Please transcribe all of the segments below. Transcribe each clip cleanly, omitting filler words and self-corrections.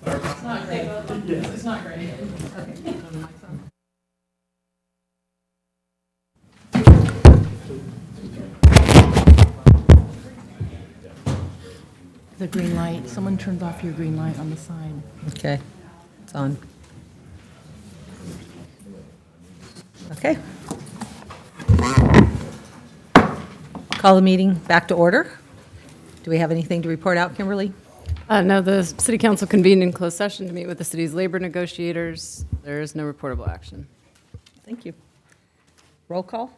It's not great. It's not great. The green light. Someone turned off your green light on the side. Okay, it's on. Okay. Call the meeting back to order. Do we have anything to report out, Kimberly? No, the city council convened in closed session to meet with the city's labor negotiators. There is no reportable action. Thank you. Roll call?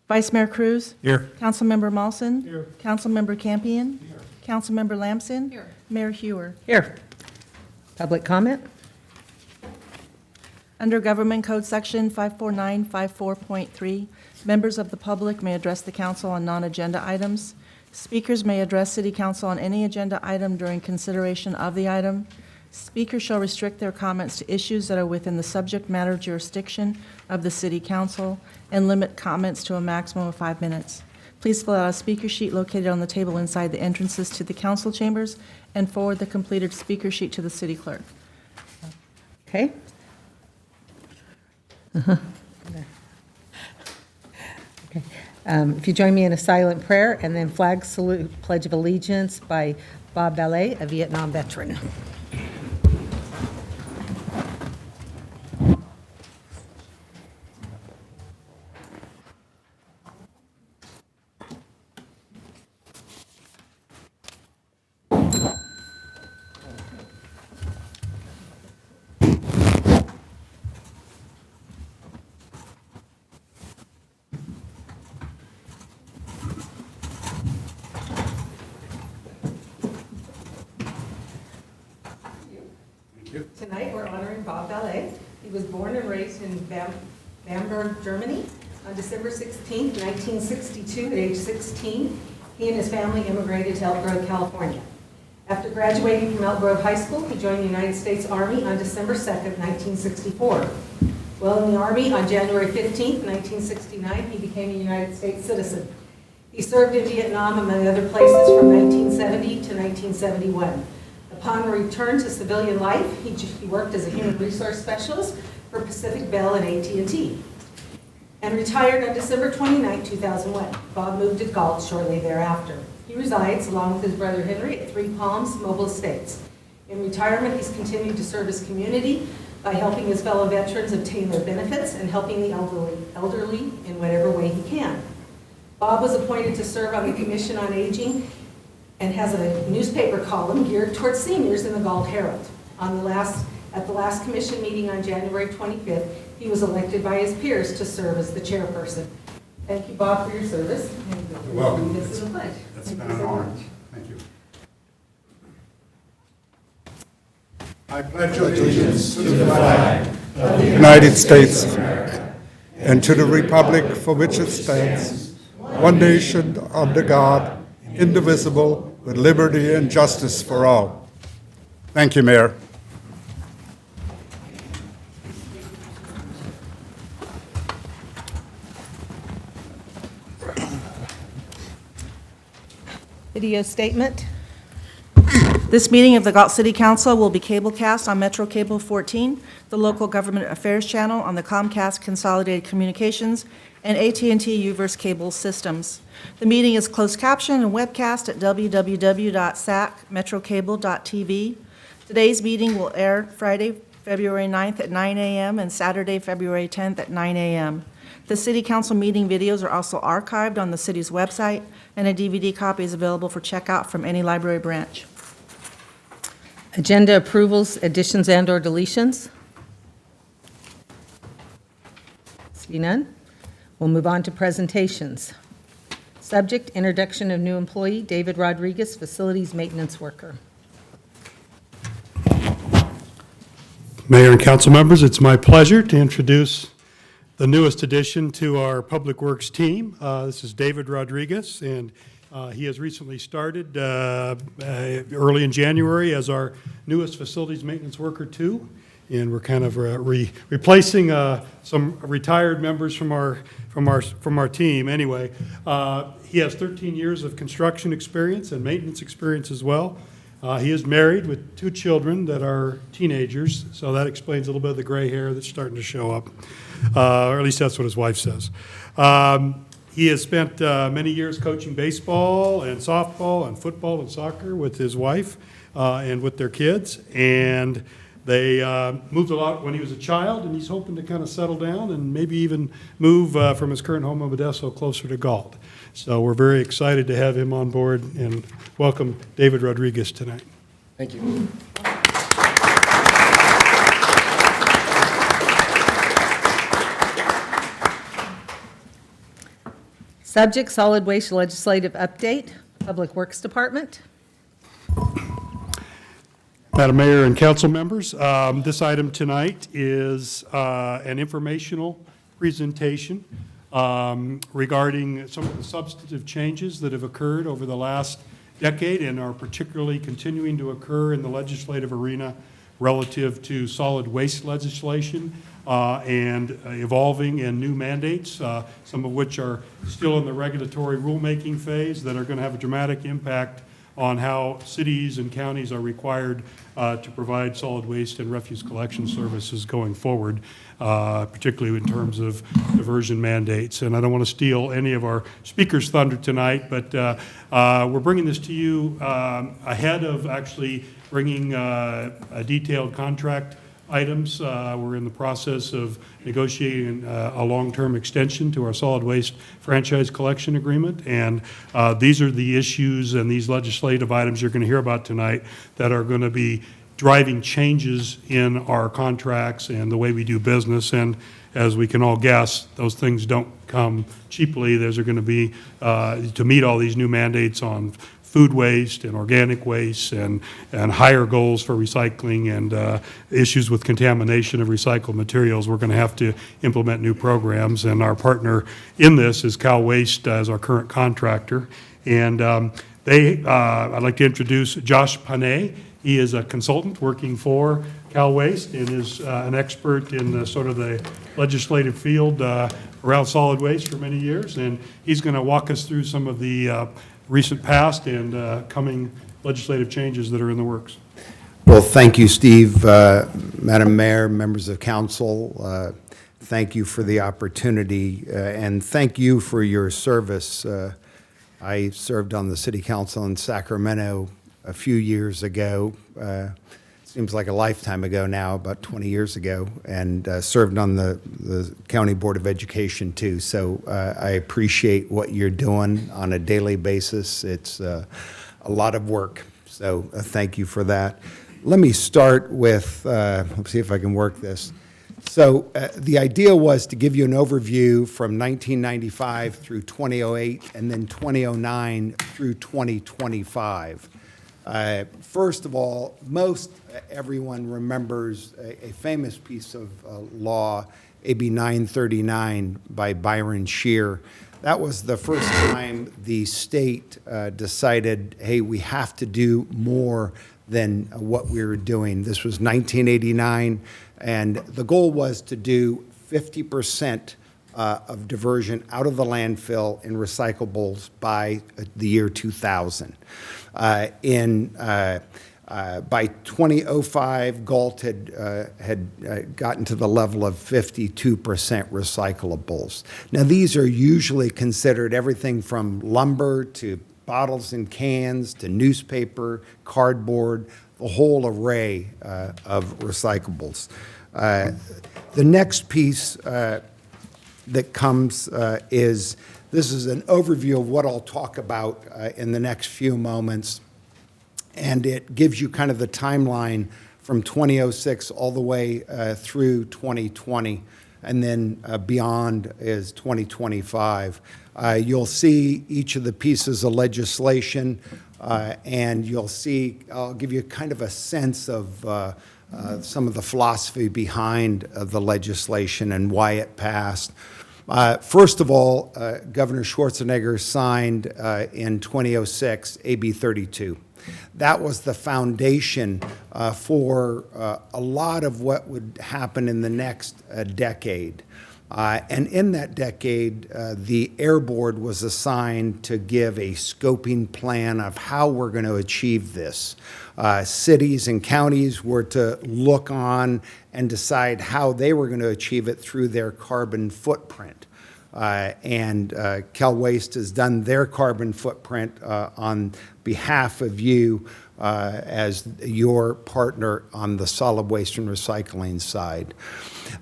Vice Mayor Cruz. Here. Councilmember Mawson. Here. Councilmember Campion. Here. Councilmember Lamson. Here. Mayor Hewer. Here. Public comment? Under Government Code Section 54954.3, members of the public may address the council on non-agenda items. Speakers may address City Council on any agenda item during consideration of the item. Speakers shall restrict their comments to issues that are within the subject matter jurisdiction of the City Council and limit comments to a maximum of 5 minutes. Please fill out a speaker sheet located on the table inside the entrances to the council chambers and forward the completed speaker sheet to the city clerk. Okay. Okay. If you join me in a silent prayer and then flag salute, Pledge of Allegiance by Bob Ballet, a Vietnam veteran. Tonight, we're honoring Bob Ballet. He was born and raised in Bamberg, Germany on December 16, 1962. At age 16, he and his family immigrated to Elk Grove, California. After graduating from Elk Grove High School, he joined the United States Army on December 2, 1964. While in the Army, on January 15, 1969, he became a United States citizen. He served in Vietnam, among other places, from 1970 to 1971. Upon return to civilian life, he worked as a human resource specialist for Pacific Bell and AT&T, and retired on December 29, 2001. Bob moved to Galt shortly thereafter. He resides, along with his brother Henry, at Three Palms Mobile Estates. In retirement, he's continued to serve his community by helping his fellow veterans obtain their benefits and helping the elderly in whatever way he can. Bob was appointed to serve on the Commission on Aging and has a newspaper column geared towards seniors in the Galt Herald. At the last commission meeting on January 25th, he was elected by his peers to serve as the chairperson. Thank you, Bob, for your service. You're welcome. This is a pledge. It's been an honor. Thank you. I pledge allegiance to the flag of the United States of America and to the republic for which it stands, one nation under God, indivisible, with liberty and justice for all. Thank you, Mayor. Video statement. This meeting of the Galt City Council will be cablecast on Metro Cable 14, the local government affairs channel on the Comcast Consolidated Communications and AT&T Uverse cable systems. The meeting is closed captioned and webcast at www.sacmetrocable.tv. Today's meeting will air Friday, February 9th at 9 a.m. and Saturday, February 10th at 9 a.m. The City Council meeting videos are also archived on the city's website, and a DVD copy is available for checkout from any library branch. Agenda approvals, additions, and/or deletions? See none? We'll move on to presentations. Subject, introduction of new employee, David Rodriguez, facilities maintenance worker. Mayor and council members, it's my pleasure to introduce the newest addition to our Public Works team. This is David Rodriguez, and he has recently started early in January as our newest facilities maintenance worker too. And we're kind of replacing some retired members from our team. Anyway, he has 13 years of construction experience and maintenance experience as well. He is married with 2 children that are teenagers, so that explains a little bit of the gray hair that's starting to show up, or at least that's what his wife says. He has spent many years coaching baseball and softball and football and soccer with his wife and with their kids, and they moved a lot when he was a child, and he's hoping to kind of settle down and maybe even move from his current home of Modesto closer to Galt. So we're very excited to have him on board and welcome David Rodriguez tonight. Thank you. Subject, solid waste legislative update, Public Works Department. Madam Mayor and council members, this item tonight is an informational presentation regarding some of the substantive changes that have occurred over the last decade and are particularly continuing to occur in the legislative arena relative to solid waste legislation and evolving in new mandates, some of which are still in the regulatory rulemaking phase that are going to have a dramatic impact on how cities and counties are required to provide solid waste and refuse collection services going forward, particularly in terms of diversion mandates. And I don't want to steal any of our speakers' thunder tonight, but we're bringing this to you ahead of actually bringing a detailed contract items. We're in the process of negotiating a long-term extension to our solid waste franchise collection agreement, and these are the issues and these legislative items you're going to hear about tonight that are going to be driving changes in our contracts and the way we do business. And as we can all guess, those things don't come cheaply. Those are going to be to meet all these new mandates on food waste and organic waste and higher goals for recycling and issues with contamination of recycled materials. We're going to have to implement new programs, and our partner in this is Cal Waste as our current contractor. And I'd like to introduce Josh Panay. He is a consultant working for Cal Waste and is an expert in the sort of the legislative field around solid waste for many years, and he's going to walk us through some of the recent past and coming legislative changes that are in the works. Well, thank you, Steve. Madam Mayor, members of council, thank you for the opportunity, and thank you for your service. I served on the city council in Sacramento a few years ago. Seems like a lifetime ago now, about 20 years ago, and served on the County Board of Education too. So I appreciate what you're doing on a daily basis. It's a lot of work, so thank you for that. Let me start with, let's see if I can work this. So the idea was to give you an overview from 1995 through 2008 and then 2009 through 2025. First of all, most everyone remembers a famous piece of law, AB 939 by Byron Shear. That was the first time the state decided, hey, we have to do more than what we were doing. This was 1989, and the goal was to do 50% of diversion out of the landfill in recyclables by the year 2000. By 2005, Galt had gotten to the level of 52% recyclables. Now, these are usually considered everything from lumber to bottles and cans to newspaper, cardboard, the whole array of recyclables. The next piece that comes is, this is an overview of what I'll talk about in the next few moments, and it gives you kind of the timeline from 2006 all the way through 2020, and then beyond is 2025. You'll see each of the pieces of legislation, and you'll see, I'll give you kind of a sense of some of the philosophy behind the legislation and why it passed. First of all, Governor Schwarzenegger signed in 2006 AB 32. That was the foundation for a lot of what would happen in the next decade. And in that decade, the Air Board was assigned to give a scoping plan of how we're going to achieve this. Cities and counties were to look on and decide how they were going to achieve it through their carbon footprint. Cal Waste has done their carbon footprint on behalf of you as your partner on the solid waste and recycling side.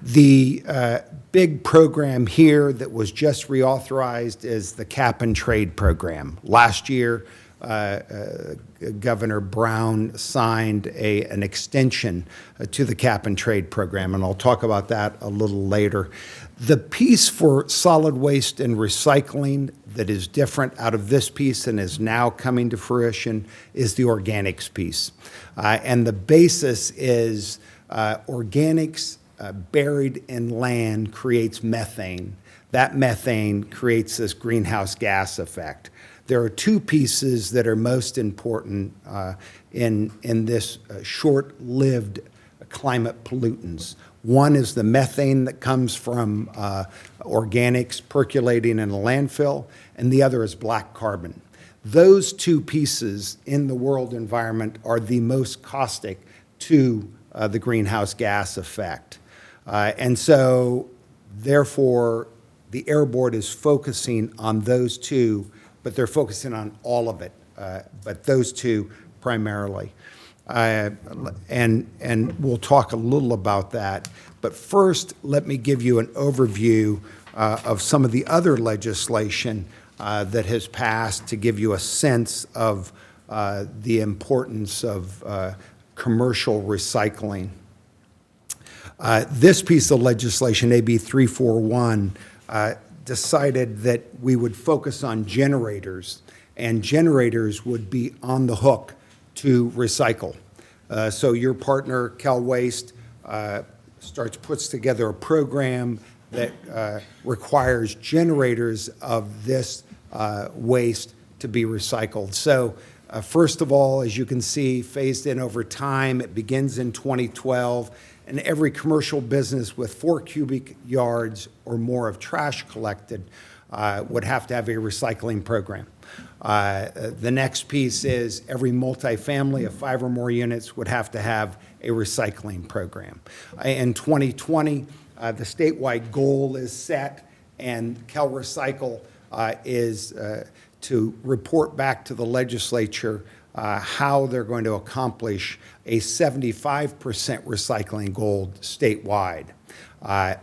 The big program here that was just reauthorized is the cap and trade program. Last year, Governor Brown signed an extension to the cap and trade program, and I'll talk about that a little later. The piece for solid waste and recycling that is different out of this piece and is now coming to fruition is the organics piece. And the basis is organics buried in land creates methane. That methane creates this greenhouse gas effect. There are two pieces that are most important in this short-lived climate pollutants. One is the methane that comes from organics percolating in a landfill, and the other is black carbon. Those two pieces in the world environment are the most caustic to the greenhouse gas effect. And so, therefore, the Air Board is focusing on those two, but they're focusing on all of it, but those two primarily. And we'll talk a little about that. But first, let me give you an overview of some of the other legislation that has passed to give you a sense of the importance of commercial recycling. This piece of legislation, AB 341, decided that we would focus on generators, and generators would be on the hook to recycle. So your partner, Cal Waste, puts together a program that requires generators of this waste to be recycled. So first of all, as you can see, phased in over time, it begins in 2012, and every commercial business with 4 cubic yards or more of trash collected would have to have a recycling program. The next piece is every multifamily of 5 or more units would have to have a recycling program. In 2020, the statewide goal is set, and Cal Recycle is to report back to the legislature how they're going to accomplish a 75% recycling goal statewide.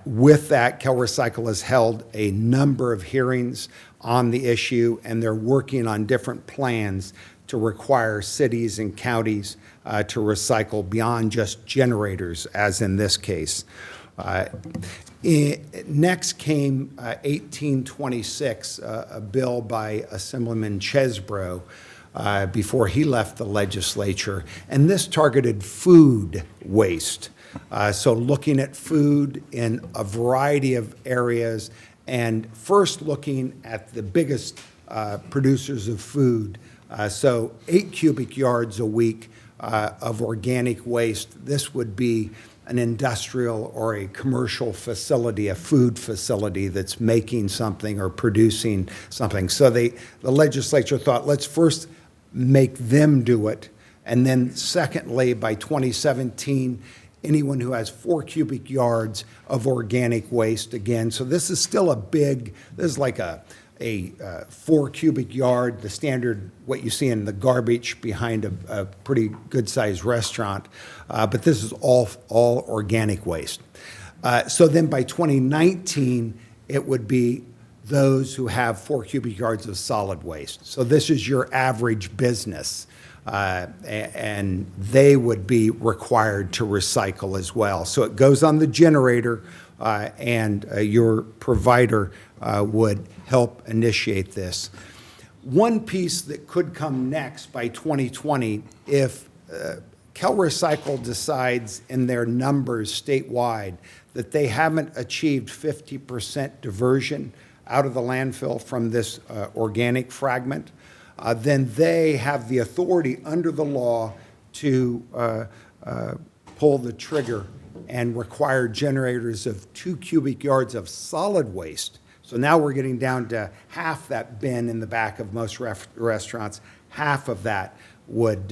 With that, Cal Recycle has held a number of hearings on the issue, and they're working on different plans to require cities and counties to recycle beyond just generators, as in this case. Next came 1826, a bill by Assemblyman Chesbro before he left the legislature, and this targeted food waste. So looking at food in a variety of areas, and first looking at the biggest producers of food. So 8 cubic yards a week of organic waste. This would be an industrial or a commercial facility, a food facility that's making something or producing something. So the legislature thought, let's first make them do it. And then secondly, by 2017, anyone who has 4 cubic yards of organic waste again. So this is still this is like a 4 cubic yard, the standard, what you see in the garbage behind a pretty good-sized restaurant. But this is all organic waste. So then by 2019, it would be those who have 4 cubic yards of solid waste. So this is your average business. And they would be required to recycle as well. So it goes on the generator, and your provider would help initiate this. One piece that could come next by 2020, if Cal Recycle decides in their numbers statewide that they haven't achieved 50% diversion out of the landfill from this organic fragment, then they have the authority under the law to pull the trigger and required generators of 2 cubic yards of solid waste. So now we're getting down to half that bin in the back of most restaurants. Half of that would,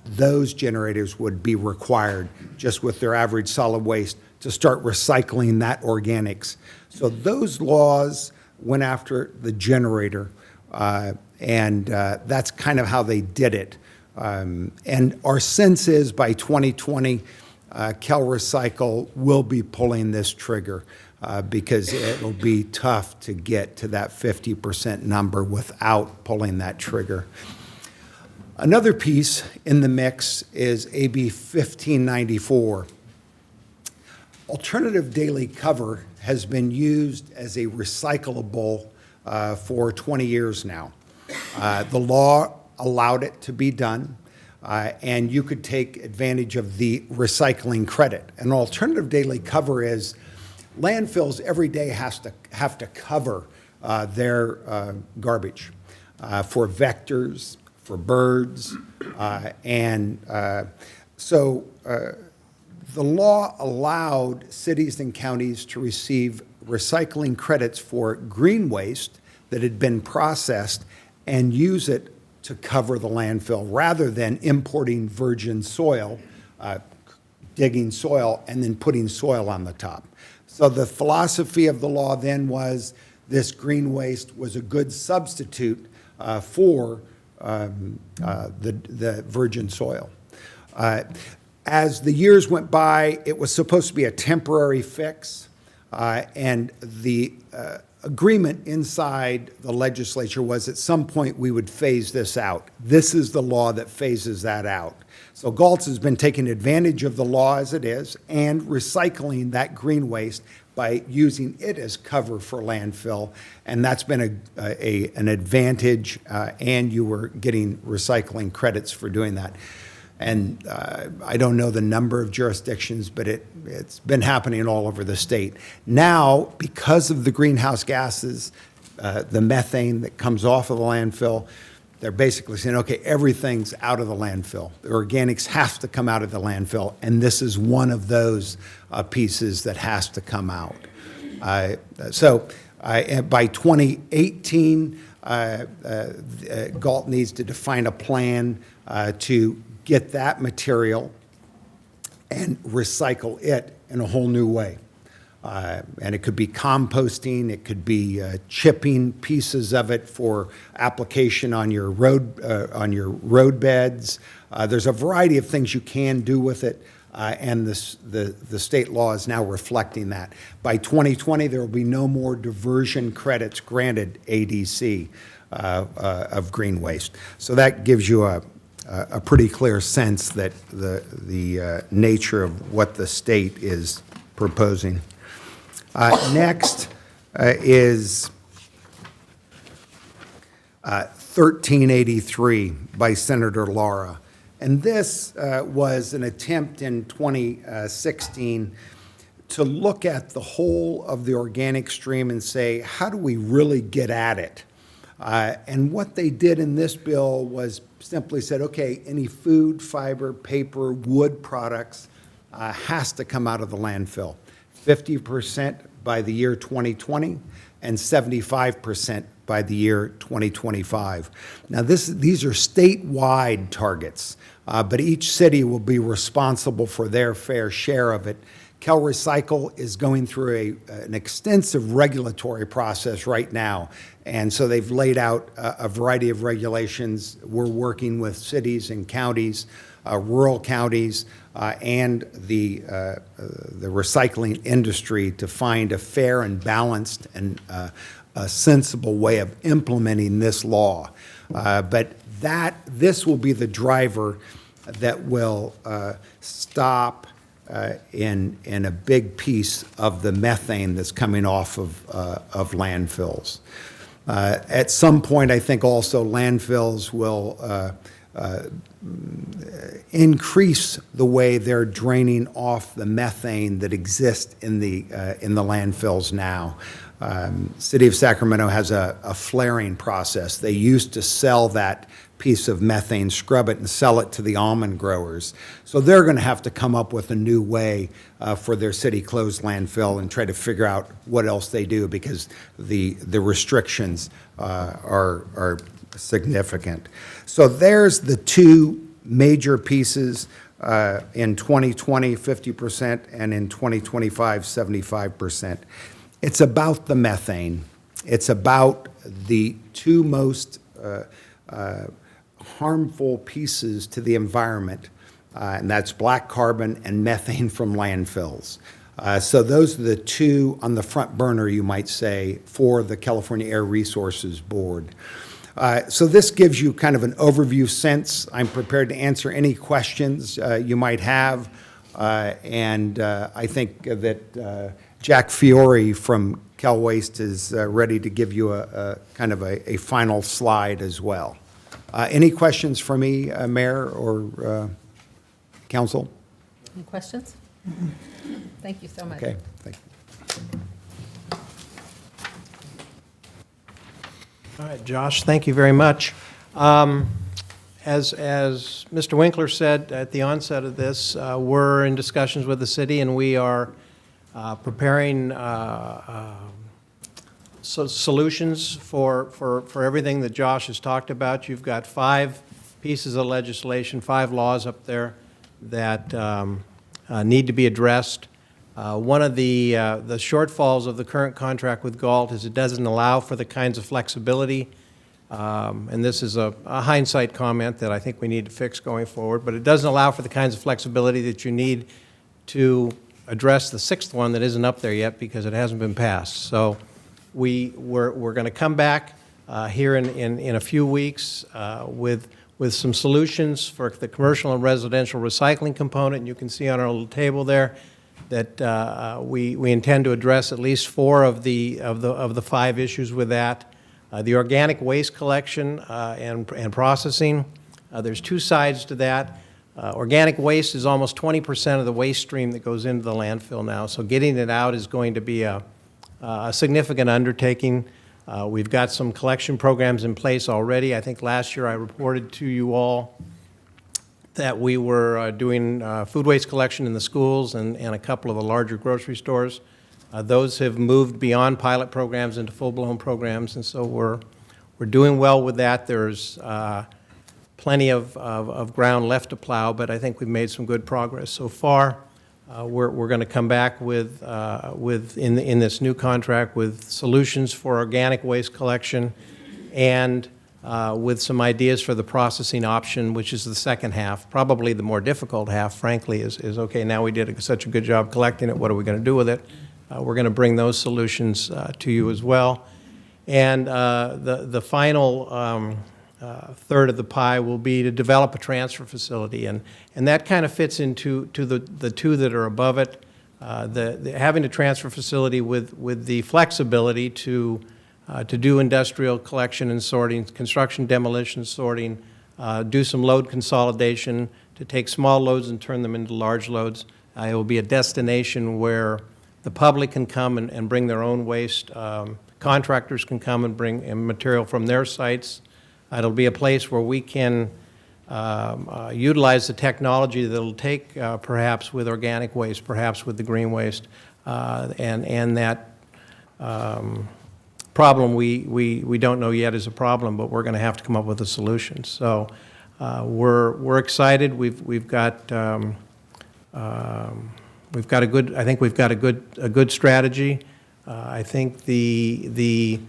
those generators would be required just with their average solid waste to start recycling that organics. So those laws went after the generator, and that's kind of how they did it. And our sense is by 2020, CalRecycle will be pulling this trigger because it'll be tough to get to that 50% number without pulling that trigger. Another piece in the mix is AB 1594. Alternative daily cover has been used as a recyclable for 20 years now. The law allowed it to be done, and you could take advantage of the recycling credit. An alternative daily cover is landfills every day have to cover their garbage for vectors, for birds, so the law allowed cities and counties to receive recycling credits for green waste that had been processed and use it to cover the landfill rather than importing virgin soil, digging soil, and then putting soil on the top. So the philosophy of the law then was this green waste was a good substitute for the virgin soil. As the years went by, it was supposed to be a temporary fix, and the agreement inside the legislature was at some point we would phase this out. This is the law that phases that out. So Galt has been taking advantage of the law as it is and recycling that green waste by using it as cover for landfill, and that's been an advantage, and you were getting recycling credits for doing that. And I don't know the number of jurisdictions, but it's been happening all over the state. Now, because of the greenhouse gases, the methane that comes off of the landfill, they're basically saying, okay, everything's out of the landfill. The organics have to come out of the landfill, and this is one of those pieces that has to come out. So by 2018, Galt needs to define a plan to get that material and recycle it in a whole new way. And it could be composting, it could be chipping pieces of it for application on your road beds. There's a variety of things you can do with it, and the state law is now reflecting that. By 2020, there will be no more diversion credits granted ADC of green waste. So that gives you a pretty clear sense that the nature of what the state is proposing. Next is 1383 by Senator Lara. And this was an attempt in 2016 to look at the whole of the organic stream and say, how do we really get at it? And what they did in this bill was simply said, okay, any food, fiber, paper, wood products has to come out of the landfill. 50% by the year 2020 and 75% by the year 2025. Now these are statewide targets, but each city will be responsible for their fair share of it. CalRecycle is going through an extensive regulatory process right now, and so they've laid out a variety of regulations. We're working with cities and counties, rural counties, and the recycling industry to find a fair and balanced and a sensible way of implementing this law. But this will be the driver that will stop in a big piece of the methane that's coming off of landfills. At some point, I think also landfills will increase the way they're draining off the methane that exists in the landfills now. City of Sacramento has a flaring process. They used to sell that piece of methane, scrub it, and sell it to the almond growers. So they're going to have to come up with a new way for their city closed landfill and try to figure out what else they do, because the restrictions are significant. So there's the two major pieces. In 2020, 50%, and in 2025, 75%. It's about the methane. It's about the two most harmful pieces to the environment, and that's black carbon and methane from landfills. So those are the two on the front burner, you might say, for the California Air Resources Board. So this gives you kind of an overview sense. I'm prepared to answer any questions you might have. And I think that Jack Fiore from Cal Waste is ready to give you a kind of a final slide as well. Any questions for me, Mayor or Council? Any questions? Thank you so much. Okay, thank you. All right, Josh, thank you very much. As Mr. Winkler said at the onset of this, we're in discussions with the city, and we are preparing solutions for everything that Josh has talked about. You've got 5 pieces of legislation, 5 laws up there that need to be addressed. One of the shortfalls of the current contract with Galt is it doesn't allow for the kinds of flexibility, and this is a hindsight comment that I think we need to fix going forward, but it doesn't allow for the kinds of flexibility that you need to address the 6th one that isn't up there yet because it hasn't been passed. So we're going to come back here in a few weeks with some solutions for the commercial and residential recycling component. And you can see on our little table there that we intend to address at least 4 of the 5 issues with that. The organic waste collection and processing, there's 2 sides to that. Organic waste is almost 20% of the waste stream that goes into the landfill now, so getting it out is going to be a significant undertaking. We've got some collection programs in place already. I think last year I reported to you all that we were doing food waste collection in the schools and a couple of the larger grocery stores. Those have moved beyond pilot programs into full-blown programs, and so we're doing well with that. There's plenty of ground left to plow, but I think we've made some good progress so far. We're going to come back with in this new contract with solutions for organic waste collection and with some ideas for the processing option, which is the second half. Probably the more difficult half, frankly, is okay, now we did such a good job collecting it, what are we going to do with it? We're going to bring those solutions to you as well. And the final third of the pie will be to develop a transfer facility, and that kind of fits into the 2 that are above it. Having a transfer facility with the flexibility to do industrial collection and sorting, construction demolition sorting, do some load consolidation, to take small loads and turn them into large loads. It will be a destination where the public can come and bring their own waste. Contractors can come and bring material from their sites. It'll be a place where we can utilize the technology that it'll take, perhaps with organic waste, perhaps with the green waste, and that problem we don't know yet is a problem, but we're going to have to come up with a solution. So we're excited. We've got a good. I think we've got a good strategy. I think the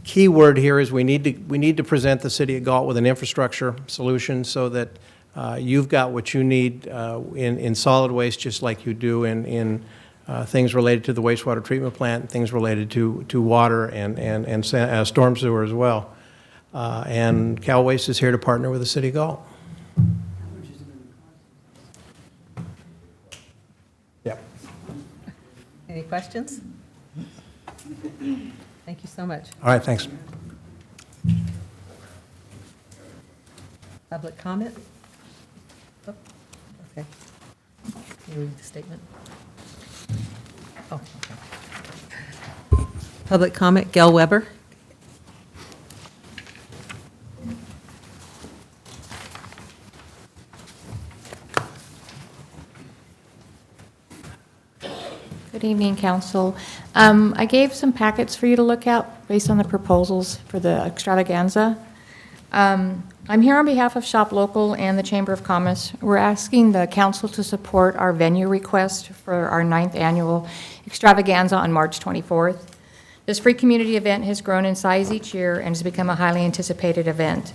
key word here is we need to present the city of Galt with an infrastructure solution so that you've got what you need in solid waste, just like you do in things related to the wastewater treatment plant, things related to water and storm sewer as well. And Cal Waste is here to partner with the city of Galt. Yep. Any questions? Thank you so much. All right, thanks. Public comment? Oh, okay. You read the statement? Oh, okay. Public comment, Gail Weber. Good evening, council. I gave some packets for you to look at based on the proposals for the extravaganza. I'm here on behalf of Shop Local and the Chamber of Commerce. We're asking the council to support our venue request for our 9th annual extravaganza on March 24th. This free community event has grown in size each year and has become a highly anticipated event.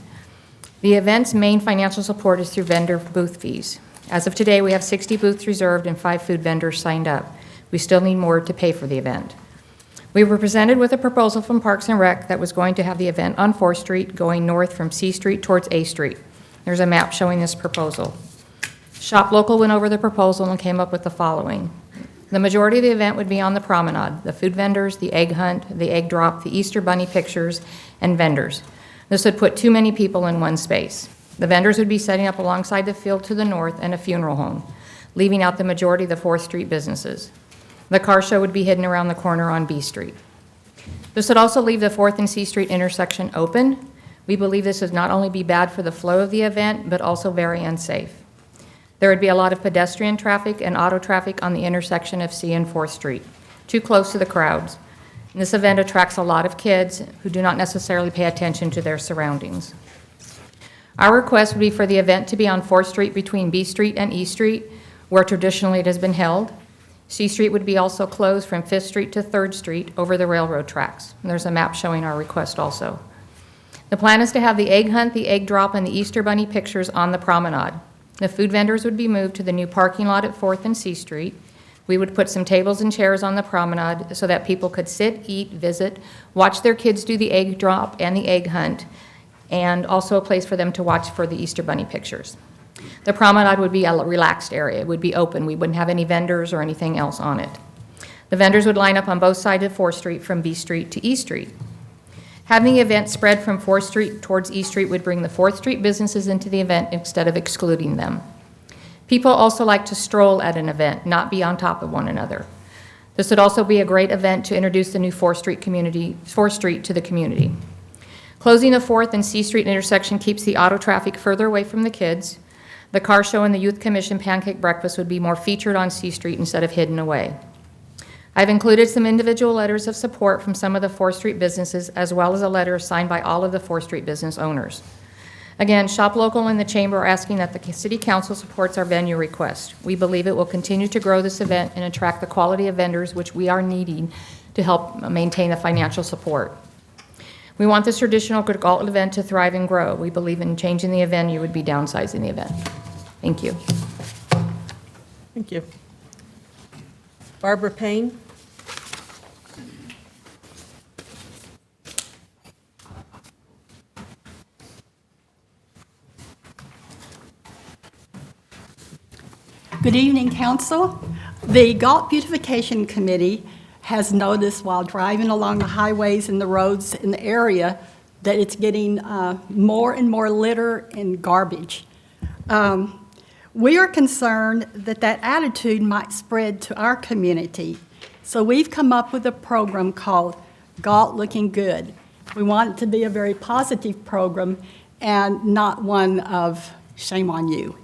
The event's main financial support is through vendor booth fees. As of today, we have 60 booths reserved and 5 food vendors signed up. We still need more to pay for the event. We were presented with a proposal from Parks and Rec that was going to have the event on 4th Street going north from C Street towards A Street. There's a map showing this proposal. Shop Local went over the proposal and came up with the following. The majority of the event would be on the promenade, the food vendors, the egg hunt, the egg drop, the Easter Bunny pictures, and vendors. This would put too many people in one space. The vendors would be setting up alongside the field to the north and a funeral home, leaving out the majority of the 4th Street businesses. The car show would be hidden around the corner on B Street. This would also leave the 4th and C Street intersection open. We believe this would not only be bad for the flow of the event, but also very unsafe. There would be a lot of pedestrian traffic and auto traffic on the intersection of C and 4th Street, too close to the crowds. And this event attracts a lot of kids who do not necessarily pay attention to their surroundings. Our request would be for the event to be on 4th Street between B Street and E Street, where traditionally it has been held. C Street would be also closed from 5th Street to 3rd Street over the railroad tracks. And there's a map showing our request also. The plan is to have the egg hunt, the egg drop, and the Easter Bunny pictures on the promenade. The food vendors would be moved to the new parking lot at 4th and C Street. We would put some tables and chairs on the promenade so that people could sit, eat, visit, watch their kids do the egg drop and the egg hunt, and also a place for them to watch for the Easter Bunny pictures. The promenade would be a relaxed area. It would be open. We wouldn't have any vendors or anything else on it. The vendors would line up on both sides of 4th Street from B Street to E Street. Having the event spread from 4th Street towards E Street would bring the 4th Street businesses into the event instead of excluding them. People also like to stroll at an event, not be on top of one another. This would also be a great event to introduce the new 4th Street to the community. Closing the 4th and C Street intersection keeps the auto traffic further away from the kids. The car show and the Youth Commission pancake breakfast would be more featured on C Street instead of hidden away. I've included some individual letters of support from some of the 4th Street businesses, as well as a letter signed by all of the 4th Street business owners. Again, Shop Local and the Chamber are asking that the City Council supports our venue request. We believe it will continue to grow this event and attract the quality of vendors which we are needing to help maintain the financial support. We want this traditional Galt event to thrive and grow. We believe in changing the venue would be downsizing the event. Thank you. Thank you. Barbara Payne. Good evening, Council. The Galt Beautification Committee has noticed while driving along the highways and the roads in the area that it's getting more and more litter and garbage. We are concerned that that attitude might spread to our community. So we've come up with a program called Galt Looking Good. We want it to be a very positive program and not one of shame on you.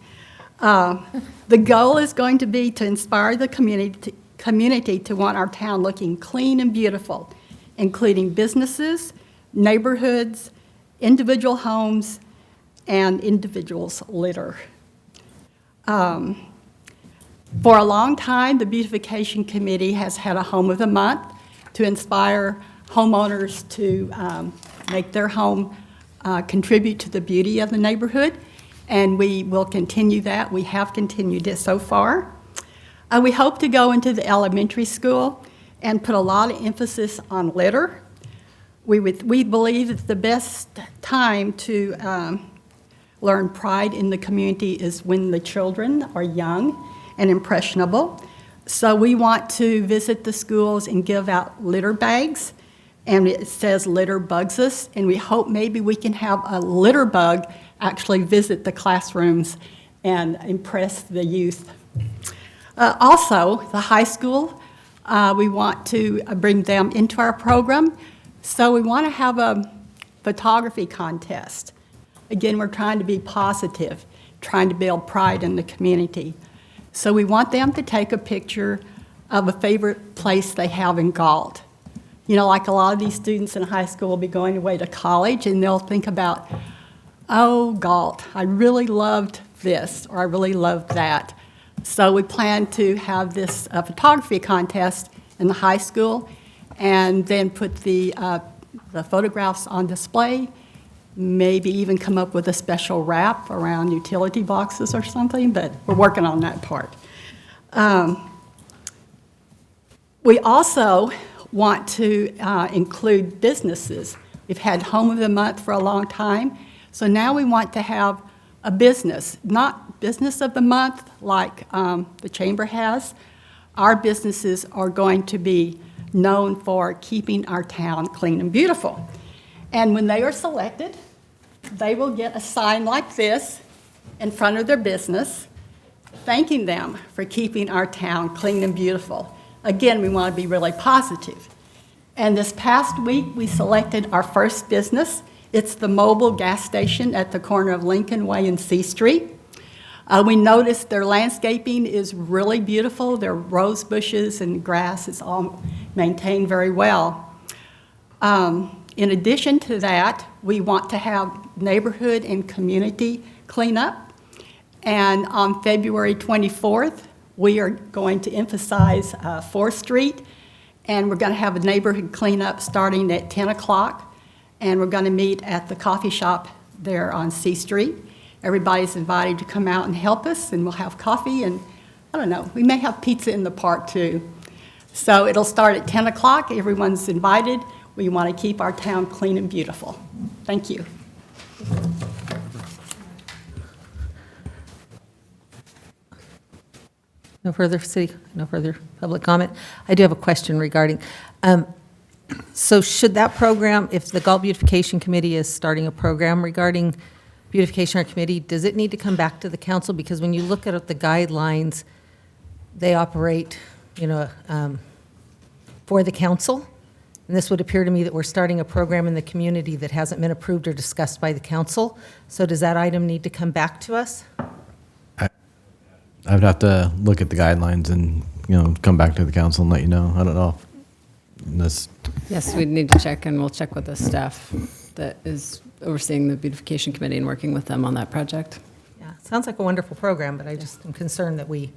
The goal is going to be to inspire the community to want our town looking clean and beautiful, including businesses, neighborhoods, individual homes, and individuals' litter. For a long time, the Beautification Committee has had a Home of the Month to inspire homeowners to make their home contribute to the beauty of the neighborhood, and we will continue that. We have continued it so far. We hope to go into the elementary school and put a lot of emphasis on litter. We believe that the best time to learn pride in the community is when the children are young and impressionable. So we want to visit the schools and give out litter bags, and it says litter bugs us, and we hope maybe we can have a litter bug actually visit the classrooms and impress the youth. Also, the high school We want to bring them into our program. So we want to have a photography contest. Again, we're trying to be positive, trying to build pride in the community. So we want them to take a picture of a favorite place they have in Galt. You know, like a lot of these students in high school will be going away to college, and they'll think about, oh, Galt, I really loved this, or I really loved that. So we plan to have this photography contest in the high school, and then put the photographs on display, maybe even come up with a special wrap around utility boxes or something, but we're working on that part. We also want to include businesses. We've had Home of the Month for a long time, so now we want to have a business, not Business of the Month like the Chamber has. Our businesses are going to be known for keeping our town clean and beautiful. And when they are selected, they will get a sign like this in front of their business, thanking them for keeping our town clean and beautiful. Again, we want to be really positive. And this past week, we selected our first business. It's the mobile gas station at the corner of Lincoln Way and C Street. We noticed their landscaping is really beautiful. Their rose bushes and grass is all maintained very well. In addition to that, we want to have neighborhood and community cleanup. And on February 24th, we are going to emphasize 4th Street, and we're going to have a neighborhood cleanup starting at 10 o'clock, and we're going to meet at the coffee shop there on C Street. Everybody's invited to come out and help us, and we'll have coffee, and I don't know, we may have pizza in the park too. So it'll start at 10 o'clock. Everyone's invited. We want to keep our town clean and beautiful. Thank you. No further public comment. I do have a question regarding, so should that program, if the Galt Beautification Committee is starting a program regarding beautification on our committee, does it need to come back to the council? Because when you look at the guidelines, they operate, for the council. And this would appear to me that we're starting a program in the community that hasn't been approved or discussed by the council. So does that item need to come back to us? I would have to look at the guidelines and, come back to the council and let you know. I don't know. Yes, we need to check, and we'll check with the staff that is overseeing the beautification committee and working with them on that project. Yeah, sounds like a wonderful program, but I just am concerned that we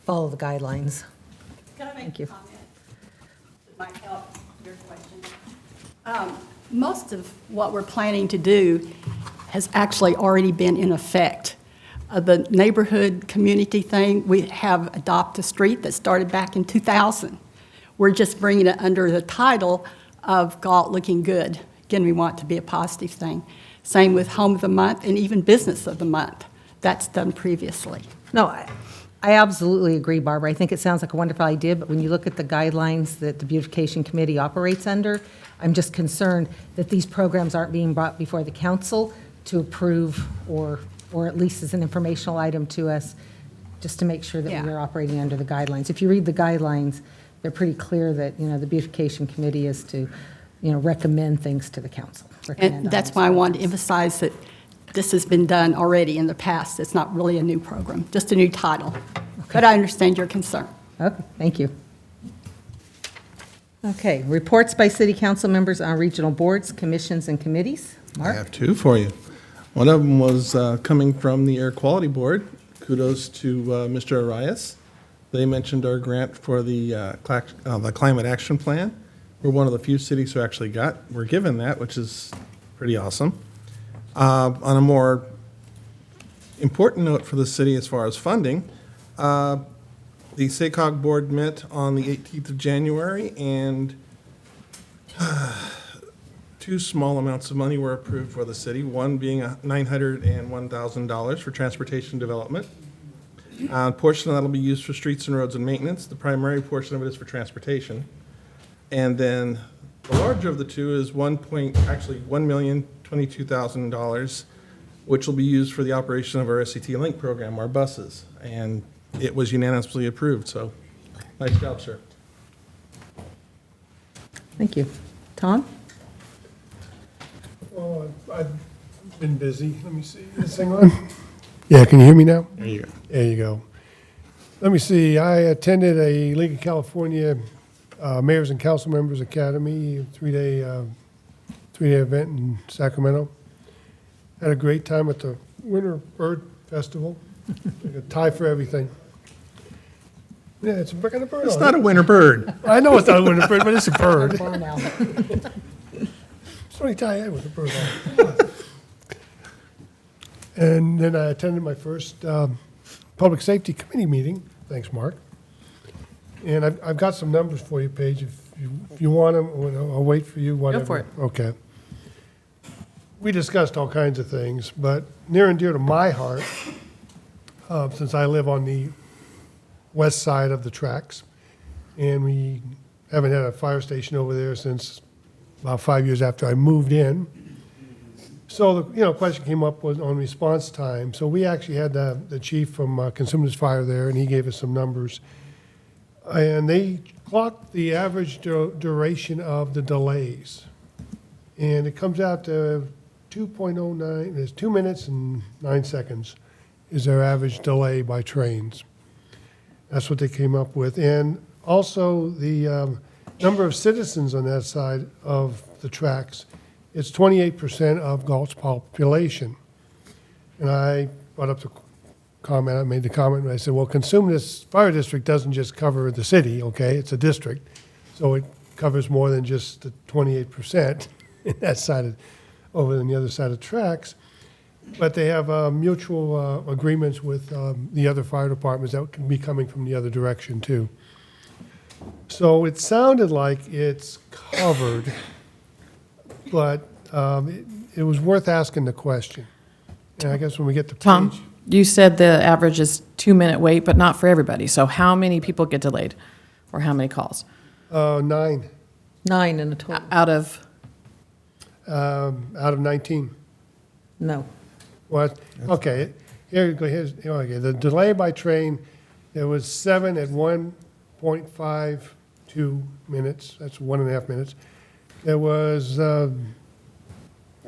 follow the guidelines. Can I Thank make you. a comment that might help your question? Most of what we're planning to do has actually already been in effect. The neighborhood community thing, we have Adopt a Street that started back in 2000. We're just bringing it under the title of Galt Looking Good. Again, we want it to be a positive thing. Same with Home of the Month and even Business of the Month. That's done previously. No, I absolutely agree, Barbara. I think it sounds like a wonderful idea, but when you look at the guidelines that the Beautification Committee operates under, I'm just concerned that these programs aren't being brought before the council to approve or at least as an informational item to us, just to make sure that we are operating under the guidelines. If you read the guidelines, they're pretty clear that, the Beautification Committee is to, recommend things to the council. And that's why I wanted to emphasize that this has been done already in the past. It's not really a new program, just a new title. Okay. But I understand your concern. Okay, thank you. Okay, reports by city council members on regional boards, commissions, and committees. I Mark? have two for you. One of them was coming from the Air Quality Board. Kudos to Mr. Arias. They mentioned our grant for the Climate Action Plan. We're one of the few cities who actually we're given that, which is pretty awesome. On a more important note for the city as far as funding, the SACOG board met on the 18th of January, and two small amounts of money were approved for the city, one being $901,000 for transportation development. A portion of that will be used for streets and roads and maintenance. The primary portion of it is for transportation. And then the larger of the two is $1,022,000, which will be used for the operation of our SCT Link program, our buses. And it was unanimously approved, so nice job, sir. Thank you. Tom? Oh, I've been busy. Let me see. Is this thing on? Yeah, can you hear me now? There you go. There you go. Let me see. I attended a League of California Mayors and Council Members Academy three-day event in Sacramento. Had a great time at the Winter Bird Festival. Like a tie for everything. Yeah, it's a kind of bird. It's not a winter bird. I know it's not a winter bird, but it's a bird. Barn owl. Sorry, tie with a bird on. And then I attended my first Public Safety Committee meeting. Thanks, Mark. And I've got some numbers for you, Paige. If you want them, I'll wait for you. Whatever. Go for it. Okay. We discussed all kinds of things, but near and dear to my heart, since I live on the west side of the tracks, and we haven't had a fire station over there since about 5 years after I moved in. So the question came up was on response time. So we actually had the chief from Consumers Fire there, and he gave us some numbers. And they clocked the average duration of the delays. And it comes out to 2.09, it's 2 minutes and 9 seconds is their average delay by trains. That's what they came up with. And also the number of citizens on that side of the tracks, it's 28% of Galt's population. And I brought up the comment, I made the comment, and I said, well, Consumnes Fire District doesn't just cover the city, okay? It's a district. So it covers more than just the 28% in that side over on the other side of the tracks. But they have mutual agreements with the other fire departments that can be coming from the other direction too. So it sounded like it's covered, but it was worth asking the question. And I guess when we get to Tom, page, you said the average is 2-minute wait, but not for everybody. So how many people get delayed, or how many calls? 9 9 in the total. Out of, out of 19. No. What? Okay, here you go. Here's okay. The delay by train, there was 7 at 1.52 minutes. That's 1.5 minutes. There was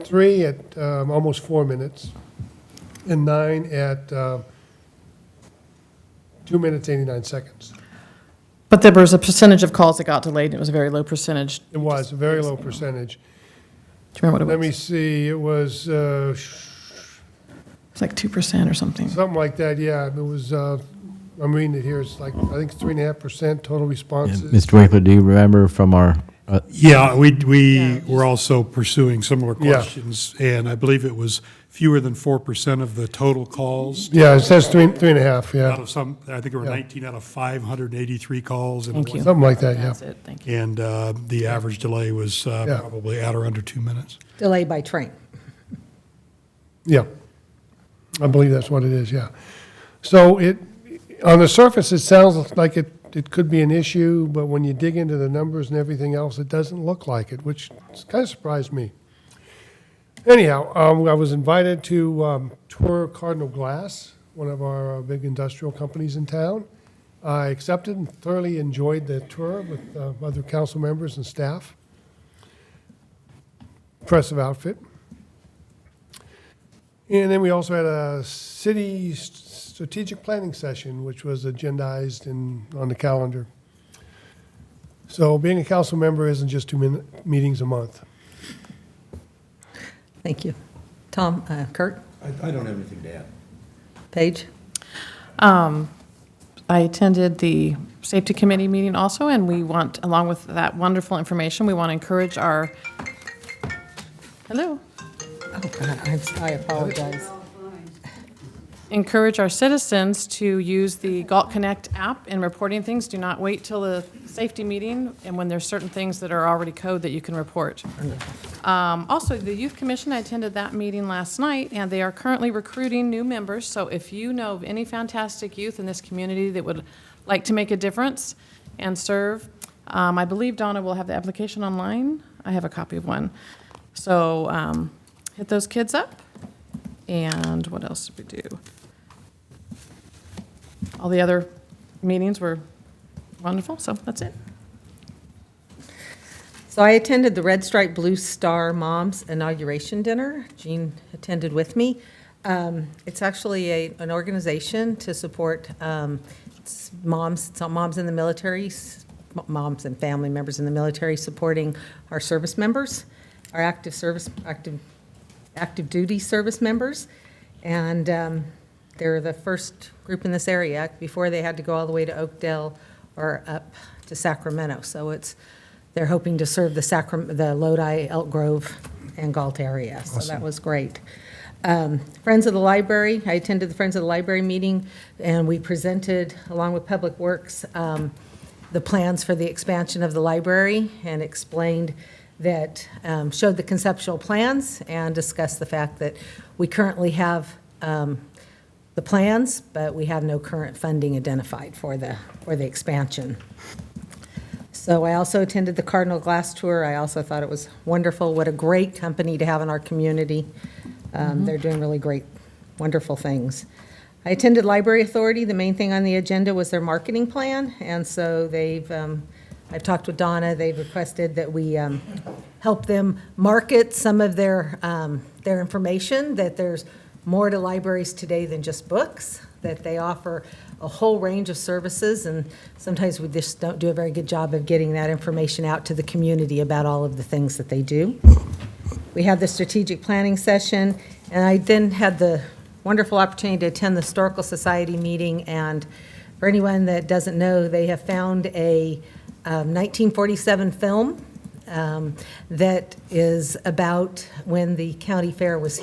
3 at almost 4 minutes, and 9 at 2 minutes 89 seconds. but there was a percentage of calls that got delayed, and it was a very low percentage. It was a very low percentage. Do you remember what Let it me was? see. It was It's like 2% or something. something like that. Yeah, it was. I'm reading it here. It's like I think 3.5% total And responses. Mr. Winkler, do you remember from our, Yeah, we were also pursuing similar Yeah. questions, and I believe it was fewer than 4% of the total calls. Yeah, it says 3.5. Out Yeah, of some, I think there were Yeah. 19 out of 583 calls. and it Thank you. was- something like that. Yeah. That's it, thank you. And the average delay was probably at or under 2 minutes. Delay by train. Yeah, I believe that's what it is, yeah. So on the surface, it sounds like it could be an issue, but when you dig into the numbers and everything else, it doesn't look like it, which kind of surprised me. Anyhow, I was invited to tour Cardinal Glass, one of our big industrial companies in town. I accepted and thoroughly enjoyed the tour with other council members and staff. Impressive outfit. And then we also had a city strategic planning session, which was agendized on the calendar. So being a council member isn't just 2 meetings a month. Thank you. Tom, Kurt, I don't have anything to add. Paige? I attended the safety committee meeting also, and we want, along with that wonderful information, we want to encourage our, hello? Oh, God, I apologize. Encourage our citizens to use the Galt Connect app in reporting things. Do not wait till the safety meeting and when there's certain things that are already code that you can report. Also, the Youth Commission, I attended that meeting last night, and they are currently recruiting new members. So if you know of any fantastic youth in this community that would like to make a difference and serve, I believe Donna will have the application online. I have a copy of one. So hit those kids up. And what else did we do? All the other meetings were wonderful, so that's it. So I attended the Red Stripe Blue Star Moms inauguration dinner. Jean attended with me. It's actually an organization to support moms in the military, moms and family members in the military supporting our service members, our active duty service members. And they're the first group in this area. Before, they had to go all the way to Oakdale or up to Sacramento. So they're hoping to serve the Lodi, Elk Grove, and Galt area. So that was great. Friends of the Library, I attended the Friends of the Library meeting, and we presented, along with Public Works, the plans for the expansion of the library, and explained that, showed the conceptual plans and discussed the fact that we currently have the plans, but we have no current funding identified for the expansion. So I also attended the Cardinal Glass Tour. I also thought it was wonderful. What a great company to have in our community. They're doing really great, wonderful things. I attended Library Authority. The main thing on the agenda was their marketing plan, and so I've talked with Donna. They've requested that we help them market some of their information, that there's more to libraries today than just books, that they offer a whole range of services, and sometimes we just don't do a very good job of getting that information out to the community about all of the things that they do. We had the strategic planning session, and I then had the wonderful opportunity to attend the Historical Society meeting, and for anyone that doesn't know, they have found a 1947 film that is about when the county fair was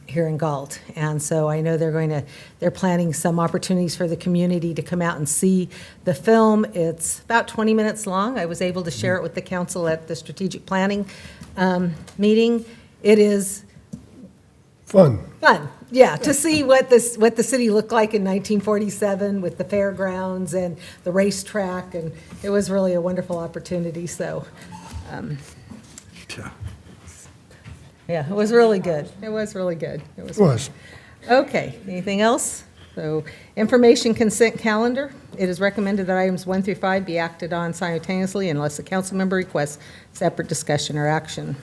here in Galt. And so I know they're planning some opportunities for the community to come out and see the film. It's about 20 minutes long. I was able to share it with the council at the strategic planning meeting. It is Fun. Yeah, to see what the city looked like in 1947 with the fairgrounds and the racetrack, and it was really a wonderful opportunity, so. Yeah, it was really good. It was really good. It was. Okay, anything else? So, information consent calendar. It is recommended that items 1 through 5 be acted on simultaneously unless the council member requests separate discussion or action.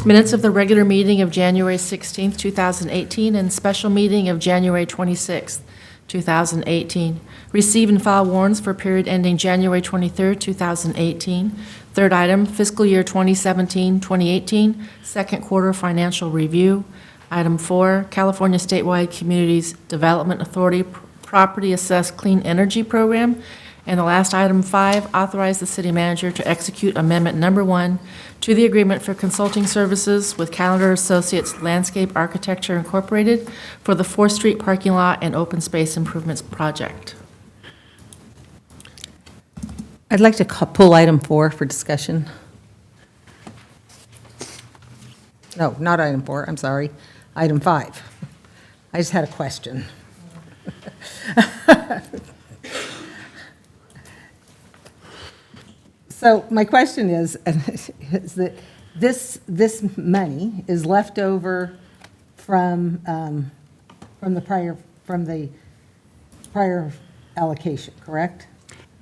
Minutes of the regular meeting of January 16th, 2018, and special meeting of January 26th, 2018. Receive and file warrants for period ending January 23rd, 2018. Third item, fiscal year 2017-2018, second quarter financial review. Item 4, California Statewide Communities Development Authority Property Assessed Clean Energy Program. And the last item, 5, authorize the city manager to execute amendment number 1 to the agreement for consulting services with Calendar Associates Landscape Architecture Incorporated for the 4th Street parking lot and open space improvements project. I'd like to pull item 4 for discussion. No, not item 4, I'm sorry. Item 5. I just had a question. So my question is that this money is left over from the prior allocation, correct?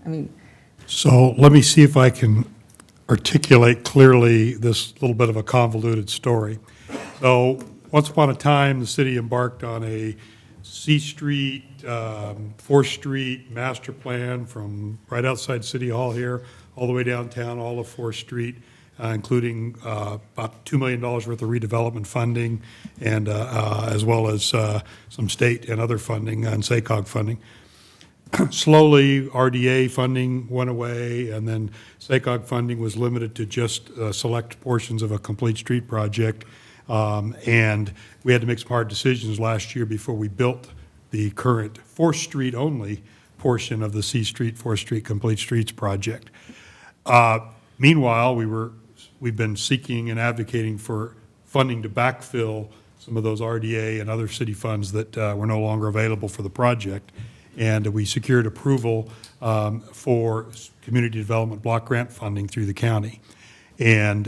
I mean. So let me see if I can articulate clearly this little bit of a convoluted story. So once upon a time, the city embarked on a C Street, 4th Street master plan from right outside City Hall here, all the way downtown, all of 4th Street, including about $2 million worth of redevelopment funding, and as well as some state and other funding and SACOG funding. Slowly, RDA funding went away, and then SACOG funding was limited to just select portions of a complete street project. And we had to make some hard decisions last year before we built the current 4th Street only portion of the C Street, 4th Street Complete Streets project. Meanwhile, we've been seeking and advocating for funding to backfill some of those RDA and other city funds that were no longer available for the project. And we secured approval for community development block grant funding through the county. And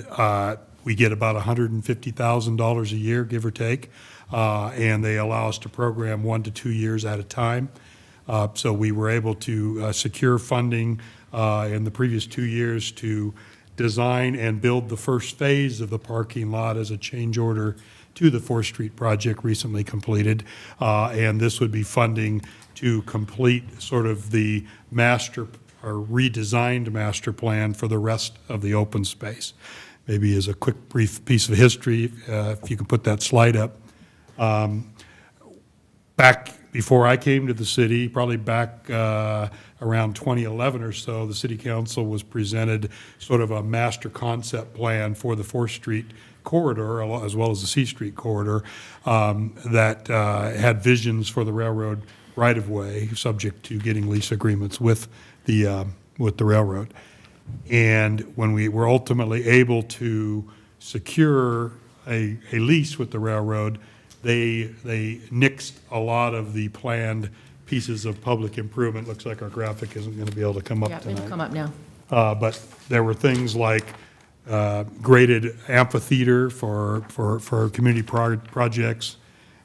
we get about $150,000 a year, give or take, and they allow us to program 1 to 2 years at a time. So we were able to secure funding in the previous 2 years to design and build the first phase of the parking lot as a change order to the 4th Street project recently completed. And this would be funding to complete sort of the master or redesigned master plan for the rest of the open space. Maybe as a quick, brief piece of history, if you can put that slide up. Back before I came to the city, probably back around 2011 or so, the city council was presented sort of a master concept plan for the 4th Street corridor, as well as the C Street corridor, that had visions for the railroad right-of-way, subject to getting lease agreements with the railroad. And when we were ultimately able to secure a lease with the railroad, they nixed a lot of the planned pieces of public improvement. Looks like our graphic isn't going to be able to come up Yeah, tonight. it'll come up now. But there were things like graded amphitheater for community projects,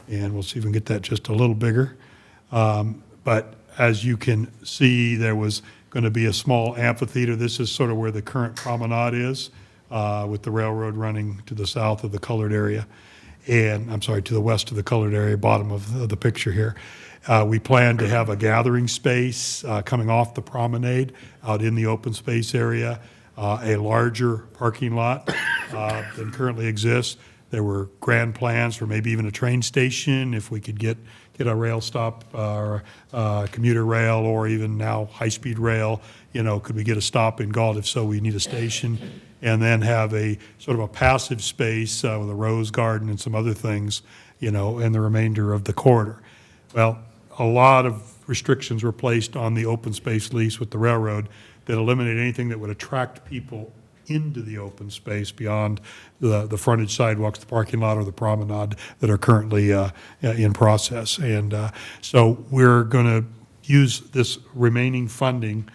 and we'll see if we can get that just a little bigger. But as you can see, there was going to be a small amphitheater. This is sort of where the current promenade is, with the railroad running to the south of the colored area. And, I'm sorry, to the west of the colored area, bottom of the picture here. We plan to have a gathering space coming off the promenade out in the open space area, a larger parking lot than currently exists. There were grand plans for maybe even a train station if we could get a rail stop or commuter rail, or even now high-speed rail. You know, could we get a stop in Galt? If so, we need a station. And then have a sort of a passive space with a rose garden and some other things, you know, in the remainder of the corridor. Well, a lot of restrictions were placed on the open space lease with the railroad that eliminated anything that would attract people into the open space beyond the frontage sidewalks, the parking lot, or the promenade that are currently in process. And so we're going to use this remaining funding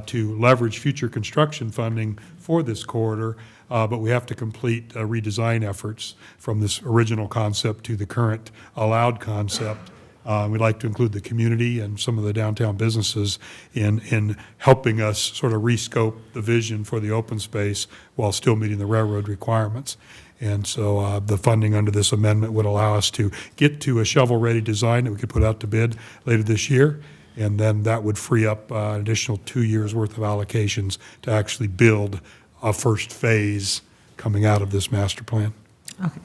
to leverage future construction funding for this corridor, but we have to complete redesign efforts from this original concept to the current allowed concept. We'd like to include the community and some of the downtown businesses in helping us sort of rescope the vision for the open space while still meeting the railroad requirements. And so the funding under this amendment would allow us to get to a shovel-ready design that we could put out to bid later this year. And then that would free up an additional 2 years' worth of allocations to actually build a first phase coming out of this master plan. Okay.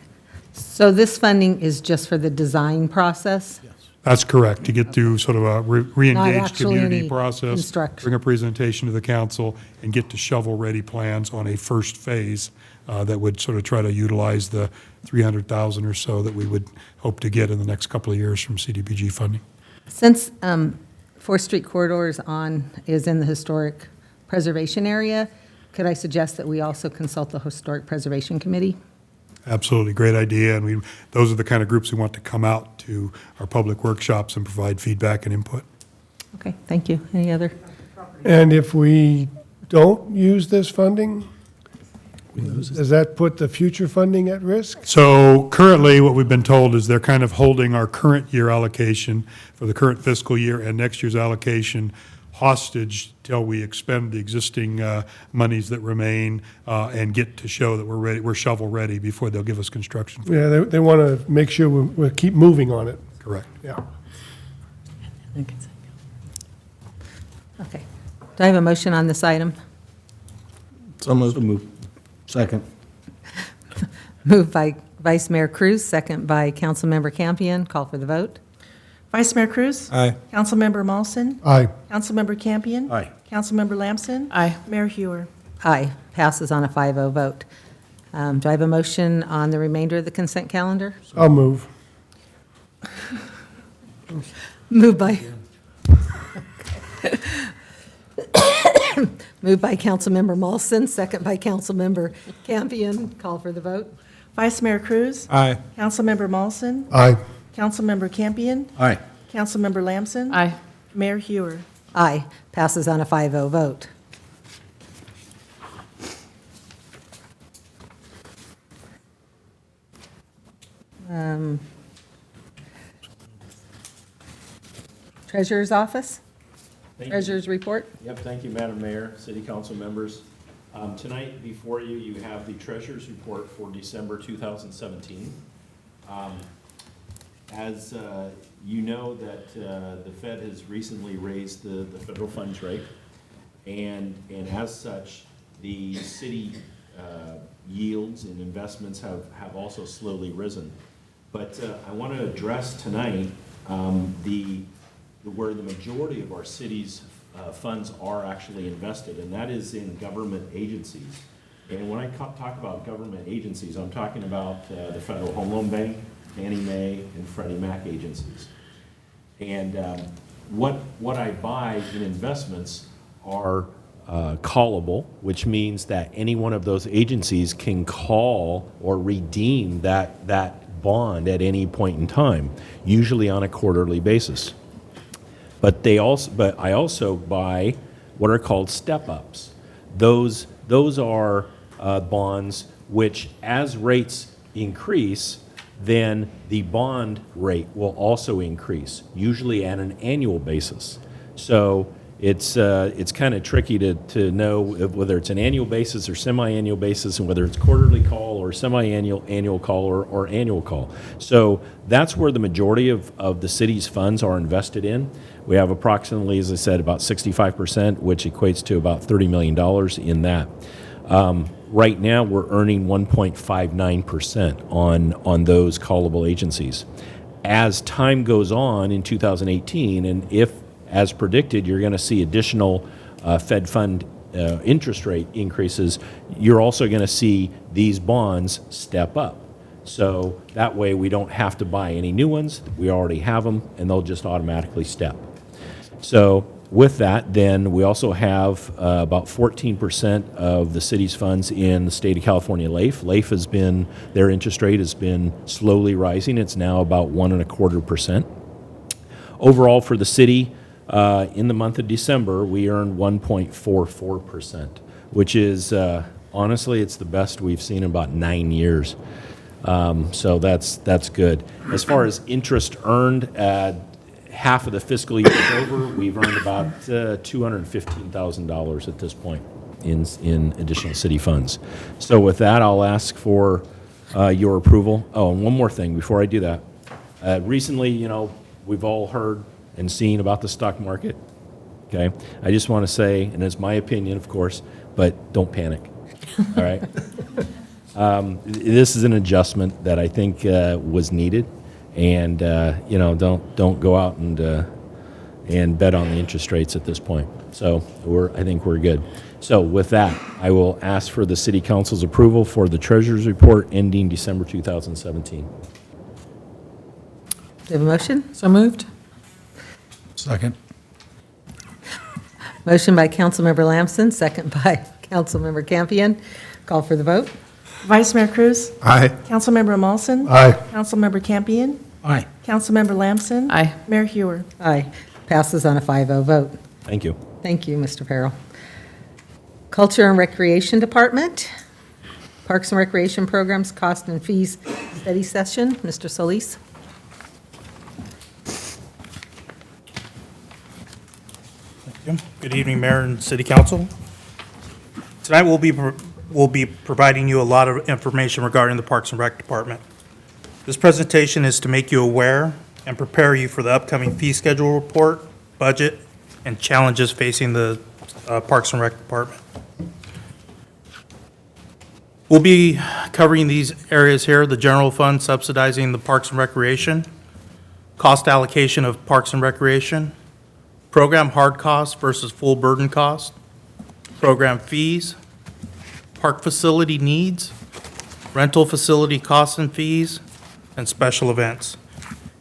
So this funding is just for the design process? Yes. That's correct, to get through sort of a re-engaged actually community any process, construction. bring a presentation to the council, and get to shovel-ready plans on a first phase that would sort of try to utilize the $300,000 or so that we would hope to get in the next couple of years from CDBG funding. Since 4th Street corridor is in the historic preservation area, could I suggest that we also consult the Historic Preservation Committee? Absolutely, great idea, and those are the kind of groups who want to come out to our public workshops and provide feedback and input. Okay, thank you. Any other? And if we don't use this funding, does that put the future funding at risk? So currently, what we've been told is they're kind of holding our current year allocation for the current fiscal year and next year's allocation hostage till we expend the existing monies that remain and get to show that we're shovel ready before they'll give us construction. Yeah, they want to make sure we keep moving on it. Correct. Yeah. Okay. Do I have a motion on this item? So moved. Second. Moved by Vice Mayor Cruz, second by Councilmember Campion. Call for the vote. Vice Mayor Cruz? Aye. Councilmember Mawson? Aye. Councilmember Campion? Aye. Councilmember Lamson? Aye. Mayor Hewer? Aye. Passes on a 5-0 vote. Do I have a motion on the remainder of the consent calendar? I'll move. Moved by moved by Councilmember Mawson, second by Councilmember Campion. Call for the vote. Vice Mayor Cruz? Aye. Councilmember Mawson? Aye. Councilmember Campion? Aye. Councilmember Lamson? Aye. Mayor Hewer? Aye. Passes on a 5-0 vote. Treasurer's Office? Treasurer's report. Yep, thank you, Madam Mayor, City Council members. Tonight before you, you have the Treasurer's report for December 2017. As you know that the Fed has recently raised the federal funds rate, and as such, the city yields and investments have also slowly risen. But I want to address tonight where the majority of our city's funds are actually invested, and that is in government agencies. And when I talk about government agencies, I'm talking about the Federal Home Loan Bank, Fannie Mae, and Freddie Mac agencies. And what I buy in investments are callable, which means that any one of those agencies can call or redeem that bond at any point in time, usually on a quarterly basis. But I also buy what are called step-ups. Those are bonds which, as rates increase, then the bond rate will also increase, usually at an annual basis. So it's kind of tricky to know whether it's an annual basis or semi-annual basis, and whether it's quarterly call or semi-annual, annual call or annual call. So that's where the majority of the city's funds are invested in. We have approximately, as I said, about 65%, which equates to about $30 million in that. Right now, we're earning 1.59% on those callable agencies. As time goes on in 2018, and if, as predicted, you're going to see additional Fed fund interest rate increases, you're also going to see these bonds step up. So that way we don't have to buy any new ones. We already have them, and they'll just automatically step. So with that, then we also have about 14% of the city's funds in the state of California LAIF. LAIF has been, their interest rate has been slowly rising. It's now about 1.25%. Overall for the city, in the month of December, we earned 1.44%, which is, honestly, it's the best we've seen in about 9 years. So that's good. As far as interest earned, half of the fiscal year is over. We've earned about $215,000 at this point in additional city funds. So with that, I'll ask for your approval. Oh, and one more thing before I do that. Recently, you know, we've all heard and seen about the stock market. Okay, I just want to say, and it's my opinion, of course, but don't panic. All right. This is an adjustment that I think was needed. And you know, don't go out and bet on the interest rates at this point. So I think we're good. So with that, I will ask for the City Council's approval for the Treasurer's report ending December 2017. Do you have a motion? So moved. Second. Motion by Councilmember Lamson, second by Councilmember Campion. Call for the vote. Vice Mayor Cruz? Aye. Councilmember Molson? Aye. Councilmember Campion? Aye. Councilmember Lamson? Aye. Mayor Hewer? Aye. Passes on a 5-0 vote. Thank you. Thank you, Mr. Farrell. Culture and Recreation Department, Parks and Recreation Programs, Cost and Fees Study Session. Mr. Solis. Good evening, Mayor and City Council. Tonight we'll be providing you a lot of information regarding the Parks and Rec Department. This presentation is to make you aware and prepare you for the upcoming fee schedule report, budget, and challenges facing the Parks and Rec Department. We'll be covering these areas here: the general fund subsidizing the Parks and Recreation, cost allocation of Parks and Recreation, program hard costs versus full burden cost, program fees, park facility needs, rental facility costs and fees, and special events.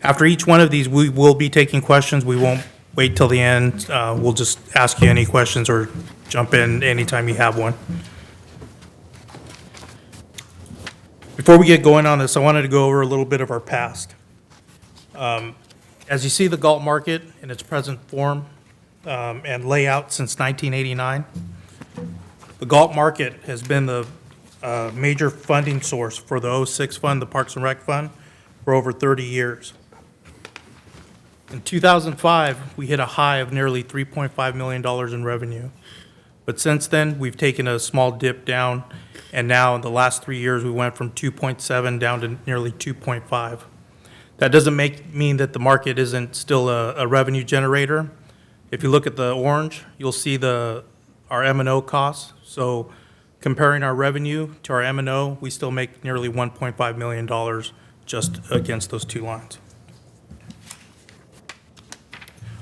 After each one of these, we will be taking questions. We won't wait till the end. We'll just ask you any questions or jump in anytime you have one. Before we get going on this, I wanted to go over a little bit of our past. As you see the Galt market in its present form and layout since 1989, the Galt market has been the major funding source for the 06 fund, the Parks and Rec Fund, for over 30 years. In 2005, we hit a high of nearly $3.5 million in revenue. But since then, we've taken a small dip down, and now in the last 3 years, we went from 2.7 down to nearly 2.5. That doesn't mean that the market isn't still a revenue generator. If you look at the orange, you'll see our M&O costs. So comparing our revenue to our M&O, we still make nearly $1.5 million just against those two lines.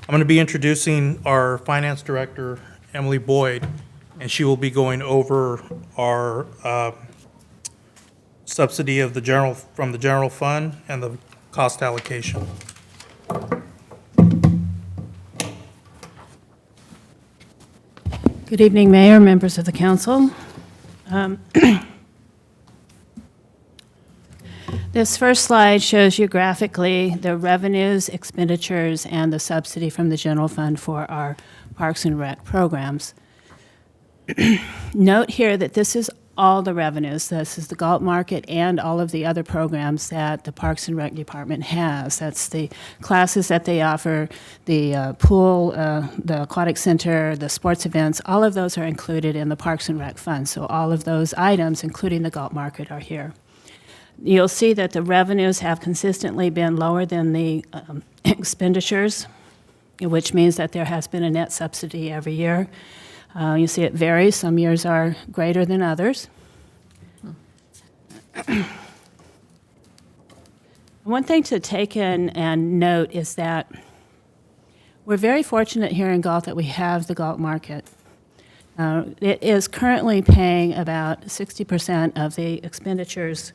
I'm going to be introducing our finance director, Emily Boyd, and she will be going over our subsidy of from the general fund and the cost allocation. Good evening, Mayor, members of the council. This first slide shows you graphically the revenues, expenditures, and the subsidy from the general fund for our Parks and Rec programs. Note here that this is all the revenues. This is the Galt Market and all of the other programs that the Parks and Rec Department has. That's the classes that they offer, the pool, the aquatic center, the sports events. All of those are included in the Parks and Rec Fund. So all of those items, including the Galt Market, are here. You'll see that the revenues have consistently been lower than the expenditures, which means that there has been a net subsidy every year. You see it varies. Some years are greater than others. One thing to take in and note is that we're very fortunate here in Galt that we have the Galt Market. It is currently paying about 60% of the expenditures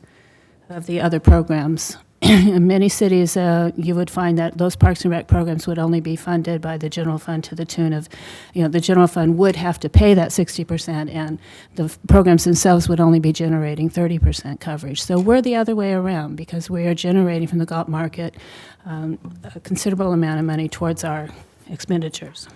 of the other programs. In many cities, you would find that those Parks and Rec programs would only be funded by the general fund to the tune of, the general fund would have to pay that 60%, and the programs themselves would only be generating 30% coverage. So we're the other way around because we are generating from the Galt Market a considerable amount of money towards our expenditures.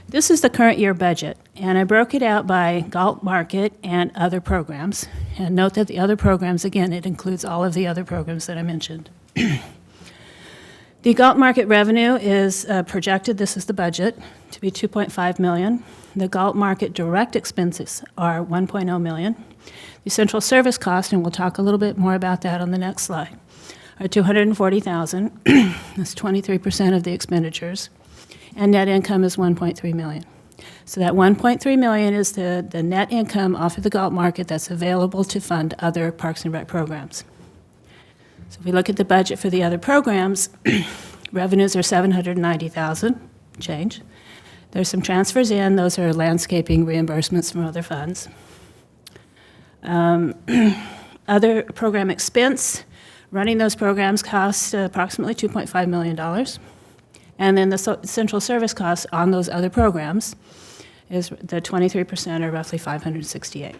This is the current year budget, and I broke it out by Galt Market and other programs. And note that the other programs, again, it includes all of the other programs that I mentioned. The Galt Market revenue is projected, this is the budget, to be $2.5 million. The Galt Market direct expenses are $1.0 million. The central service cost, and we'll talk a little bit more about that on the next slide, are $240,000. That's 23% of the expenditures. And net income is $1.3 million. So that $1.3 million is the net income off of the Galt Market that's available to fund other Parks and Rec programs. So if we look at the budget for the other programs, revenues are $790,000 change. There's some transfers in. Those are landscaping reimbursements from other funds. Other program expense, running those programs costs approximately $2.5 million. And then the central service costs on those other programs is the 23% or roughly $568,000.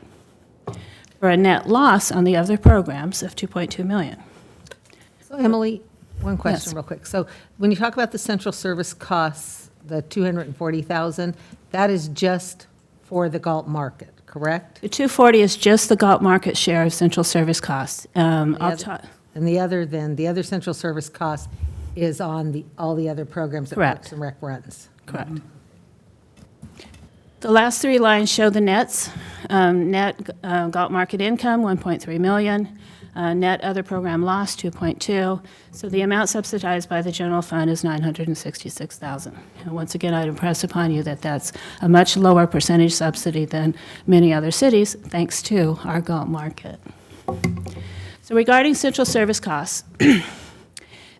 For a net loss on the other programs of $2.2 million. So Emily, one question Yes. real quick. So when you talk about the central service costs, the $240,000, that is just for the Galt Market, correct? The $240,000 is just the Galt Market share of central service costs. And the other central service cost is on all the other programs that Correct. Parks and Rec runs. Correct. The last three lines show the nets. Net Galt Market income, $1.3 million. Net other program loss, $2.2 million. So the amount subsidized by the general fund is $966,000. And once again, I'd impress upon you that that's a much lower percentage subsidy than many other cities, thanks to our Galt Market. So regarding central service costs,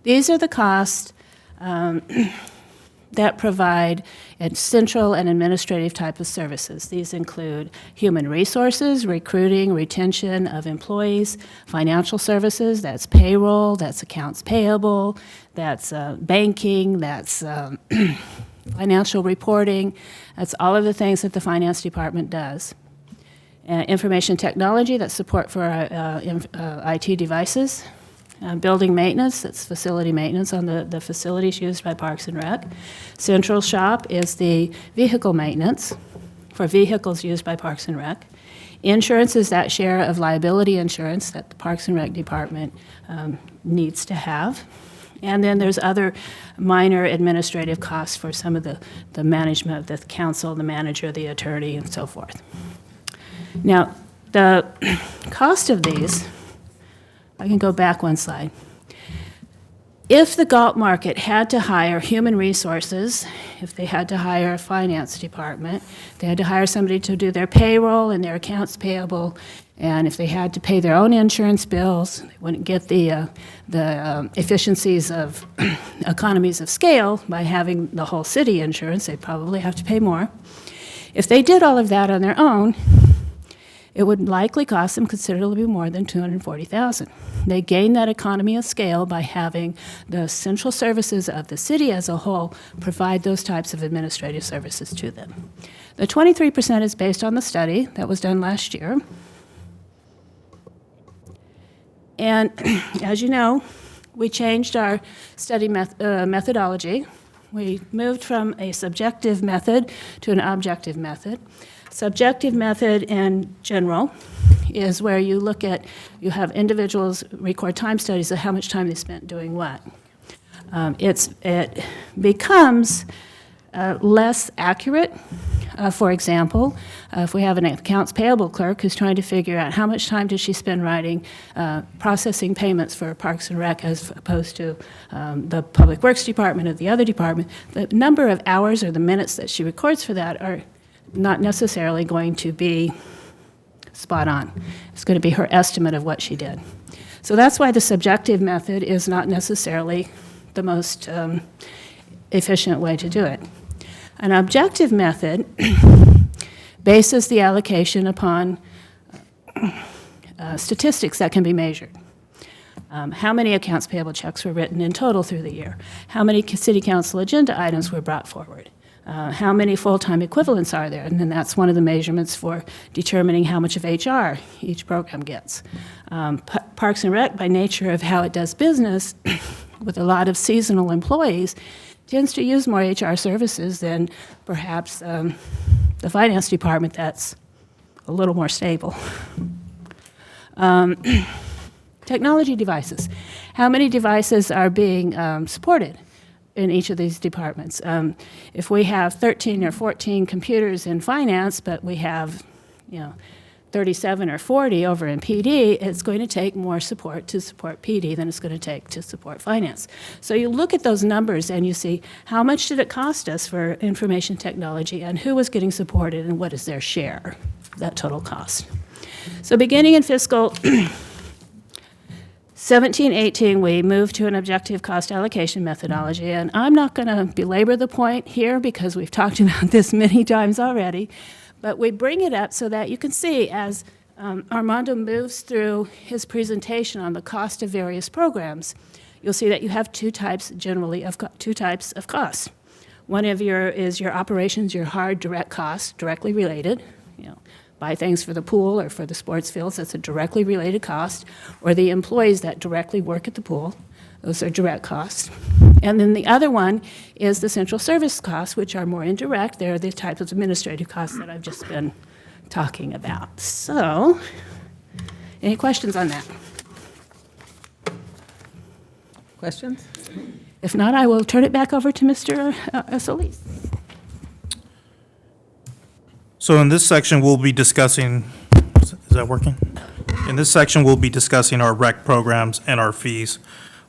these are the costs that provide a central and administrative type of services. These include human resources, recruiting, retention of employees, financial services, that's payroll, that's accounts payable, that's banking, that's financial reporting. That's all of the things that the finance department does. Information technology, that's support for IT devices. Building maintenance, that's facility maintenance on the facilities used by Parks and Rec. Central shop is the vehicle maintenance for vehicles used by Parks and Rec. Insurance is that share of liability insurance that the Parks and Rec Department needs to have. And then there's other minor administrative costs for some of the management of the council, the manager, the attorney, and so forth. Now, the cost of these, I can go back one slide. If the Galt market had to hire human resources, if they had to hire a finance department, they had to hire somebody to do their payroll and their accounts payable, and if they had to pay their own insurance bills, they wouldn't get the efficiencies of economies of scale by having the whole city insurance. They'd probably have to pay more. If they did all of that on their own, it would likely cost them considerably more than $240,000. They gain that economy of scale by having the central services of the city as a whole provide those types of administrative services to them. The 23% is based on the study that was done last year. And as you know, we changed our study methodology. We moved from a subjective method to an objective method. Subjective method in general is where you look at, you have individuals record time studies of how much time they spent doing what. It becomes less accurate. For example, if we have an accounts payable clerk who's trying to figure out how much time did she spend writing, processing payments for Parks and Rec as opposed to the Public Works Department or the other department, the number of hours or the minutes that she records for that are not necessarily going to be spot on. It's going to be her estimate of what she did. So that's why the subjective method is not necessarily the most efficient way to do it. An objective method bases the allocation upon statistics that can be measured. How many accounts payable checks were written in total through the year? How many city council agenda items were brought forward? How many full-time equivalents are there? And then that's one of the measurements for determining how much of HR each program gets. Parks and Rec, by nature of how it does business, with a lot of seasonal employees, tends to use more HR services than perhaps the finance department that's a little more stable. Technology devices. How many devices are being supported in each of these departments? If we have 13 or 14 computers in finance, but we have 37 or 40 over in PD, it's going to take more support to support PD than it's going to take to support finance. So you look at those numbers and you see how much did it cost us for information technology and who was getting supported and what is their share of that total cost. So beginning in fiscal 17-18, we moved to an objective cost allocation methodology, and I'm not going to belabor the point here because we've talked about this many times already. But we bring it up so that you can see as Armando moves through his presentation on the cost of various programs, you'll see that you have two types of costs. One of is your operations, your hard direct costs, directly related. Buy things for the pool or for the sports fields, that's a directly related cost. Or the employees that directly work at the pool, those are direct costs. And then the other one is the central service costs, which are more indirect. They're the types of administrative costs that I've just been talking about. So, any questions on that? Questions? If not, I will turn it back over to Mr. Solis. So in this section, we'll be discussing, is that working? In this section, we'll be discussing our rec programs and our fees.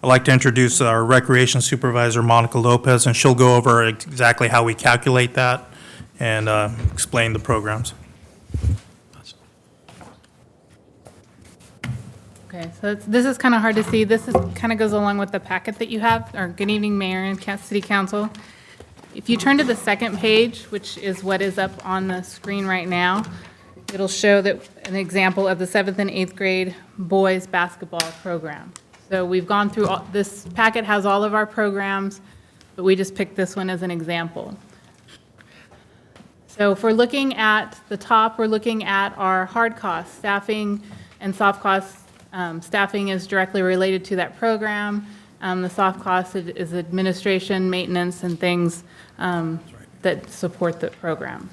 I'd like to introduce our recreation supervisor, Monica Lopez, and she'll go over exactly how we calculate that and explain the programs. Okay, so this is kind of hard to see. This kind of goes along with the packet that you have, or good evening, Mayor and City Council. If you turn to the second page, which is what is up on the screen right now, it'll show that an example of the 7th and 8th grade boys basketball program. So we've gone through, this packet has all of our programs, but we just picked this one as an example. So if we're looking at the top, we're looking at our hard costs, staffing and soft costs. Staffing is directly related to that program. The soft cost is administration, maintenance, and things that support the program.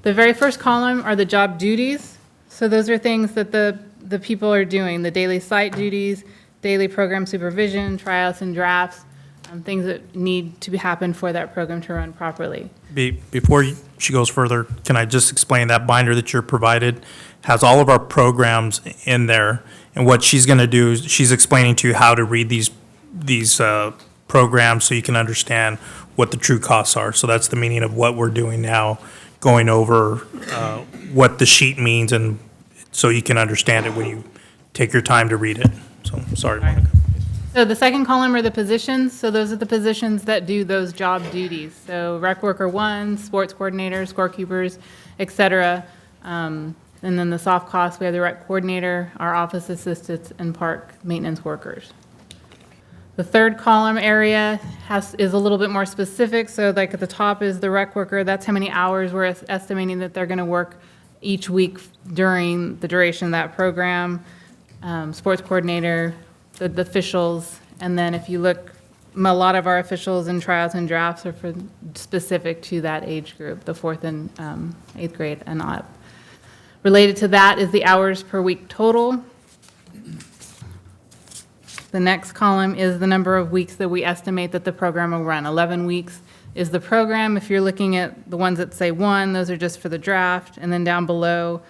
The very first column are the job duties. So those are things that the people are doing, the daily site duties, daily program supervision, tryouts and drafts, things that need to happen for that program to run properly. Before she goes further, can I just explain that binder that you're provided has all of our programs in there, and what she's going to do is she's explaining to you how to read these programs so you can understand what the true costs are. So that's the meaning of what we're doing now, going over what the sheet means, and so you can understand it when you take your time to read it. So, sorry, Monica. So the second column are the positions. So those are the positions that do those job duties. So rec worker 1, sports coordinator, scorekeepers, et cetera. And then the soft costs, we have the rec coordinator, our office assistants, and park maintenance workers. The third column area is a little bit more specific. So like at the top is the rec worker. That's how many hours we're estimating that they're going to work each week during the duration of that program. Sports coordinator, the officials, and then if you look, a lot of our officials and tryouts and drafts are for specific to that age group, the 4th and 8th grade and up. Related to that is the hours per week total. The next column is the number of weeks that we estimate that the program will run. 11 weeks is the program. If you're looking at the ones that say 1, those are just for the draft, and then down below,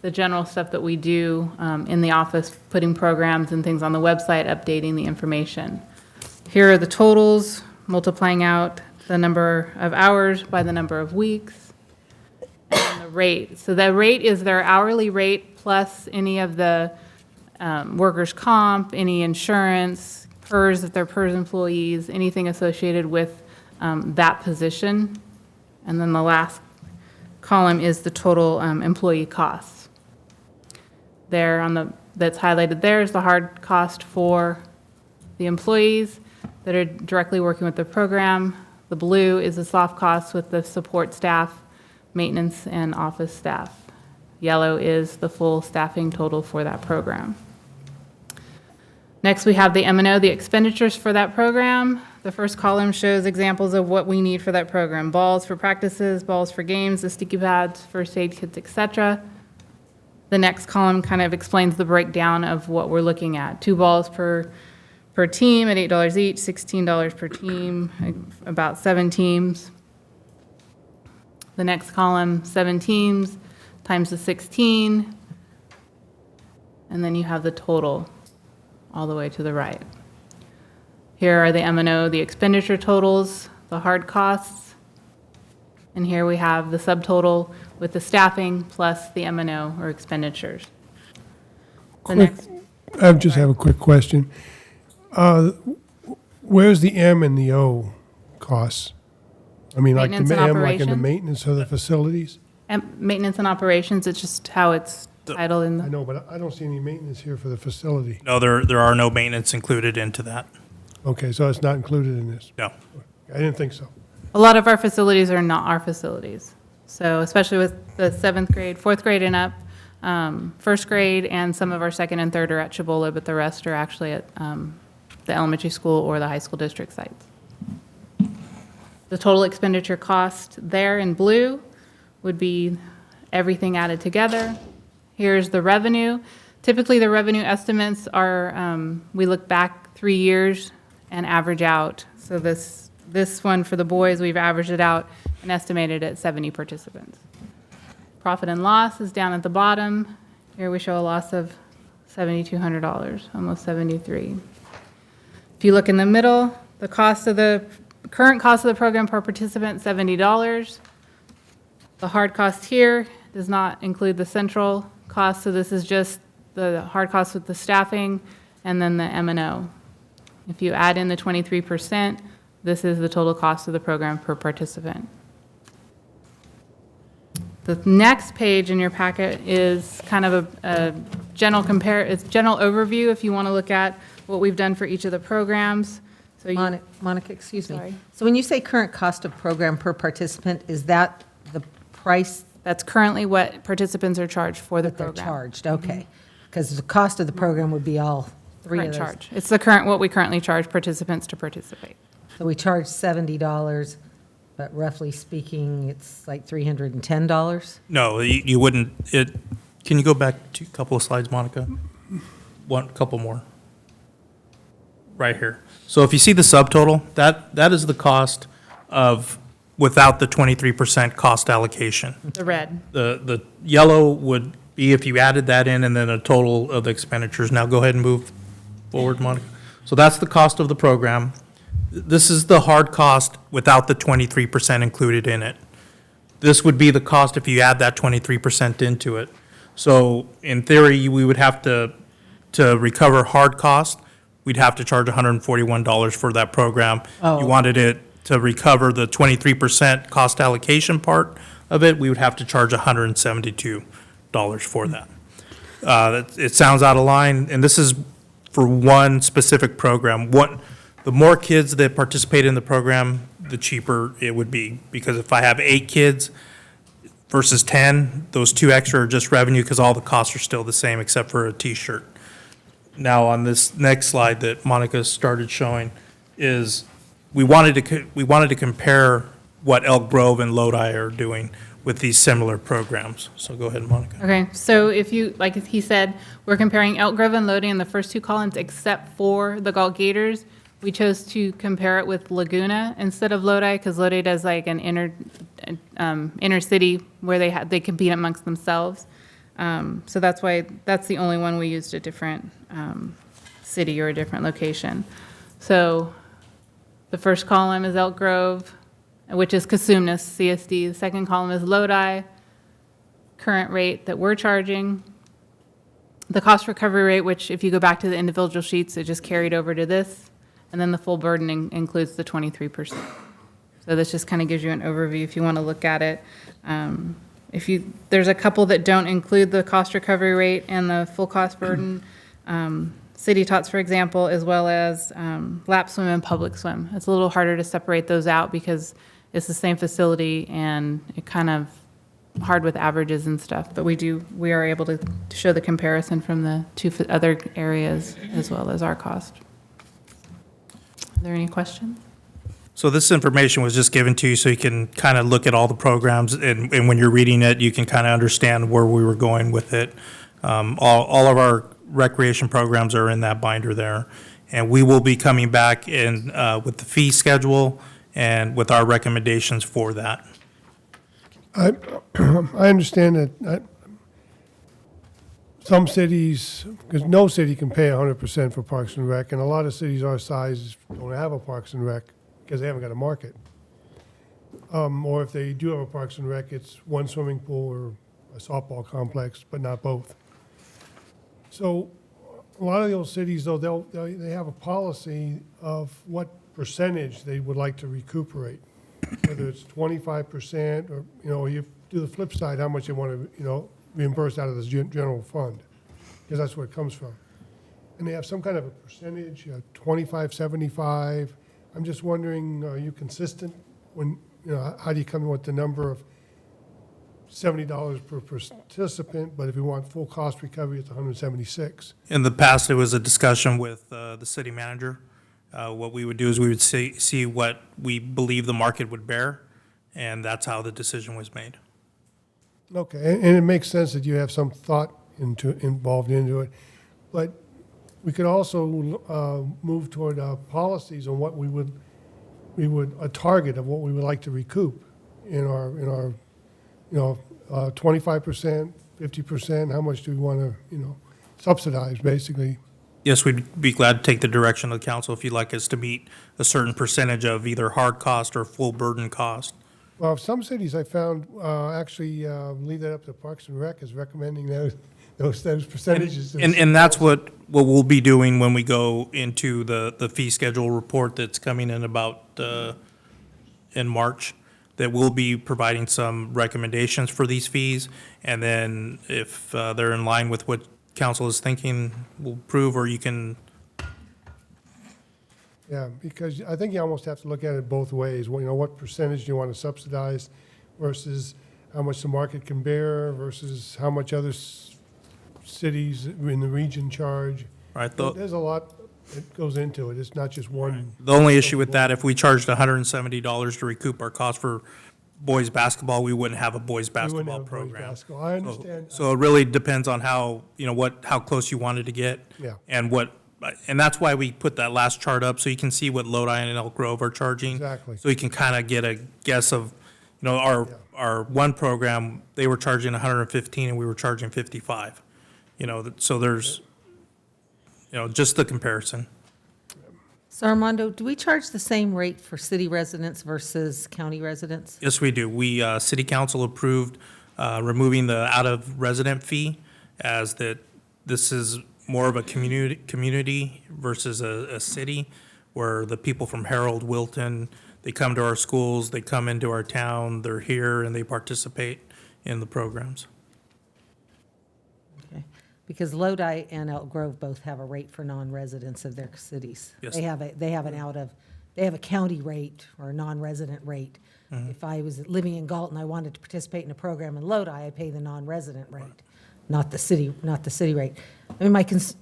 the general stuff that we do in the office, putting programs and things on the website, updating the information. Here are the totals, multiplying out the number of hours by the number of weeks, and the rate. So the rate is their hourly rate plus any of the workers' comp, any insurance, PERS if they're PERS employees, anything associated with that position. And then the last column is the total employee costs. There that's highlighted there is the hard cost for the employees that are directly working with the program. The blue is the soft costs with the support staff, maintenance, and office staff. Yellow is the full staffing total for that program. Next, we have the M&O, the expenditures for that program. The first column shows examples of what we need for that program. Balls for practices, balls for games, the sticky pads, first aid kits, etc. The next column kind of explains the breakdown of what we're looking at. 2 balls per team at $8 each, $16 per team, about 7 teams. The next column, 7 teams times the 16, and then you have the total all the way to the right. Here are the M&O, the expenditure totals, the hard costs, and here we have the subtotal with the staffing plus the M&O or expenditures. I just have a quick question. Where's the M and the O costs? I mean, like the Maintenance and M, like in the operation? maintenance of the facilities? Maintenance and operations, it's just how it's titled in the. I know, but I don't see any maintenance here for the facility. No, there are no maintenance included into that. Okay, so it's not included in this? No. I didn't think so. A lot of our facilities are not our facilities. So especially with the 7th grade, 4th grade and up, 1st grade, and some of our 2nd and 3rd are at Cibola, but the rest are actually at the elementary school or the high school district sites. The total expenditure cost there in blue would be everything added together. Here's the revenue. Typically, the revenue estimates are, we look back 3 years and average out. So this one for the boys, we've averaged it out and estimated at 70 participants. Profit and loss is down at the bottom. Here we show a loss of $7,200, almost $73,000. If you look in the middle, the current cost of the program per participant, $70. The hard cost here does not include the central cost, so this is just the hard cost with the staffing and then the M&O. If you add in the 23%, this is the total cost of the program per participant. The next page in your packet is kind of a general overview if you want to look at what we've done for each of the programs. So Monica, excuse me. Sorry. So when you say current cost of program per participant, is that the price? That's currently what participants are charged for the program. They're charged, okay. Because the cost of the program would be all 3 of Current those. charge. It's the current, what we currently charge participants to participate. So we charge $70, but roughly speaking, it's like $310? No, you wouldn't. Can you go back to a couple of slides, Monica? Couple more. right here. So if you see the subtotal, that is the cost of, without the 23% cost allocation. The red. The yellow would be if you added that in, and then a total of the expenditures. Now go ahead and move forward, Monica. So that's the cost of the program. This is the hard cost without the 23% included in it. This would be the cost if you add that 23% into it. So in theory, we would have to recover hard cost, we'd have to charge $141 for that program. Oh. You wanted it to recover the 23% cost allocation part of it, we would have to charge $172 for that. It sounds out of line, and this is for one specific program. The more kids that participate in the program, the cheaper it would be. Because if I have 8 kids versus 10, those 2 extra are just revenue because all the costs are still the same except for a T-shirt. Now, on this next slide that Monica started showing is we wanted to compare what Elk Grove and Lodi are doing with these similar programs. So go ahead, Monica. Okay, so if you, like he said, we're comparing Elk Grove and Lodi in the first 2 columns except for the Galt Gators. We chose to compare it with Laguna instead of Lodi because Lodi does like an inner city where they compete amongst themselves. So that's why that's the only one we used a different city or a different location. So the first column is Elk Grove, which is Cosumnes CSD. The second column is Lodi, current rate that we're charging. The cost recovery rate, which if you go back to the individual sheets, it just carried over to this. And then the full burden includes the 23%. So this just kind of gives you an overview if you want to look at it. There's a couple that don't include the cost recovery rate and the full cost burden. City Tots, for example, as well as lap swim and public swim. It's a little harder to separate those out because it's the same facility and it kind of hard with averages and stuff. But we are able to show the comparison from the 2 other areas as well as our cost. Are there any questions? So this information was just given to you so you can kind of look at all the programs, and when you're reading it, you can kind of understand where we were going with it. All of our recreation programs are in that binder there, and we will be coming back in with the fee schedule and with our recommendations for that. I understand that some cities, because no city can pay 100% for Parks and Rec, and a lot of cities our size don't have a Parks and Rec because they haven't got a market. Or if they do have a Parks and Rec, it's one swimming pool or a softball complex, but not both. So a lot of those cities, though, they have a policy of what percentage they would like to recuperate, whether it's 25% or, you do the flip side, how much they want to, reimburse out of this general fund, because that's where it comes from. And they have some kind of a percentage, 25, 75. I'm just wondering, are you consistent when, how do you come up with the number of $70 per participant, but if you want full cost recovery, it's $176? In the past, there was a discussion with the city manager. What we would do is we would see what we believe the market would bear, and that's how the decision was made. Okay, and it makes sense that you have some thought involved into it, but we could also move toward policies on what we would a target of what we would like to recoup in our 25%, 50%. How much do we want to subsidize, basically? Yes, we'd be glad to take the direction of the council if you'd like us to meet a certain percentage of either hard cost or full burden cost. Well, some cities I found actually leave that up to Parks and Rec as recommending those percentages. And that's what we'll be doing when we go into the fee schedule report that's coming in about in March, that we'll be providing some recommendations for these fees. And then if they're in line with what council is thinking, we'll approve, or you can. Yeah, because I think you almost have to look at it both ways. What percentage do you want to subsidize versus how much the market can bear versus how much other cities in the region charge. Right. There's a lot that goes into it. It's not just one. Right. The only issue with that, if we charged $170 to recoup our cost for boys basketball, we wouldn't have a boys basketball program. I understand. So it really depends on how, how close you wanted to get. Yeah. And what and that's why we put that last chart up, so you can see what Lodi and Elk Grove are charging. Exactly. So you can kind of get a guess of, our one program, they were charging 115 and we were charging 55. So there's, just the comparison. So Armando, do we charge the same rate for city residents versus county residents? Yes, we do. City council approved removing the out-of-resident fee, as that this is more of a community versus a city, where the people from Harold, Wilton, they come to our schools, they come into our town, they're here, and they participate in the programs. Okay. Because Lodi and Elk Grove both have a rate for non-residents of their cities. Yes. They have a county rate or a non-resident rate. Mhm. If I was living in Galt and I wanted to participate in a program in Lodi, I pay the non-resident rate, not the city rate. I mean,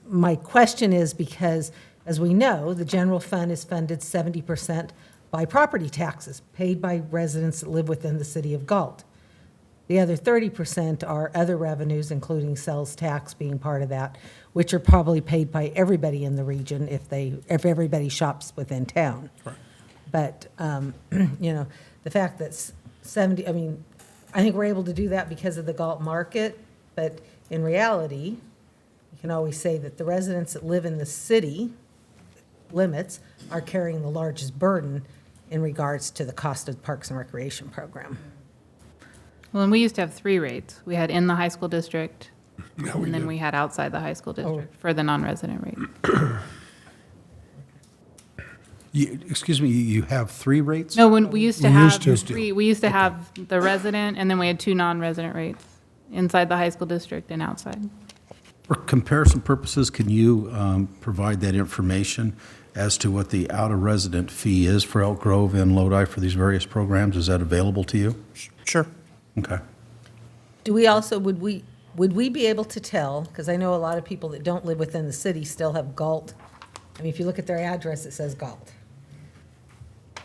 my question is because, as we know, the general fund is funded 70% by property taxes paid by residents that live within the city of Galt. The other 30% are other revenues, including sales tax being part of that, which are probably paid by everybody in the region if everybody shops within town. Right. But, the fact that 70, I think we're able to do that because of the Galt market, but in reality, you can always say that the residents that live in the city limits are carrying the largest burden in regards to the cost of the Parks and Recreation program. Well, and we used to have 3 rates. We had in the high school district, and then we had outside the high school district for the non-resident rate. Excuse me, you have 3 rates? No, when we used to We have used to. 3, we used to have the resident, and then we had 2 non-resident rates, inside the high school district and outside. For comparison purposes, can you provide that information as to what the out-of-resident fee is for Elk Grove and Lodi for these various programs? Is that available to you? Sure. Okay. Do we also, would we be able to tell, because I know a lot of people that don't live within the city still have Galt. I mean, if you look at their address, it says Galt.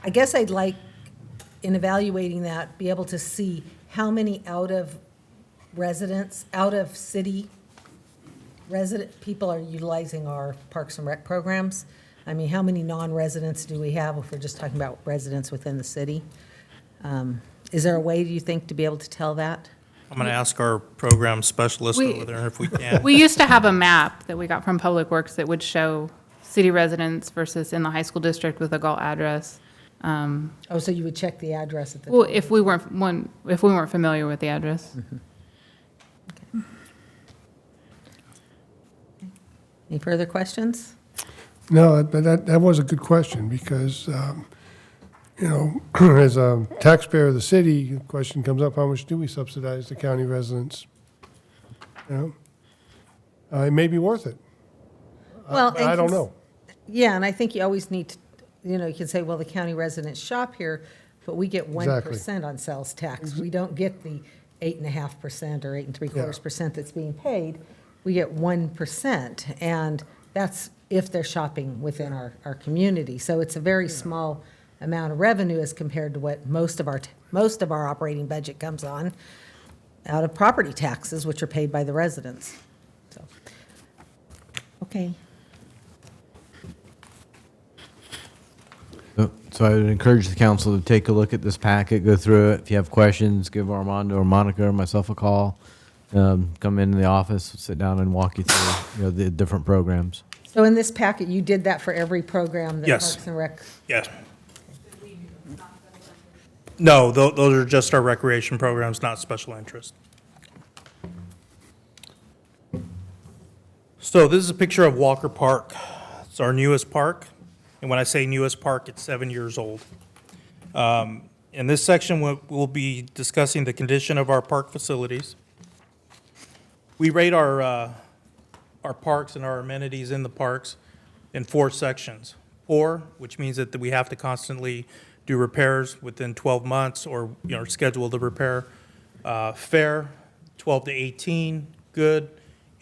I guess I'd like, in evaluating that, be able to see how many out-of-city resident people are utilizing our Parks and Rec programs. I mean, how many non-residents do we have if we're just talking about residents within the city? Is there a way, do you think, to be able to tell that? I'm going to ask our program specialist over there if we can. We used to have a map that we got from Public Works that would show city residents versus in the high school district with a Galt address. So you would check the address at the Well, time? if we weren't familiar with the address. Any further questions? No, but that was a good question, because, as a taxpayer of the city, the question comes up, how much do we subsidize the county residents? It may be worth it. Well, But I don't know. Yeah, and I think you always need to, you can say, well, the county residents shop here, but we get 1% on sales tax. We don't get the 8.5% or 8.75% that's being paid. We get 1%, and that's if they're shopping within our community. So it's a very small amount of revenue as compared to what most of our operating budget comes on out of property taxes, which are paid by the residents. So, okay. So I would encourage the council to take a look at this packet, go through it. If you have questions, give Armando or Monica or myself a call. Come into the office, sit down and walk you through, the different programs. So in this packet, you did that for every program that Yes. Parks and Rec? Yes. No, those are just our recreation programs, not special interest. So this is a picture of Walker Park. It's our newest park. And when I say newest park, it's 7 years old. In this section, we'll be discussing the condition of our park facilities. We rate our parks and our amenities in the parks in 4 sections. Poor, which means that we have to constantly do repairs within 12 months or schedule the repair. Fair, 12 to 18. Good,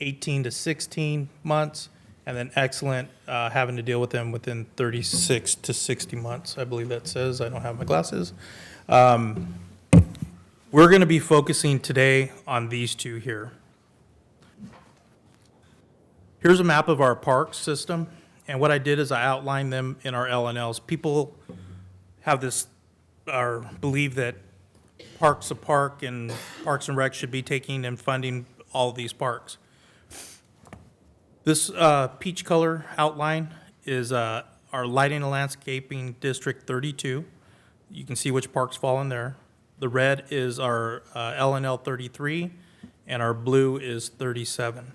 18 to 16 months. And then excellent, having to deal with them within 36 to 60 months, I believe that says. I don't have my glasses. We're going to be focusing today on these 2 here. Here's a map of our park system. And what I did is I outlined them in our L&Ls. People have this, or believe that Parks a Park and Parks and Rec should be taking and funding all of these parks. This peach color outline is our Lighting and Landscaping District 32. You can see which parks fall in there. The red is our L&L 33, and our blue is 37.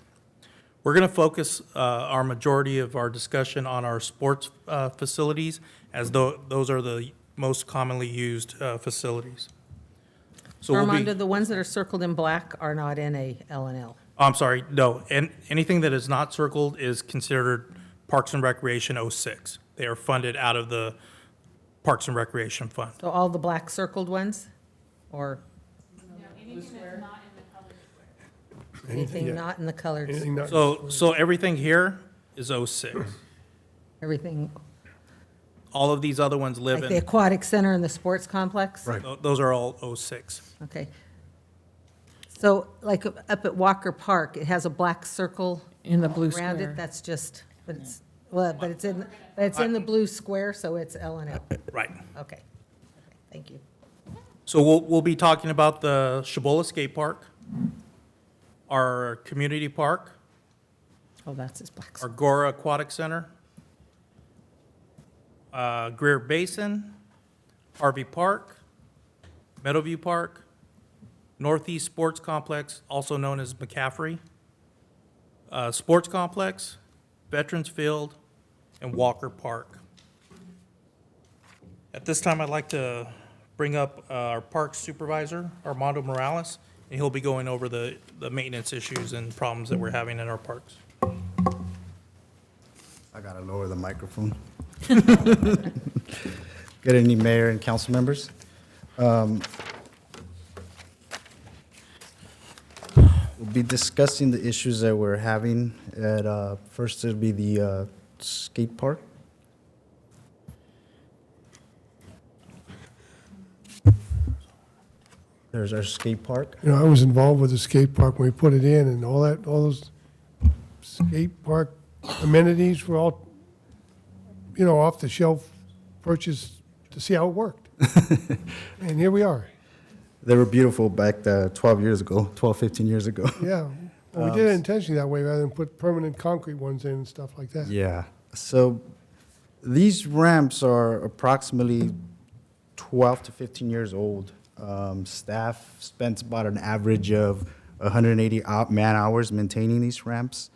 We're going to focus our majority of our discussion on our sports facilities, as though those are the most commonly used facilities. So we'll be- Armando, the ones that are circled in black are not in a L&L. Oh, I'm sorry, no. And anything that is not circled is considered Parks and Recreation 06. They are funded out of the Parks and Recreation Fund. So all the black circled ones? Or anything yeah. not in the colored? Anything not- So everything here is 06. Everything, All of these other ones live like the in, aquatic center and the sports complex? those are all 06. Okay. So like up at Walker Park, it has a black circle In the blue around square. it, that's just, but it's, well, but it's in the blue square, so it's L&L. Right. Okay, thank you. So we'll be talking about the Shabola Skate Park, our community park, Oh, that's his black our circle. Gora Aquatic Center, Greer Basin, Harvey Park, Meadowview Park, Northeast Sports Complex, also known as McCaffrey, Sports Complex, Veterans Field, and Walker Park. At this time, I'd like to bring up our park supervisor, Armando Morales, and he'll be going over the maintenance issues and problems that we're having in our parks. I gotta lower the microphone. Good evening, Mayor and council members. We'll be discussing the issues that we're having at, first it'll be the skate park. There's our skate park. You know, I was involved with the skate park when we put it in, and all those skate park amenities were all, you know, off the shelf purchased to see how it worked. And here we are. They were beautiful back 12 years ago, 12, 15 years ago. Yeah. Well, we did it intentionally that way rather than put permanent concrete ones in and stuff like that. Yeah. So these ramps are approximately 12 to 15 years old. Staff spends about an average of 180 man-hours maintaining these ramps.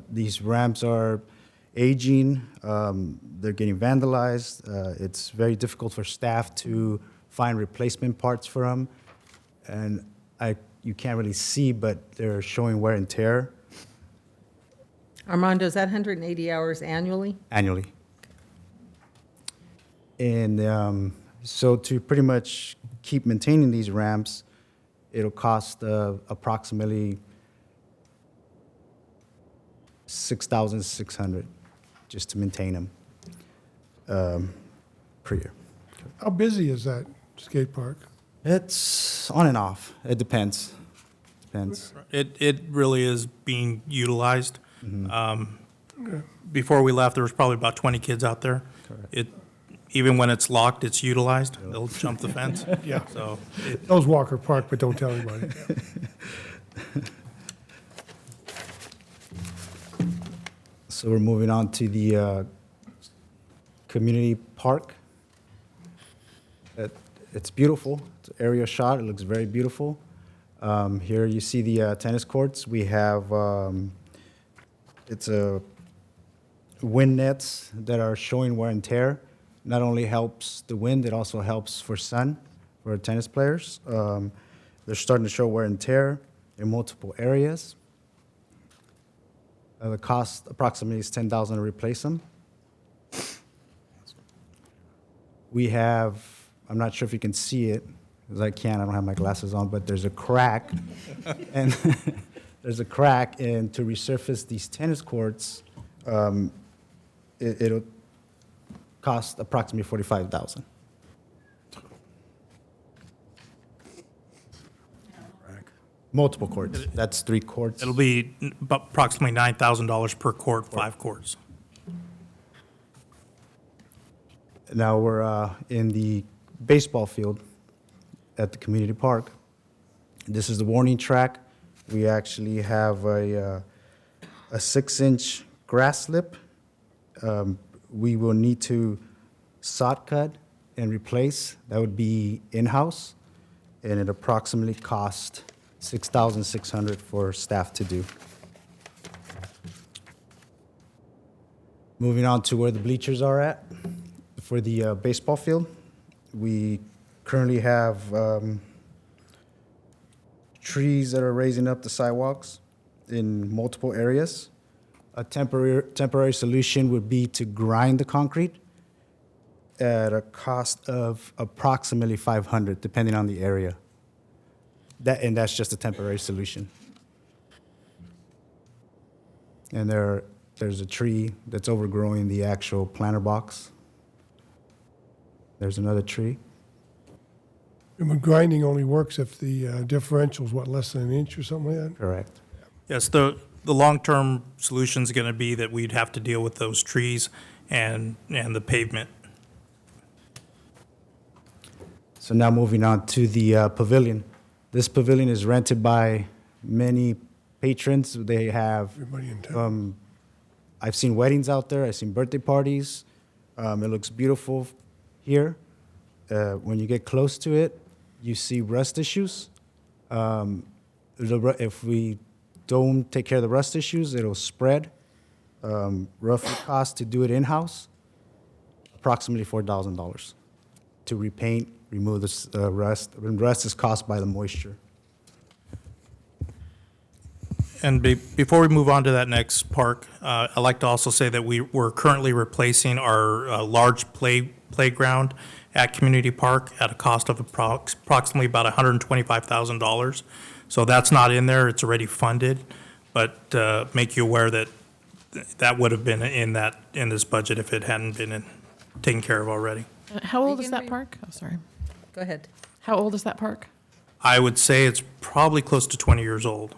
These ramps are aging. They're getting vandalized. It's very difficult for staff to find replacement parts for them. And you can't really see, but they're showing wear and tear Armando, is that 180 hours annually? annually. And so to pretty much keep maintaining these ramps, it'll cost approximately $6,600 just to maintain them per year. How busy is that skate park? It's on and off. It depends. Depends. It really is being utilized. Before we left, there was probably about 20 kids out there. Even when it's locked, it's utilized. They'll jump the fence. Yeah. So Those Walker Park, but don't tell anybody. So we're moving on to the community park. It's beautiful. It's an aerial shot. It looks very beautiful. Here you see the tennis courts. We have it's a wind nets that are showing wear and tear. Not only helps the wind, it also helps for sun for tennis players. They're starting to show wear and tear in multiple areas. The cost approximately is $10,000 to replace them. We have, I'm not sure if you can see it, because I can't, I don't have my glasses on, but there's a crack. And there's a crack, and to resurface these tennis courts, it'll cost approximately $45,000. Multiple courts. That's 3 courts. it'll be approximately $9,000 per court, 5 courts. Now we're in the baseball field at the community park. This is the warning track. We actually have a 6-inch grass slip. We will need to sod cut and replace. That would be in-house, and it approximately cost $6,600 for staff to do. Moving on to where the bleachers are at. For the baseball field, we currently have trees that are raising up the sidewalks in multiple areas. A temporary solution would be to grind the concrete at a cost of approximately $500, depending on the area. And that's just a temporary solution. And there's a tree that's overgrowing the actual planter box. There's another tree. And grinding only works if the differential's, what, less than an inch or something like that? Correct. Yes, the long-term solution's going to be that we'd have to deal with those trees and the pavement. So now moving on to the pavilion. This pavilion is rented by many patrons. They have, Everybody in town. I've seen weddings out there, I've seen birthday parties. It looks beautiful here. When you get close to it, you see rust issues. If we don't take care of the rust issues, it'll spread. Roughly cost to do it in-house, approximately $4,000 to repaint, remove the rust. And rust is caused by the moisture. And before we move on to that next park, I'd like to also say that we're currently replacing our large playground at Community Park at a cost of approximately about $125,000. So that's not in there, it's already funded, but make you aware that that would have been in this budget if it hadn't been taken care of already. How old is that park? Oh, sorry. Go ahead. How old is that park? I would say it's probably close to 20 years old.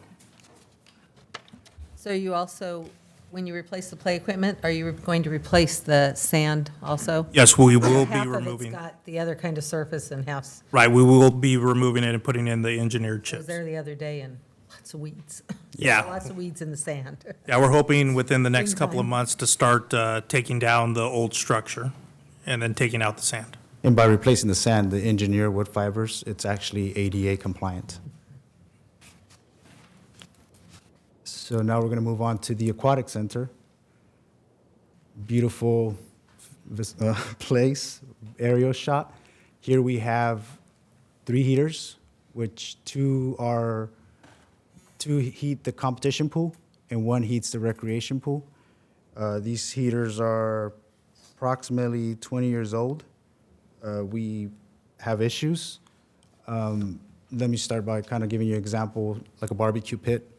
So you also, when you replace the play equipment, are you going to replace the sand also? Yes, we will be Half removing. of it's got the other kind of surface and half, Right, we will be removing it and putting in the engineered I was chips. there the other day and lots of weeds. Yeah. Lots of weeds in the sand. Yeah, we're hoping within the next couple of Springtime. months to start taking down the old structure and then taking out the sand. And by replacing the sand, the engineered wood fibers, it's actually ADA compliant. So now we're going to move on to the aquatic center. Beautiful place, aerial shot. Here we have 3 heaters, which 2 heat the competition pool and 1 heats the recreation pool. These heaters are approximately 20 years old. We have issues. Let me start by kind of giving you an example, like a barbecue pit.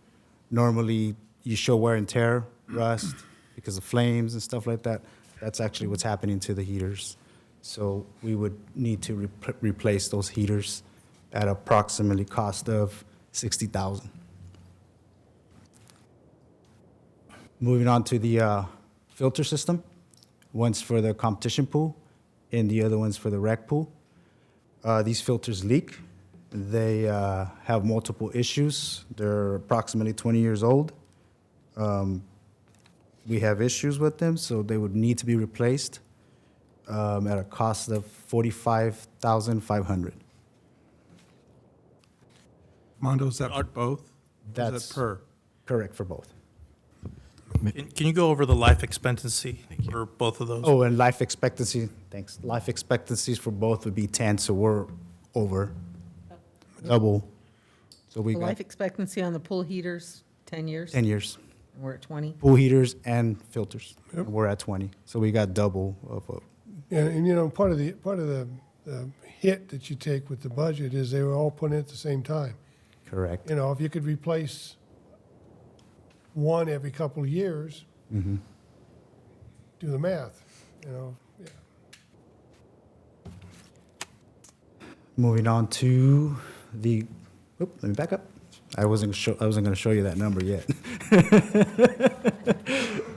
Normally, you show wear and tear, rust, because of flames and stuff like that. That's actually what's happening to the heaters. So we would need to replace those heaters at approximately cost of $60,000. Moving on to the filter system. One's for the competition pool, and the other one's for the rec pool. These filters leak. They have multiple issues. They're approximately 20 years old. We have issues with them, so they would need to be replaced at a cost of $45,500. Mondo, is that for both? Or is That's that per? Correct, for both. Can you go over the life expectancy for both of those? Oh, and life expectancy, thanks. Life expectancies for both would be 10, so we're over, double. So we The got life expectancy on the pool heaters, 10 years? 10 years. And we're at 20? Pool heaters and filters. Yep. We're at 20, so we got double of And you know, part of the hit that you take with the budget is they were all put in at the same time. correct. You know, if you could replace one every couple of years, Mhm. do the math, you know. Yeah. Moving on to the, let me back up. I wasn't going to show you that number yet.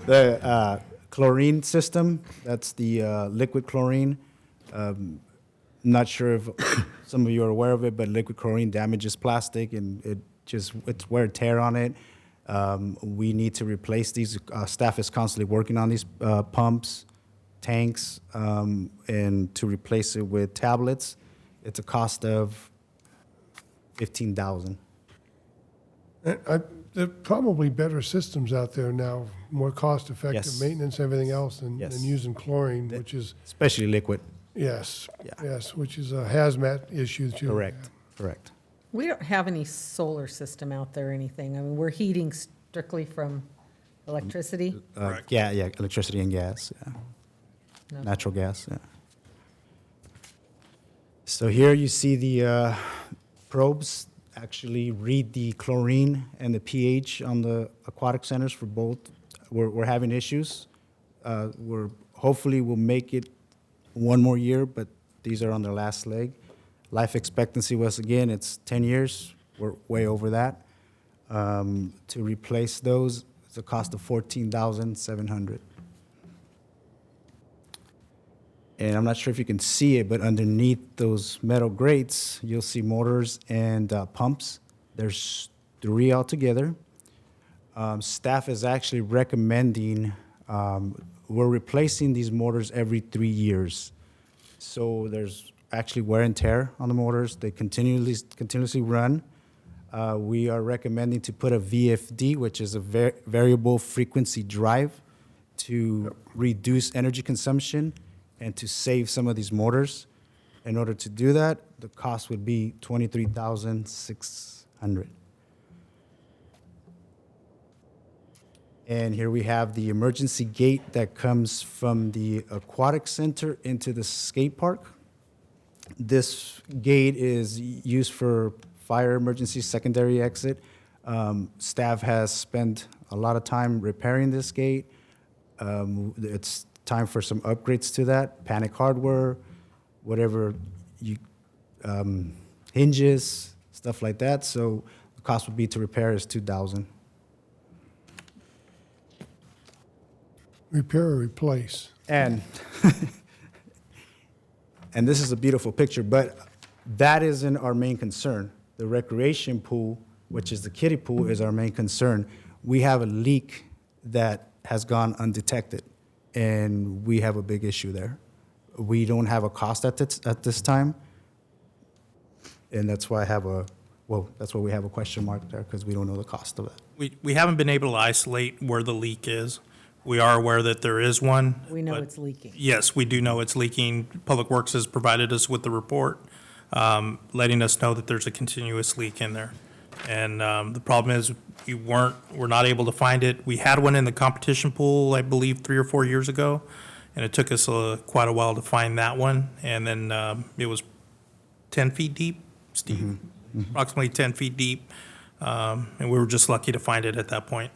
The chlorine system, that's the liquid chlorine. Not sure if some of you are aware of it, but liquid chlorine damages plastic, and it's wear and tear on it. We need to replace these. Staff is constantly working on these pumps, tanks, and to replace it with tablets, it's a cost of $15,000. There are probably better systems out there now, more cost-effective Yes. maintenance, everything else, than Yes. using chlorine, which is, Especially liquid. yes, Yeah. yes, which is a hazmat issue too. Correct, correct. We don't have any solar system out there or anything. I mean, we're heating strictly from electricity. Yeah, electricity and gas, yeah. No. Natural gas, yeah. So here you see the probes actually read the chlorine and the pH on the aquatic centers for both. We're having issues. Hopefully we'll make it one more year, but these are on their last leg. Life expectancy was, again, it's 10 years. We're way over that. To replace those, it's a cost of $14,700. And I'm not sure if you can see it, but underneath those metal grates, you'll see motors and pumps. There's 3 altogether. Staff is actually recommending, we're replacing these motors every 3 years. So there's actually wear and tear on the motors. They continuously run. We are recommending to put a VFD, which is a variable frequency drive, to reduce energy consumption and to save some of these motors. In order to do that, the cost would be $23,600. And here we have the emergency gate that comes from the aquatic center into the skate park. This gate is used for fire emergency secondary exit. Staff has spent a lot of time repairing this gate. It's time for some upgrades to that, panic hardware, whatever hinges, stuff like that. So the cost would be to repair is $2,000. Repair or replace? And and this is a beautiful picture, but that isn't our main concern. The recreation pool, which is the kiddie pool, is our main concern. We have a leak that has gone undetected, and we have a big issue there. We don't have a cost at this time, and that's why that's why we have a question mark there, because we don't know the cost of it. We haven't been able to isolate where the leak is. We are aware that there is one. We know but it's leaking. Yes, we do know it's leaking. Public Works has provided us with the report, letting us know that there's a continuous leak in there. And the problem is we're not able to find it. We had one in the competition pool, I believe, 3 or 4 years ago, and it took us quite a while to find that one. And then it was 10 feet deep, Steve, approximately 10 feet deep. And we were just lucky to find it at that point.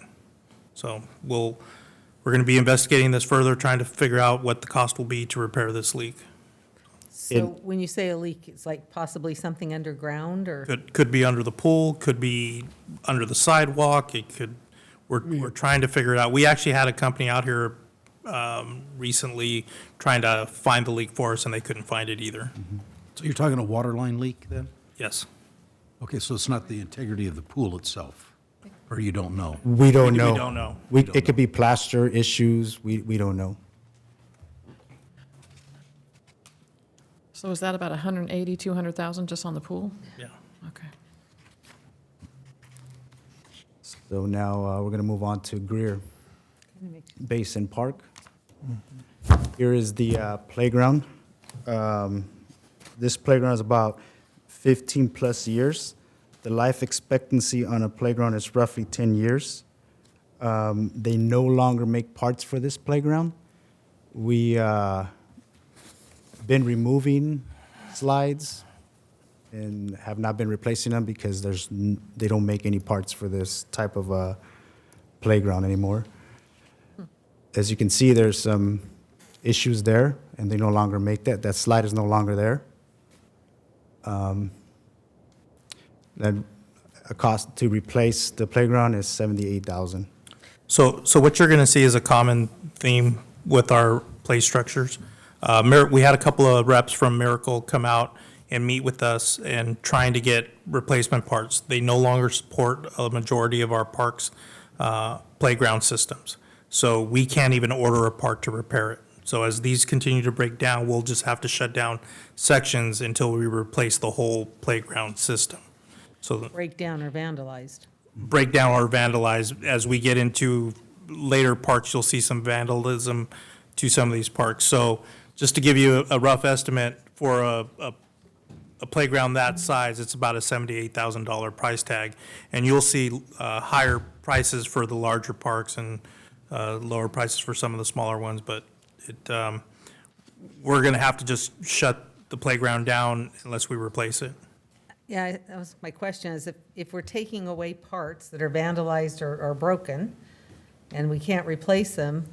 So we're going to be investigating this further, trying to figure out what the cost will be to repair this leak. So when you say a leak, it's like possibly something underground, or? Could be under the pool, could be under the sidewalk, we're trying to figure it out. We actually had a company out here recently trying to find the leak for us, and they couldn't find it either. So you're talking a water line leak then? Yes. Okay, so it's not the integrity of the pool itself, or you don't know? We don't know. We don't know. It could be plaster issues. We don't know. So is that about 180, 200,000 just on the pool? Yeah. Okay. So now we're going to move on to Greer Basin Park. Here is the playground. This playground is about 15 plus years. The life expectancy on a playground is roughly 10 years. They no longer make parts for this playground. We been removing slides and have not been replacing them because they don't make any parts for this type of playground anymore. As you can see, there's some issues there, and they no longer make that. That slide is no longer there. Then a cost to replace the playground is $78,000. So what you're going to see is a common theme with our play structures. We had a couple of reps from Miracle come out and meet with us and trying to get replacement parts. They no longer support a majority of our parks' playground systems. So we can't even order a part to repair it. So as these continue to break down, we'll just have to shut down sections until we replace the whole playground system. So Break down or vandalized. break down or vandalize. As we get into later parks, you'll see some vandalism to some of these parks. So just to give you a rough estimate for a playground that size, it's about a $78,000 price tag. And you'll see higher prices for the larger parks and lower prices for some of the smaller ones. But we're going to have to just shut the playground down unless we replace it. Yeah, that was my question, is if we're taking away parts that are vandalized or broken, and we can't replace them,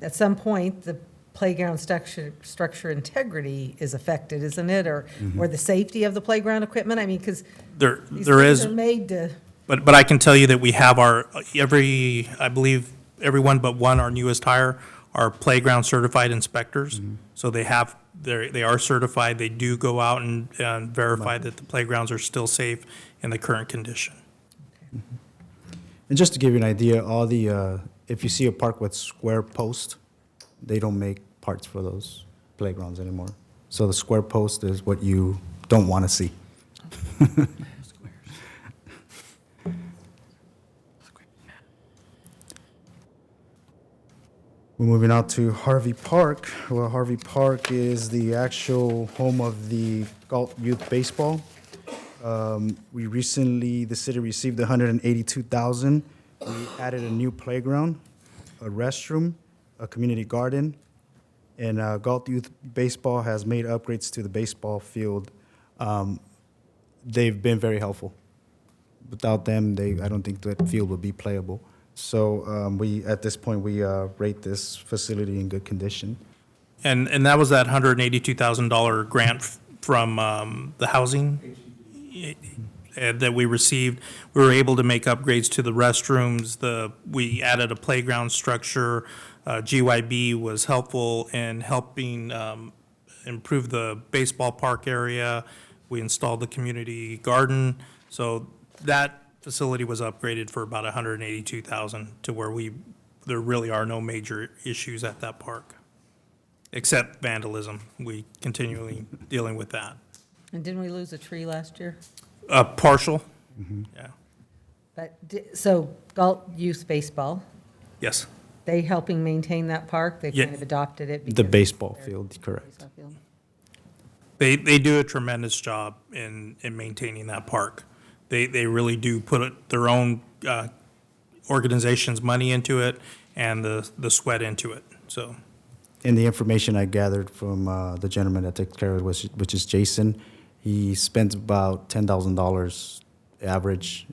at some point, the playground structure integrity is affected, isn't it? Or the safety of the playground equipment? I mean, because There these is. things are made to... But I can tell you that we have I believe, everyone but one, our newest hire, are playground certified inspectors. So they are certified. They do go out and verify that the playgrounds are still safe in the current condition. And just to give you an idea, all the, if you see a park with square posts, they don't make parts for those playgrounds anymore. So the square post is what you don't want to see. We're moving on to Harvey Park. Well, Harvey Park is the actual home of the Galt Youth Baseball. The city received $182,000. We added a new playground, a restroom, a community garden, and Galt Youth Baseball has made upgrades to the baseball field. They've been very helpful. Without them, I don't think that field would be playable. So at this point, we rate this facility in good condition. And that was that $182,000 grant from the housing that we received. We were able to make upgrades to the restrooms. We added a playground structure. GYB was helpful in helping improve the baseball park area. We installed the community garden. So that facility was upgraded for about $182,000 to where there really are no major issues at that park, except vandalism. We continually dealing with that. And didn't we lose a tree last year? Partial, yeah. But, so Galt Youth Baseball, Yes. they helping maintain that park? They've Yeah. kind of adopted it? The because baseball they're- field, correct. baseball field. They do a tremendous job in maintaining that park. They really do put their own organization's money into it and the sweat into it, so. And the information I gathered from the gentleman that takes care of it, which is Jason, he spends about $10,000 average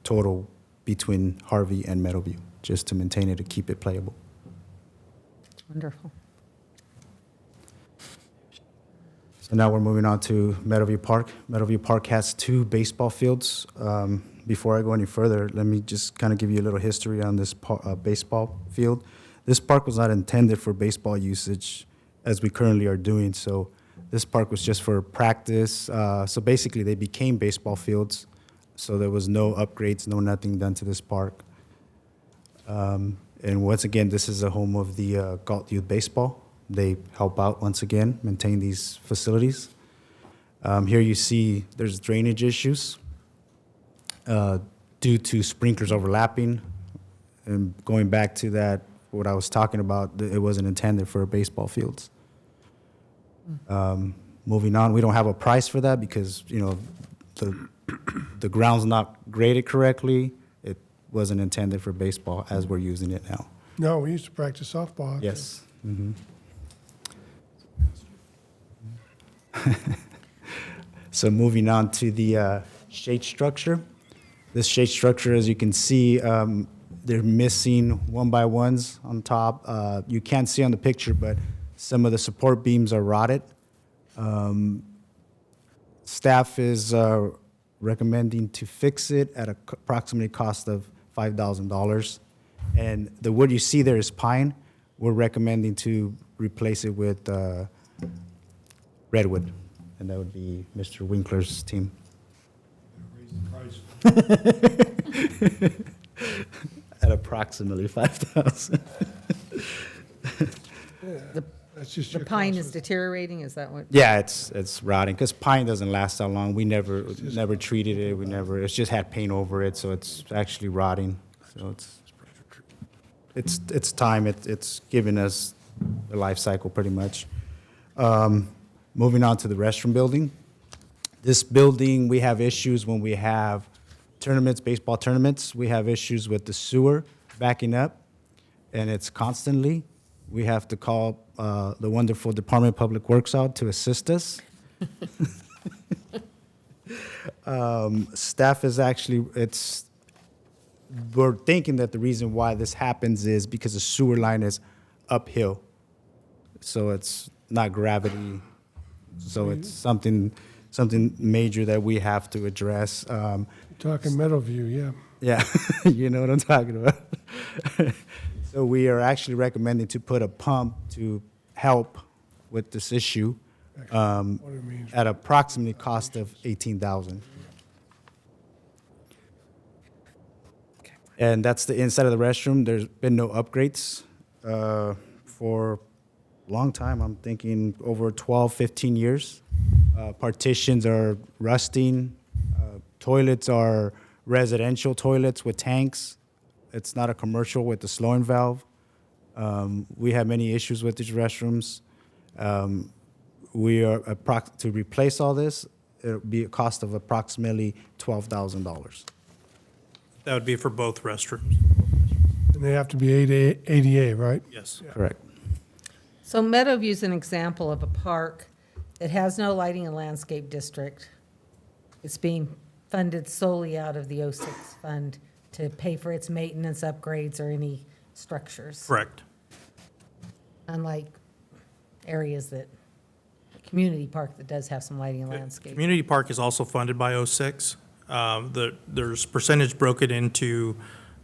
total between Harvey and Meadowview, just to maintain it, to keep it playable. Wonderful. So now we're moving on to Meadowview Park. Meadowview Park has 2 baseball fields. Before I go any further, let me just kind of give you a little history on this baseball field. This park was not intended for baseball usage as we currently are doing, so this park was just for practice. So basically, they became baseball fields, so there was no upgrades, no nothing done to this park. And once again, this is the home of the Galt Youth Baseball. They help out, once again, maintain these facilities. Here you see there's drainage issues due to sprinklers overlapping. And going back to that, what I was talking about, it wasn't intended for baseball fields. Moving on, we don't have a price for that because, the ground's not graded correctly. It wasn't intended for baseball as we're using it now. No, we used to practice softball. Yes. Mm-hmm. So moving on to the shade structure. This shade structure, as you can see, they're missing 1x1s on top. You can't see on the picture, but some of the support beams are rotted. Staff is recommending to fix it at approximately cost of $5,000. And the wood you see there is pine. We're recommending to replace it with redwood, and that would be Mr. Winkler's team. At approximately 5,000. That's just The your pine cost. is deteriorating, is that what? Yeah, it's rotting, because pine doesn't last that long. We never treated it, it's just had paint over it, so it's actually rotting. So it's time, it's given us a life cycle pretty much. Moving on to the restroom building. This building, we have issues when we have tournaments, baseball tournaments. We have issues with the sewer backing up, and it's constantly. We have to call the wonderful Department of Public Works out to assist us. Staff is actually, we're thinking that the reason why this happens is because the sewer line is uphill. So it's not gravity. So it's something major that we have to address. Talking Meadowview, yeah. Yeah, you know what I'm talking about. So we are actually recommending to put a pump to help with this issue at approximately cost of $18,000. And that's the inside of the restroom. There's been no upgrades for a long time. I'm thinking over 12, 15 years. Partitions are rusting. Toilets are residential toilets with tanks. It's not a commercial with the slowing valve. We have many issues with these restrooms. We are to replace all this, it'll be a cost of approximately $12,000. That would be for both restrooms. And they have to be ADA, right? Yes. Correct. So Meadowview is an example of a park that has no lighting and landscape district. It's being funded solely out of the 06 fund to pay for its maintenance, upgrades, or any structures. Correct. Unlike areas that, community park that does have some lighting and landscape. Community Park is also funded by 06. There's percentage broken into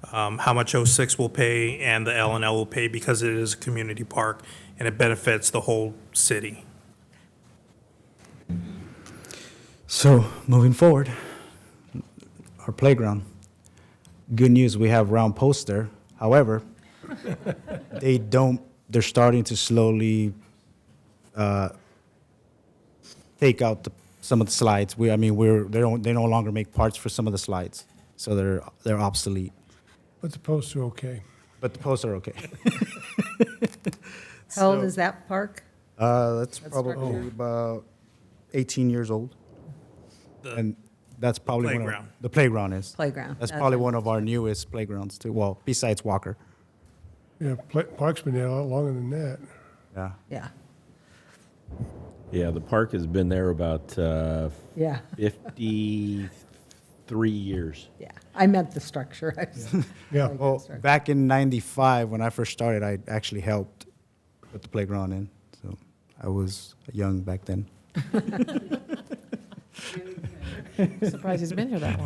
how much 06 will pay and the L&L will pay because it is a community park and it benefits the whole city. So moving forward, our playground. Good news, we have round posts there. However, they're starting to slowly take out some of the slides. They no longer make parts for some of the slides, so they're obsolete. But the posts are okay. But the posts are okay. How old is that park? That's probably about 18 years old. And that's probably playground. The playground is. Playground. That's probably one of our newest playgrounds too. Well, besides Walker. Yeah, park's been there a lot longer than that. Yeah. Yeah. Yeah, the park has been there about Yeah. 53 years. Yeah, I meant the structure. Yeah. Well, back in '95, when I first started, I actually helped put the playground in. So I was young back then. I'm surprised he's been here that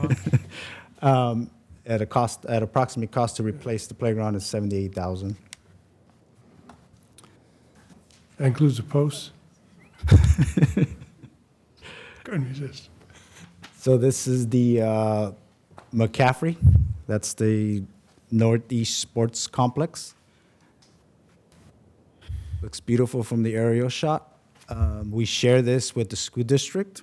long. At approximate cost to replace the playground is $78,000. That includes the posts? Couldn't resist. So this is the McCaffrey. That's the Northeast Sports Complex. Looks beautiful from the aerial shot. We share this with the school district.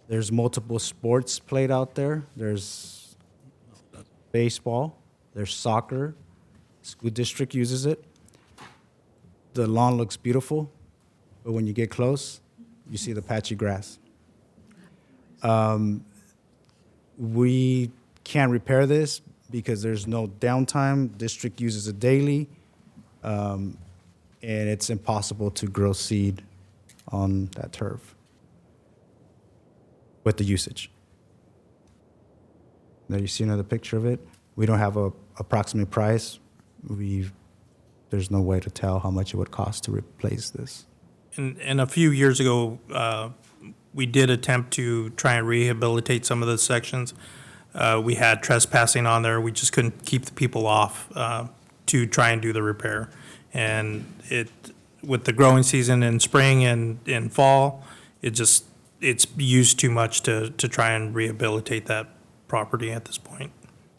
There's multiple sports played out there. There's baseball, there's soccer. School district uses it. The lawn looks beautiful, but when you get close, you see the patchy grass. We can't repair this because there's no downtime. District uses it daily, and it's impossible to grow seed on that turf with the usage. Now you see another picture of it. We don't have a approximate price. There's no way to tell how much it would cost to replace this. And a few years ago, we did attempt to try and rehabilitate some of the sections. We had trespassing on there. We just couldn't keep the people off to try and do the repair. And with the growing season in spring and in fall, it's used too much to try and rehabilitate that property at this point.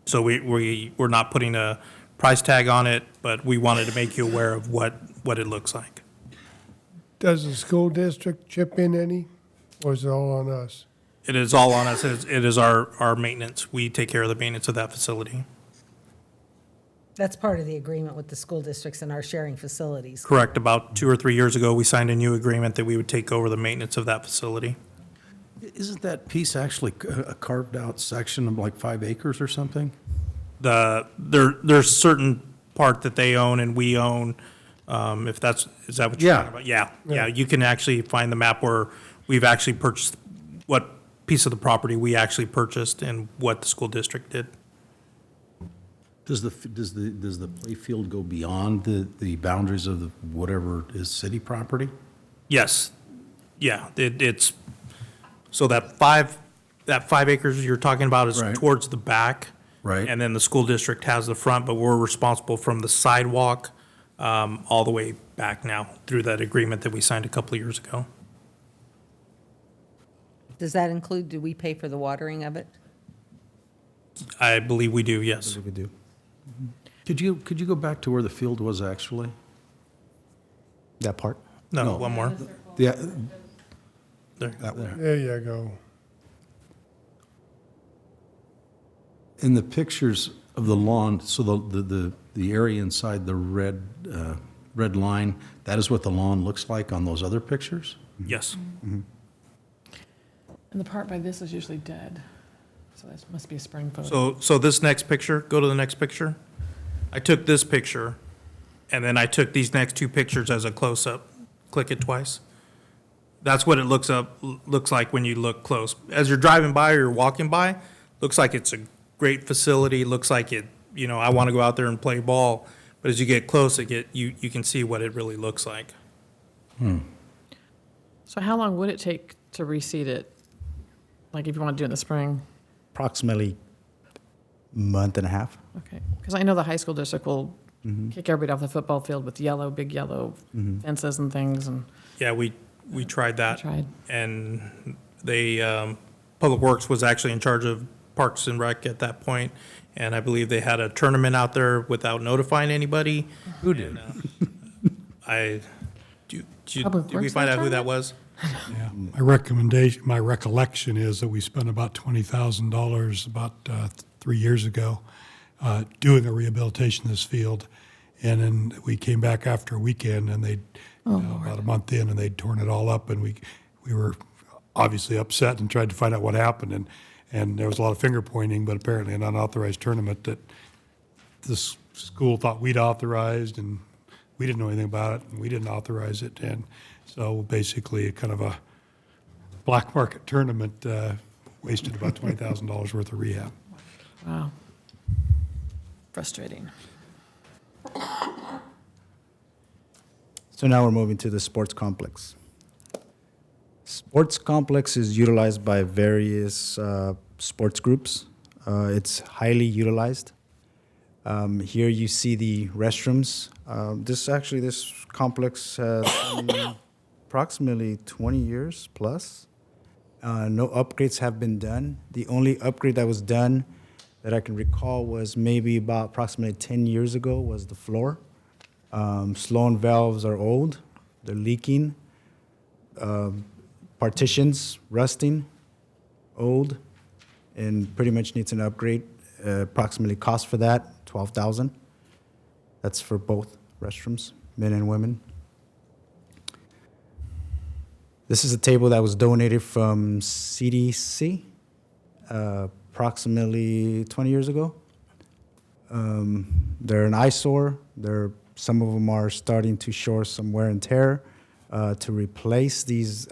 So we're not putting a price tag on it, but we wanted to make you aware of what it looks like. Does the school district chip in any, or is it all on us? It is all on us. It is our maintenance. We take care of the maintenance of that facility. That's part of the agreement with the school districts and our sharing facilities. Correct. About 2 or 3 years ago, we signed a new agreement that we would take over the maintenance of that facility. Isn't that piece actually a carved-out section of like 5 acres or something? There's certain part that they own and we own, is that what you're talking about? Yeah, you can actually find the map where we've actually purchased, what piece of the property we actually purchased and what the school district did. Does the play field go beyond the boundaries of whatever is city property? Yes, yeah, it's, so that 5 acres you're talking about is towards the back. Right. And then the school district has the front, but we're responsible from the sidewalk all the way back now through that agreement that we signed a couple of years ago. Does that include, do we pay for the watering of it? I believe we do, yes. We do. Could you go back to where the field was actually? That part? No, one more. Yeah. There you go. In the pictures of the lawn, so the area inside the red line, that is what the lawn looks like on those other pictures? Yes. Mm-hmm. And the part by this is usually dead. So that must be a spring photo. So this next picture, go to the next picture. I took this picture, and then I took these next 2 pictures as a close-up. Click it twice. That's what it looks like when you look close. As you're driving by or you're walking by, looks like it's a great facility. Looks like it, I want to go out there and play ball. But as you get close, you can see what it really looks like. So how long would it take to reseed it? Like if you want to do it in the spring? Approximately month and a half. Okay, because I know the high school district will kick everybody off the football field with big yellow fences and things, and. Yeah, we tried that. And they, Public Works was actually in charge of Parks and Rec at that point, and I believe they had a tournament out there without notifying anybody. Who did? Did we find out who that was? Yeah, my recollection is that we spent about $20,000 about 3 years ago doing a rehabilitation of this field. And then we came back after a weekend and they'd, about a month in, and they'd torn it all up, and we were obviously upset and tried to find out what happened. And there was a lot of finger pointing, but apparently an unauthorized tournament that this school thought we'd authorized, and we didn't know anything about it, and we didn't authorize it. And so basically kind of a black market tournament wasted about $20,000 worth of rehab. Wow. Frustrating. So now we're moving to the sports complex. Sports complex is utilized by various sports groups. It's highly utilized. Here you see the restrooms. This complex has been approximately 20 years plus. No upgrades have been done. The only upgrade that was done that I can recall was maybe about approximately 10 years ago was the floor. Sloan valves are old, they're leaking. Partitions rusting, old, and pretty much needs an upgrade. Approximately cost for that, $12,000. That's for both restrooms, men and women. This is a table that was donated from CDC approximately 20 years ago. They're an eyesore. Some of them are starting to show some wear and tear. To replace these,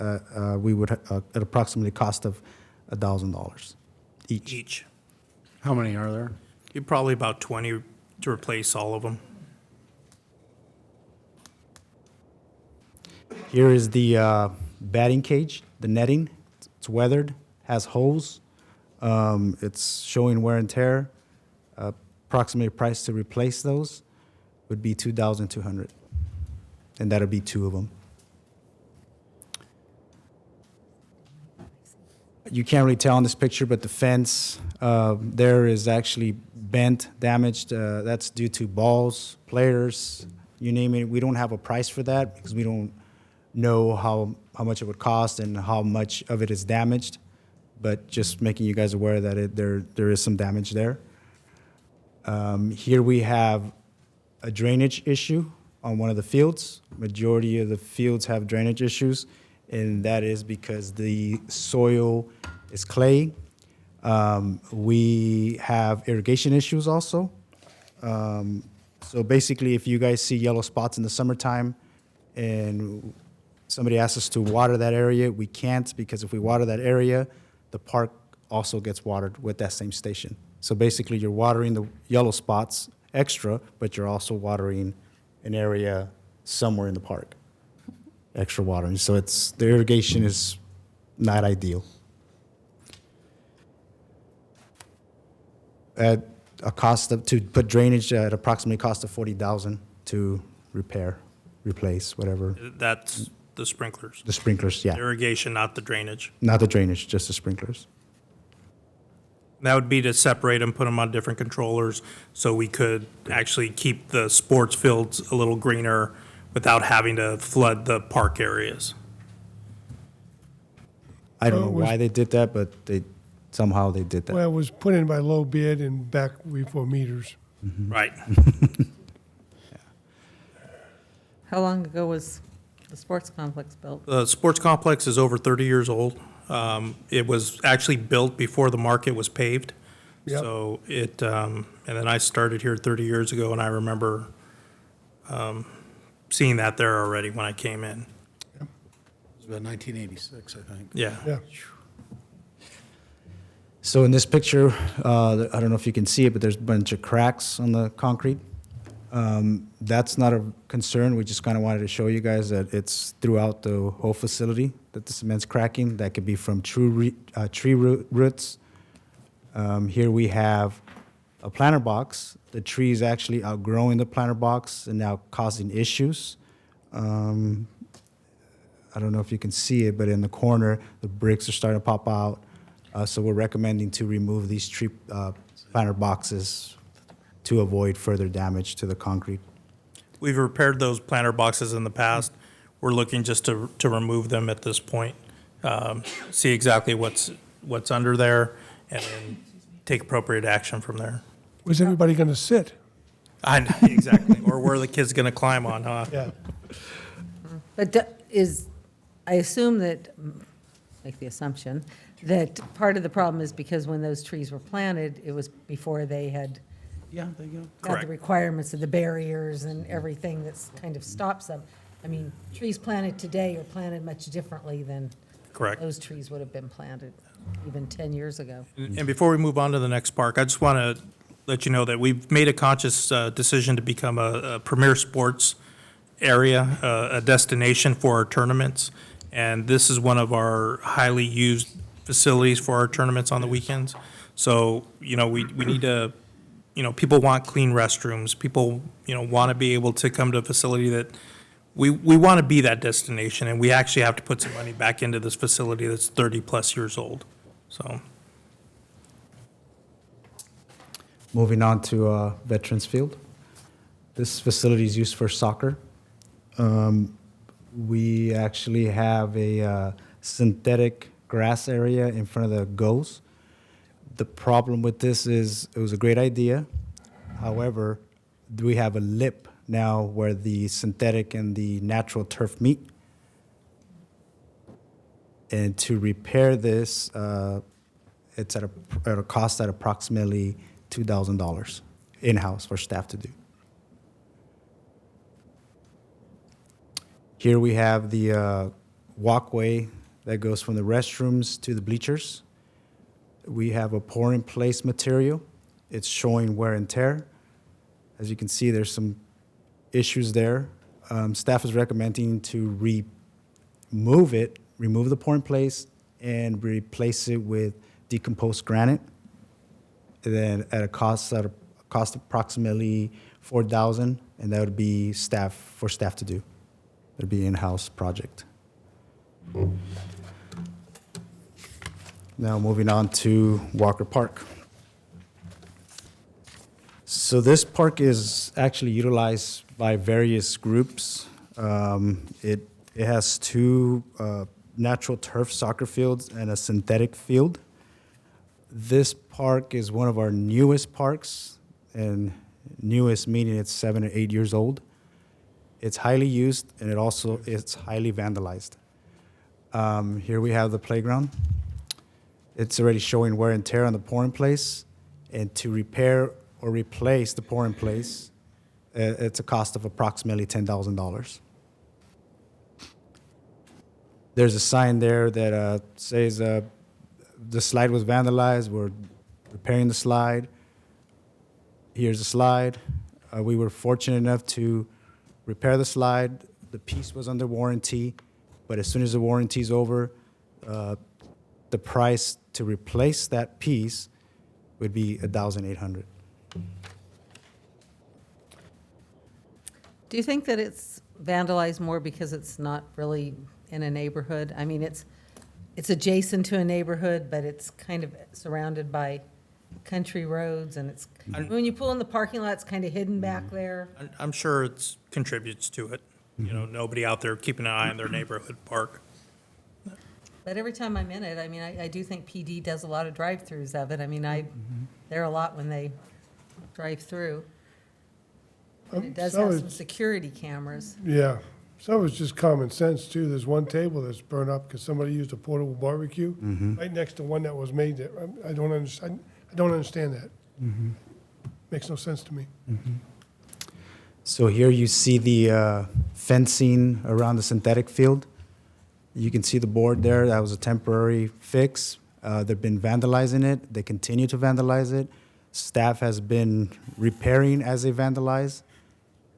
we would at approximately cost of $1,000 each. How many are there? You're probably about 20 to replace all of them. Here is the batting cage, the netting. It's weathered, has holes. It's showing wear and tear. Approximate price to replace those would be $2,200. and that'll be 2 of them. You can't really tell in this picture, but the fence there is actually bent, damaged. That's due to balls, players, you name it. We don't have a price for that because we don't know how much it would cost and how much of it is damaged. But just making you guys aware that there is some damage there. Here we have a drainage issue on one of the fields. Majority of the fields have drainage issues, and that is because the soil is clay. We have irrigation issues also. So basically, if you guys see yellow spots in the summertime and somebody asks us to water that area, we can't, because if we water that area, the park also gets watered with that same station. So basically, you're watering the yellow spots extra, but you're also watering an area somewhere in the park, extra watering. So the irrigation is not ideal. At a cost to put drainage at approximately cost of $40,000 to replace, whatever. That's the sprinklers. The sprinklers, yeah. Irrigation, not the drainage. Not the drainage, just the sprinklers. That would be to separate them, put them on different controllers, so we could actually keep the sports fields a little greener without having to flood the park areas. I don't know why they did that, but somehow they did that. Well, it was put in by low bid and back before meters. Right. How long ago was the sports complex built? The sports complex is over 30 years old. It was actually built before the market was paved. Yep. So and then I started here 30 years ago, and I remember seeing that there already when I came in. It was about 1986, I think. Yeah. Yeah. So in this picture, I don't know if you can see it, but there's a bunch of cracks on the concrete. That's not a concern. We just kind of wanted to show you guys that it's throughout the whole facility that the cement's cracking. That could be from tree roots. Here we have a planter box. The tree is actually outgrowing the planter box and now causing issues. I don't know if you can see it, but in the corner, the bricks are starting to pop out. So we're recommending to remove these tree planter boxes to avoid further damage to the concrete. We've repaired those planter boxes in the past. We're looking just to remove them at this point, see exactly what's under there, and then take appropriate action from there. Where's everybody going to sit? Exactly, or where are the kids going to climb on, huh? Yeah. But I assume that, make the assumption, that part of the problem is because when those trees were planted, it was before they had Yeah, there you go. got Correct. the requirements of the barriers and everything that's kind of stops them. I mean, trees planted today are planted much differently than Correct. those trees would have been planted even 10 years ago. And before we move on to the next park, I just want to let you know that we've made a conscious decision to become a premier sports area, a destination for our tournaments. And this is one of our highly used facilities for our tournaments on the weekends. So, we need to, people want clean restrooms. People, want to be able to come to a facility that we want to be that destination, and we actually have to put some money back into this facility that's 30-plus years old. So, Moving on to Veterans Field. This facility is used for soccer. We actually have a synthetic grass area in front of the goals. The problem with this is it was a great idea. However, we have a lip now where the synthetic and the natural turf meet. And to repair this, it's at a cost at approximately $2,000 in-house for staff to do. Here we have the walkway that goes from the restrooms to the bleachers. We have a pour-in-place material. It's showing wear and tear. As you can see, there's some issues there. Staff is recommending to remove the pour-in-place, and replace it with decomposed granite. And then at a cost approximately $4,000, and that would be for staff to do. It'd be in-house project. Now moving on to Walker Park. So this park is actually utilized by various groups. It has two natural turf soccer fields and a synthetic field. This park is one of our newest parks, and newest meaning it's 7 or 8 years old. It's highly used, and it's highly vandalized. Here we have the playground. It's already showing wear and tear on the pouring place, and to repair or replace the pouring place, it's a cost of approximately $10,000. There's a sign there that says the slide was vandalized, we're repairing the slide. Here's the slide. We were fortunate enough to repair the slide. The piece was under warranty, but as soon as the warranty's over, the price to replace that piece would be $1,800. Do you think that it's vandalized more because it's not really in a neighborhood? I mean, it's adjacent to a neighborhood, but it's kind of surrounded by country roads, and it's, when you pull in the parking lot, it's kind of hidden back there. I'm sure it contributes to it. You know, nobody out there keeping an eye on their neighborhood park. But every time I'm in it, I mean, I do think PD does a lot of drive-throughs of it. I mean, they're a lot when they drive through. And it does So have some it's- security cameras. Yeah, some of it's just common sense, too. There's one table that's burned up because somebody used a portable barbecue right next to one that was made there. I don't understand that. Makes no sense to me. So here you see the fencing around the synthetic field. You can see the board there. That was a temporary fix. They've been vandalizing it. They continue to vandalize it. Staff has been repairing as they vandalize.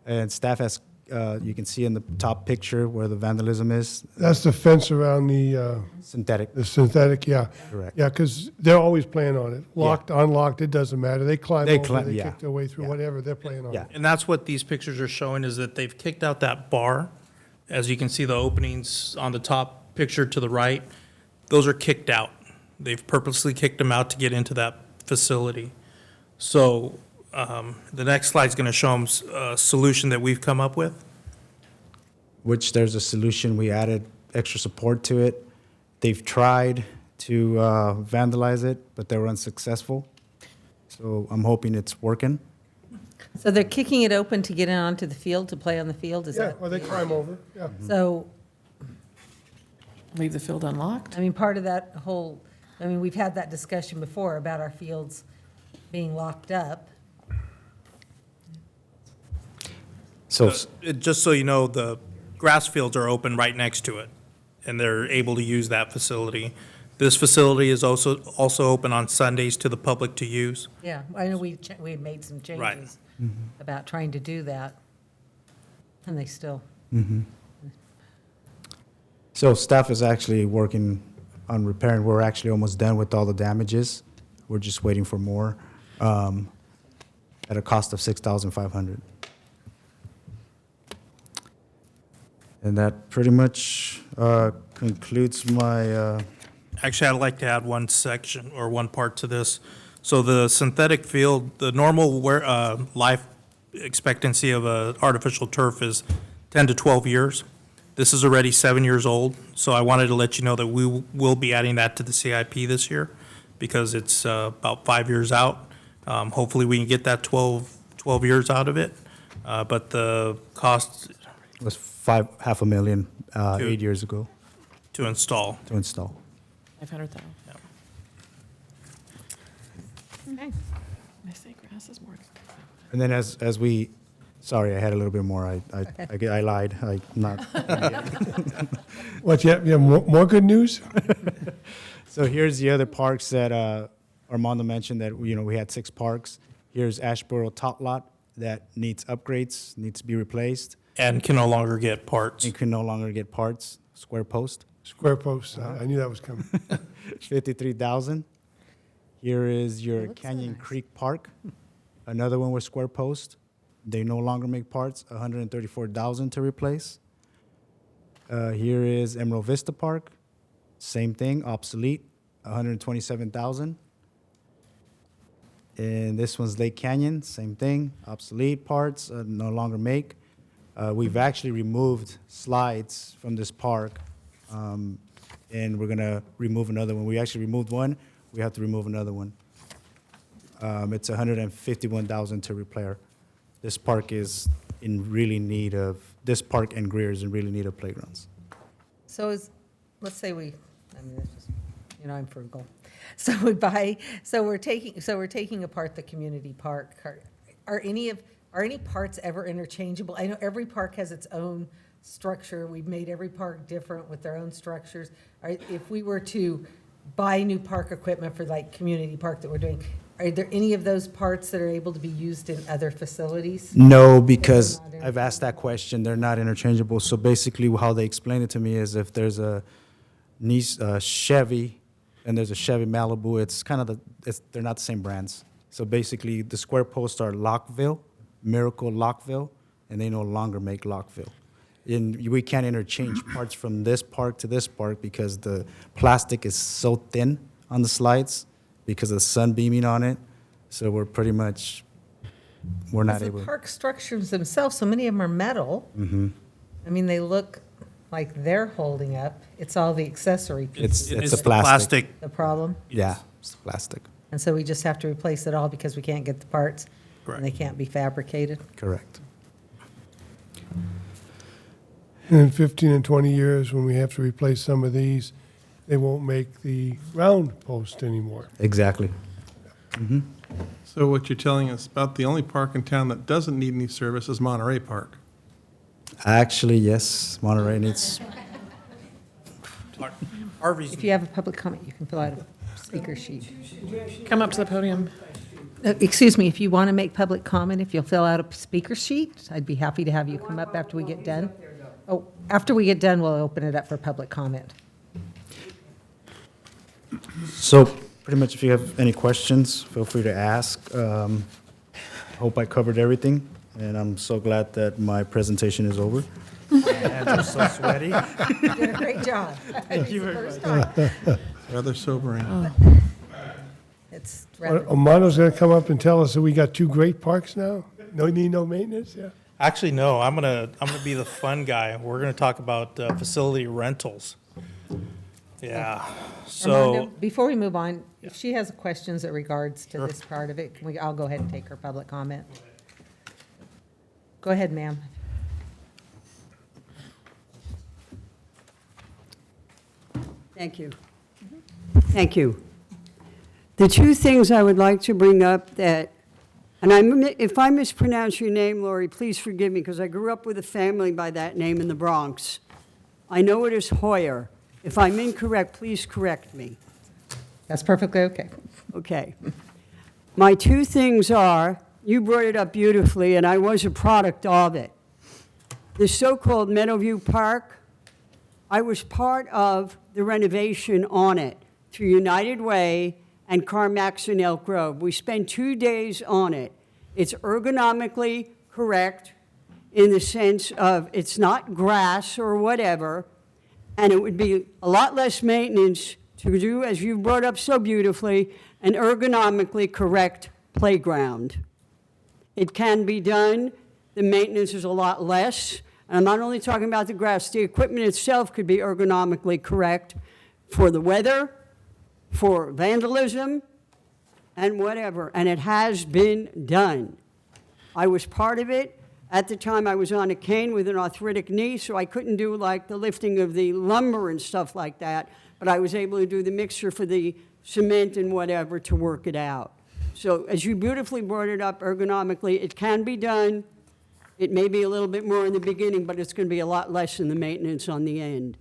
And staff has, you can see in the top picture where the vandalism is. That's the fence around the Synthetic. the synthetic, yeah. Correct. Yeah, because they're always playing on it. Locked, unlocked, it doesn't matter. They climb They over, climb, they yeah. kick their way through, Yeah. whatever, they're playing on Yeah. it. And that's what these pictures are showing, is that they've kicked out that bar. As you can see, the openings on the top picture to the right, those are kicked out. They've purposely kicked them out to get into that facility. So the next slide's going to show them a solution that we've come up with. Which there's a solution. We added extra support to it. They've tried to vandalize it, but they were unsuccessful. So I'm hoping it's working. So they're kicking it open to get in onto the field, to play on the field, is Yeah, that? or they climb over, yeah. So, Leave the field unlocked? I mean, part of that whole, I mean, we've had that discussion before about our fields being locked up. So Just so you know, the grass fields are open right next to it, and they're able to use that facility. This facility is also open on Sundays to the public to use. Yeah, I know we had made some Right. changes about trying to do that, and they still. So staff is actually working on repairing. We're actually almost done with all the damages. We're just waiting for more at a cost of $6,500. And that pretty much concludes my, Actually, I'd like to add one section or one part to this. So the synthetic field, the normal life expectancy of a artificial turf is 10 to 12 years. This is already 7 years old, so I wanted to let you know that we will be adding that to the CIP this year because it's about 5 years out. Hopefully, we can get that 12 years out of it, but the cost was $500,000 8 years ago to install. to install. 500,000. Okay. I say grass is more expensive. And then as we, sorry, I had a little bit more. I lied. I not. What, you have more good news? So here's the other parks that Armando mentioned that, we had 6 parks. Here's Ashboro Tot Lot that needs upgrades, needs to be replaced. And can no longer get parts. And can no longer get parts. Square Post, Square posts, I knew that was coming. 53,000. Here is your looks so Canyon nice. Creek Park, another one with Square Post. They no longer make parts, 134,000 to replace. Here is Emerald Vista Park. Same thing, obsolete, 127,000. And this one's Lake Canyon, same thing, obsolete parts, no longer make. We've actually removed slides from this park, and we're gonna remove another one. We actually removed one, we have to remove another one. It's 151,000 to repair. This park is in really need of, this park and Greer is in really need of playgrounds. So let's say that's just, I'm frugal. So we're taking apart the community park. Are any parts ever interchangeable? I know every park has its own structure. We've made every park different with their own structures. If we were to buy new park equipment for like community park that we're doing, are there any of those parts that are able to be used in other facilities? No, because I've asked that question, they're not interchangeable. So basically how they explain it to me is if there's a Chevy and there's a Chevy Malibu, it's kind of they're not the same brands. So basically the square posts are Lockville, Miracle Lockville, and they no longer make Lockville. And we can't interchange parts from this park to this park because the plastic is so thin on the slides because of the sun beaming on it. So we're pretty much, we're not able. The park structures themselves, so many of them are metal. Mm-hmm. I mean, they look like they're holding up. It's all the accessory pieces. It's a plastic. The problem? Yeah, it's plastic. And so we just have to replace it all because we can't get the parts. Correct. And they can't be fabricated. Correct. And in 15 and 20 years, when we have to replace some of these, they won't make the round post anymore. Exactly. Mm-hmm. So what you're telling us about the only park in town that doesn't need any service is Monterey Park. Actually, yes, Monterey needs. If you have a public comment, you can fill out a speaker sheet. Come up to the podium. Excuse me, if you want to make public comment, if you'll fill out a speaker sheet, I'd be happy to have you come up after we get done. Oh, after we get done, we'll open it up for public comment. So pretty much if you have any questions, feel free to ask. Hope I covered everything, and I'm so glad that my presentation is over. My hands are so sweaty. You did a great job. Thank you very much. Rather sobering. It's rather. Amano's going to come up and tell us that we got two great parks now? No need no maintenance, yeah? Actually, no, I'm gonna be the fun guy. We're gonna talk about facility rentals. Yeah, so. Armando, before we move on, if she has questions in regards to this part of it, I'll go ahead and take her public comment. Go ahead, ma'am. Thank you. Thank you. The two things I would like to bring up that, and if I mispronounce your name, Lori, please forgive me, because I grew up with a family by that name in the Bronx. I know it is Hoyer. If I'm incorrect, please correct me. That's perfectly okay. Okay. My two things are, you brought it up beautifully, and I was a product of it. The so-called Meadowview Park, I was part of the renovation on it through United Way and CarMax in Elk Grove. We spent 2 days on it. It's ergonomically correct in the sense of it's not grass or whatever, and it would be a lot less maintenance to do, as you brought up so beautifully, an ergonomically correct playground. It can be done. The maintenance is a lot less. And I'm not only talking about the grass. The equipment itself could be ergonomically correct for the weather, for vandalism, and whatever. And it has been done. I was part of it. At the time, I was on a cane with an arthritic knee, so I couldn't do like the lifting of the lumber and stuff like that. But I was able to do the mixture for the cement and whatever to work it out. So as you beautifully brought it up ergonomically, it can be done. It may be a little bit more in the beginning, but it's going to be a lot less in the maintenance on the end.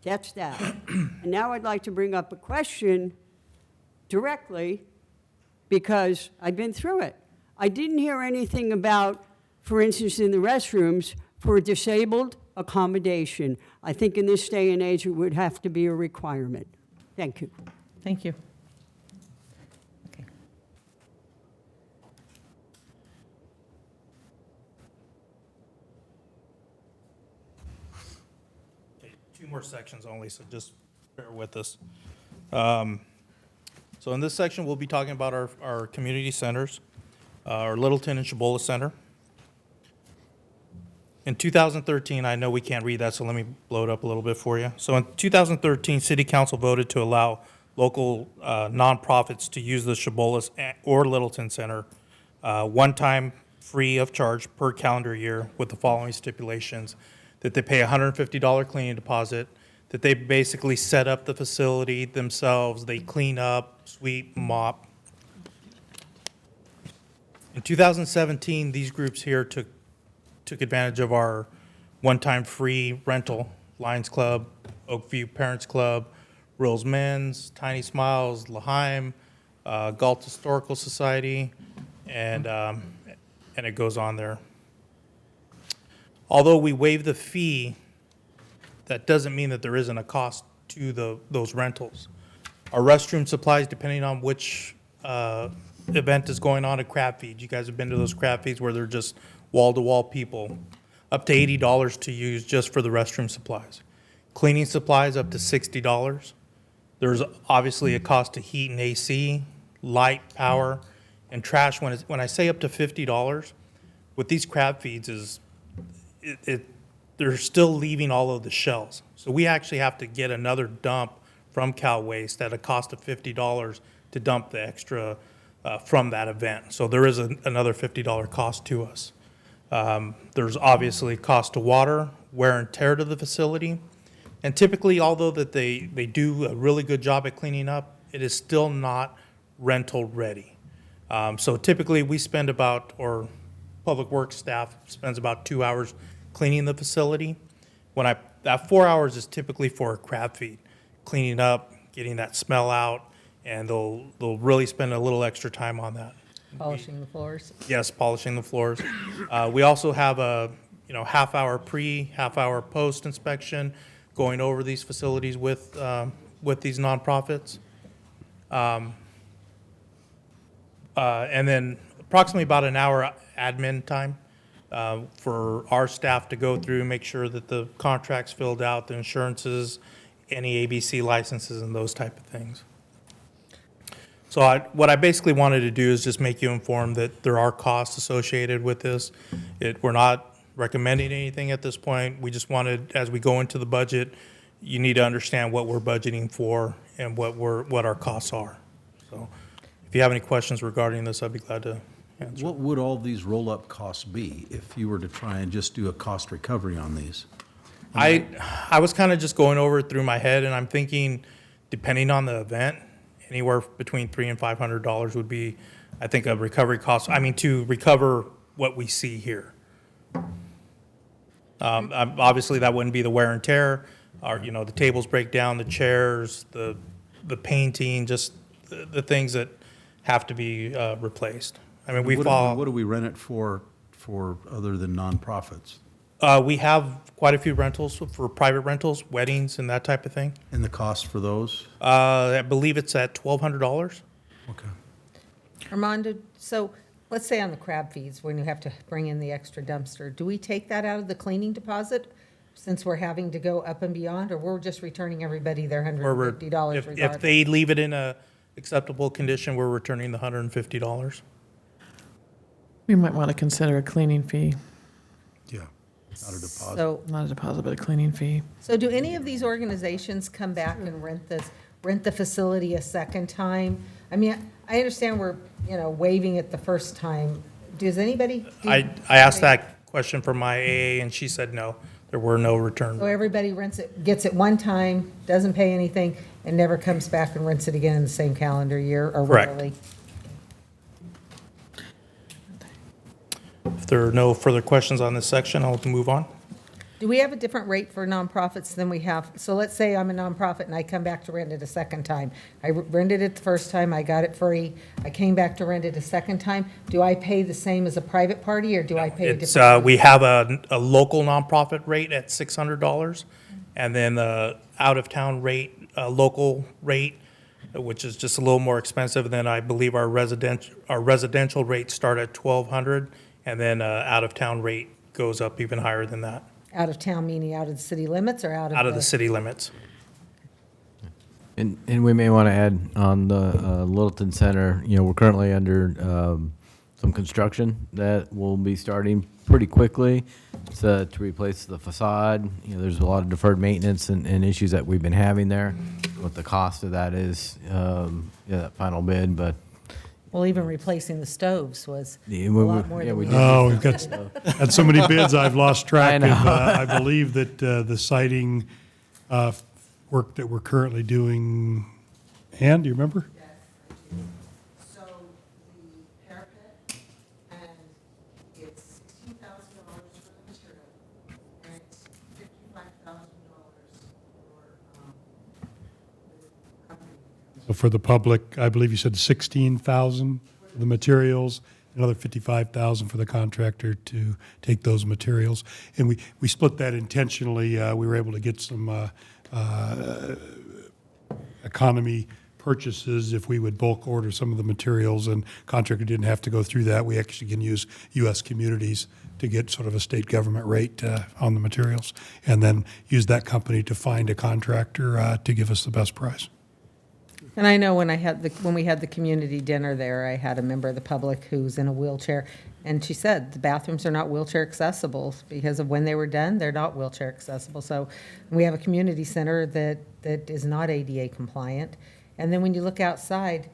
That's that. And now I'd like to bring up a question directly because I've been through it. I didn't hear anything about, for instance, in the restrooms, for disabled accommodation. I think in this day and age, it would have to be a requirement. Thank you. Thank you. 2 more sections only, so just bear with us. So in this section, we'll be talking about our community centers, our Littleton and Cibola Center. In 2013, I know we can't read that, so let me blow it up a little bit for you. So in 2013, City Council voted to allow local nonprofits to use the Cibola or Littleton Center one time free of charge per calendar year with the following stipulations: that they pay a $150 cleaning deposit, that they basically set up the facility themselves, they clean up, sweep, mop. In 2017, these groups here took advantage of our one-time free rental, Lions Club, Oakview Parents Club, Rills Men's, Tiny Smiles, L'Haim, Galt Historical Society, and it goes on there. Although we waive the fee, that doesn't mean that there isn't a cost to those rentals. Our restroom supplies, depending on which event is going on, a crab feed. You guys have been to those crab feeds where they're just wall-to-wall people. Up to $80 to use just for the restroom supplies. Cleaning supplies up to $60. There's obviously a cost to heat and AC, light, power, and trash. When I say up to $50, with these crab feeds is they're still leaving all of the shells. So we actually have to get another dump from Cal Waste at a cost of $50 to dump the extra from that event. So there is another $50 cost to us. There's obviously cost to water, wear and tear to the facility. And typically, although that they do a really good job at cleaning up, it is still not rental ready. So typically we spend about, or Public Works staff spends about 2 hours cleaning the facility. That 4 hours is typically for a crab feed, cleaning up, getting that smell out, and they'll really spend a little extra time on that. Polishing the floors? Yes, polishing the floors. We also have a half-hour pre, half-hour post inspection, going over these facilities with these nonprofits. And then approximately about an hour admin time for our staff to go through, make sure that the contract's filled out, the insurances, any ABC licenses, and those type of things. So what I basically wanted to do is just make you informed that there are costs associated with this. We're not recommending anything at this point. We just wanted, as we go into the budget, you need to understand what we're budgeting for and what our costs are. So if you have any questions regarding this, I'd be glad to answer. What would all these roll-up costs be if you were to try and just do a cost recovery on these? I was kind of just going over it through my head, and I'm thinking, depending on the event, anywhere between $300 and $500 would be, I think, a recovery cost. I mean, to recover what we see here. Obviously, that wouldn't be the wear and tear, or the tables break down, the chairs, the painting, just the things that have to be replaced. I mean, What do we rent it for other than nonprofits? We have quite a few rentals for private rentals, weddings, and that type of thing. And the cost for those? I believe it's at $1,200. Okay. Armando, so let's say on the crab feeds, when you have to bring in the extra dumpster, do we take that out of the cleaning deposit since we're having to go up and beyond, or we're just returning everybody their $150 regardless? If they leave it in a acceptable condition, we're returning the $150. We might want to consider a cleaning fee. Yeah, not a deposit. So, Not a deposit, but a cleaning fee. so do any of these organizations come back and rent the facility a second time? I mean, I understand we're, waiving it the first time. Does anybody? I asked that question from my AA, and she said no, there were no return. So everybody gets it one time, doesn't pay anything, and never comes back and rents it again in the same calendar year, or Correct. rarely? If there are no further questions on this section, I'll move on. Do we have a different rate for nonprofits than we have? So let's say I'm a nonprofit and I come back to rent it a second time. I rented it the first time, I got it free. I came back to rent it a second time. Do I pay the same as a private party, or do I pay a different? We have a local nonprofit rate at $600, and then the out-of-town rate, local rate, which is just a little more expensive. Then I believe our residential rates start at $1,200, and then out-of-town rate goes up even higher than that. Out of town, meaning out of the city limits or out of the? Out of the city limits. And we may want to add on the Littleton Center, we're currently under some construction that will be starting pretty quickly to replace the facade. There's a lot of deferred maintenance and issues that we've been having there. What the cost of that is, that final bid, but. Well, even replacing the stoves was a Yeah, lot more than we we did. Oh, we've got had so many bids, I've lost track I of. know. I believe that the siding work that we're currently doing, Ann, do you remember? So the parapet, and it's $16,000 for the material, and it's $55,000 for the company. So for the public, I believe you said 16,000 for the materials, another 55,000 for the contractor to take those materials. And we split that intentionally. We were able to get some economy purchases if we would bulk order some of the materials, and contractor didn't have to go through that. We actually can use U.S. Communities to get sort of a state government rate on the materials, and then use that company to find a contractor to give us the best price. And I know when we had the community dinner there, I had a member of the public who's in a wheelchair, and she said the bathrooms are not wheelchair accessible because of when they were done, they're not wheelchair accessible. So we have a community center that is not ADA compliant. And then when you look outside,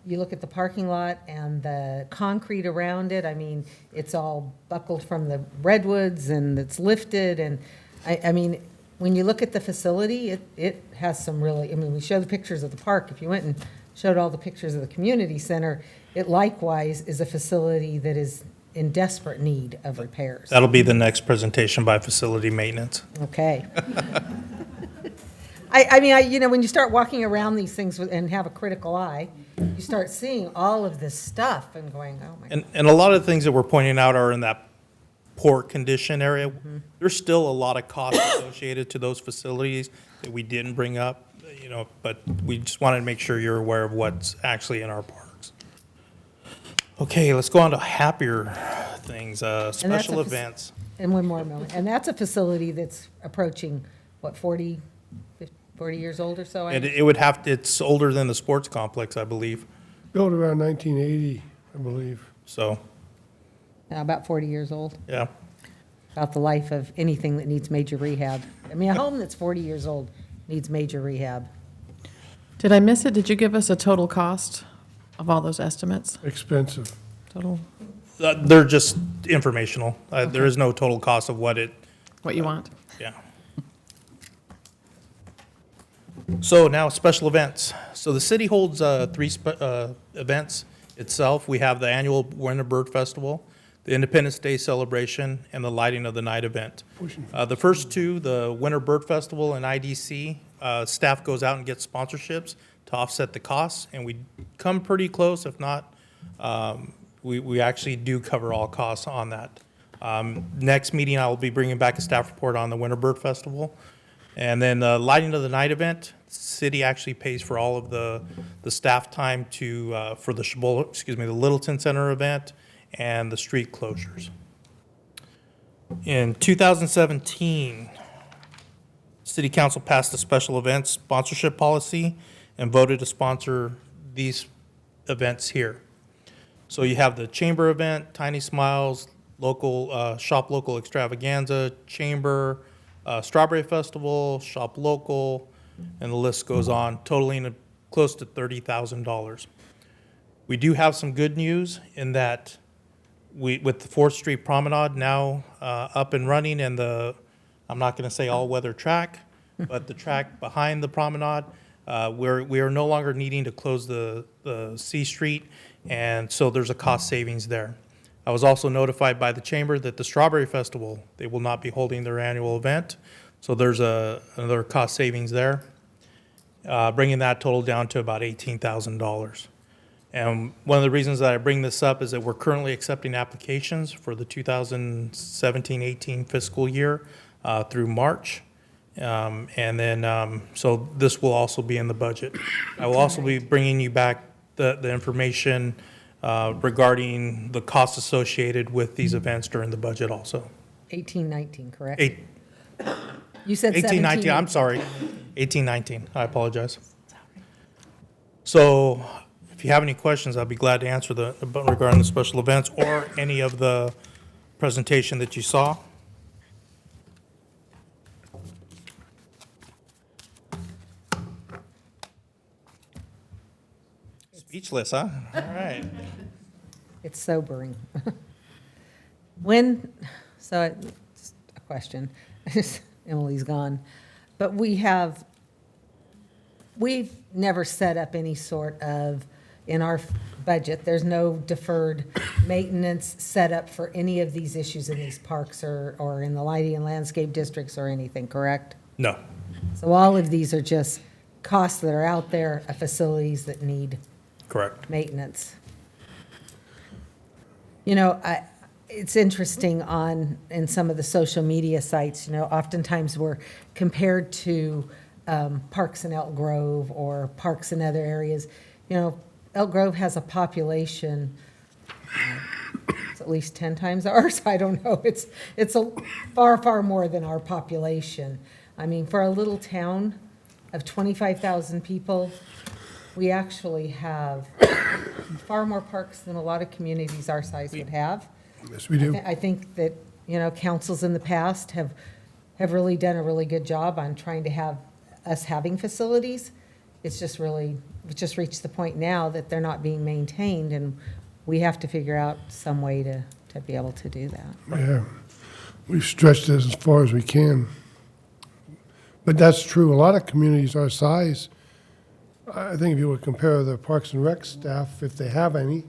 you look at the parking lot and the concrete around it, I mean, it's all buckled from the redwoods and it's lifted, and I mean, when you look at the facility, it has some really, I mean, we show the pictures of the park. If you went and showed all the pictures of the community center, it likewise is a facility that is in desperate need of repairs. That'll be the next presentation by facility maintenance. Okay. I mean, when you start walking around these things and have a critical eye, you start seeing all of this stuff and going, oh my God. And a lot of the things that we're pointing out are in that poor condition area. There's still a lot of costs associated to those facilities that we didn't bring up, but we just wanted to make sure you're aware of what's actually in our parks. Okay, let's go on to happier things, special events. And one more moment. And that's a facility that's approaching, what, 40 years old or so? And it's older than the sports complex, I believe. Built around 1980, I believe. So, About 40 years old. yeah. About the life of anything that needs major rehab. I mean, a home that's 40 years old needs major rehab. Did I miss it? Did you give us a total cost of all those estimates? Expensive. Total, They're just informational. There is no total cost of what you want? Yeah. So now special events. So the city holds three events itself. We have the annual Winter Bird Festival, the Independence Day celebration, and the Lighting of the Night event. The first two, the Winter Bird Festival and IDC, staff goes out and gets sponsorships to offset the costs, and we come pretty close. If not, we actually do cover all costs on that. Next meeting, I will be bringing back a staff report on the Winter Bird Festival. And then the Lighting of the Night event, city actually pays for all of the staff time for the Littleton Center event and the street closures. In 2017, City Council passed a special events sponsorship policy and voted to sponsor these events here. So you have the Chamber event, Tiny Smiles, Shop Local Extravaganza, Chamber, Strawberry Festival, Shop Local, and the list goes on, totaling close to $30,000. We do have some good news in that with the 4th Street Promenade now up and running, and I'm not going to say all-weather track, but the track behind the promenade, we are no longer needing to close the C Street, and so there's a cost savings there. I was also notified by the Chamber that the Strawberry Festival, they will not be holding their annual event, so there's another cost savings there, bringing that total down to about $18,000. And one of the reasons that I bring this up is that we're currently accepting applications for the 2017-18 fiscal year through March. And then, so this will also be in the budget. I will also be bringing you back the information regarding the costs associated with these events during the budget also. 1819, correct? Eight- You said 18, 19, I'm sorry. 18, 19, I apologize. So if you have any questions, I'll be glad to answer regarding the special events or any of the presentation that you saw. Speechless, huh? All right. It's sobering. When, so, just a question, Emily's gone, but we've never set up any sort of, in our budget, there's no deferred maintenance set up for any of these issues in these parks or in the lighting and landscape districts or anything, correct? No. So all of these are just costs that are out there, facilities that need Correct. maintenance. You know, it's interesting in some of the social media sites, you know, oftentimes we're compared to parks in Elk Grove or parks in other areas. You know, Elk Grove has a population, it's at least 10 times ours, I don't know. It's a far, far more than our population. I mean, for a little town of 25,000 people, we actually have far more parks than a lot of communities our size would have. Yes, we do. I think that, you know, councils in the past have really done a really good job on trying to have us having facilities. It's just really, we just reached the point now that they're not being maintained, and we have to figure out some way to be able to do that. Yeah, we've stretched it as far as we can. But that's true. A lot of communities our size, I think if you would compare the Parks and Rec staff, if they have any,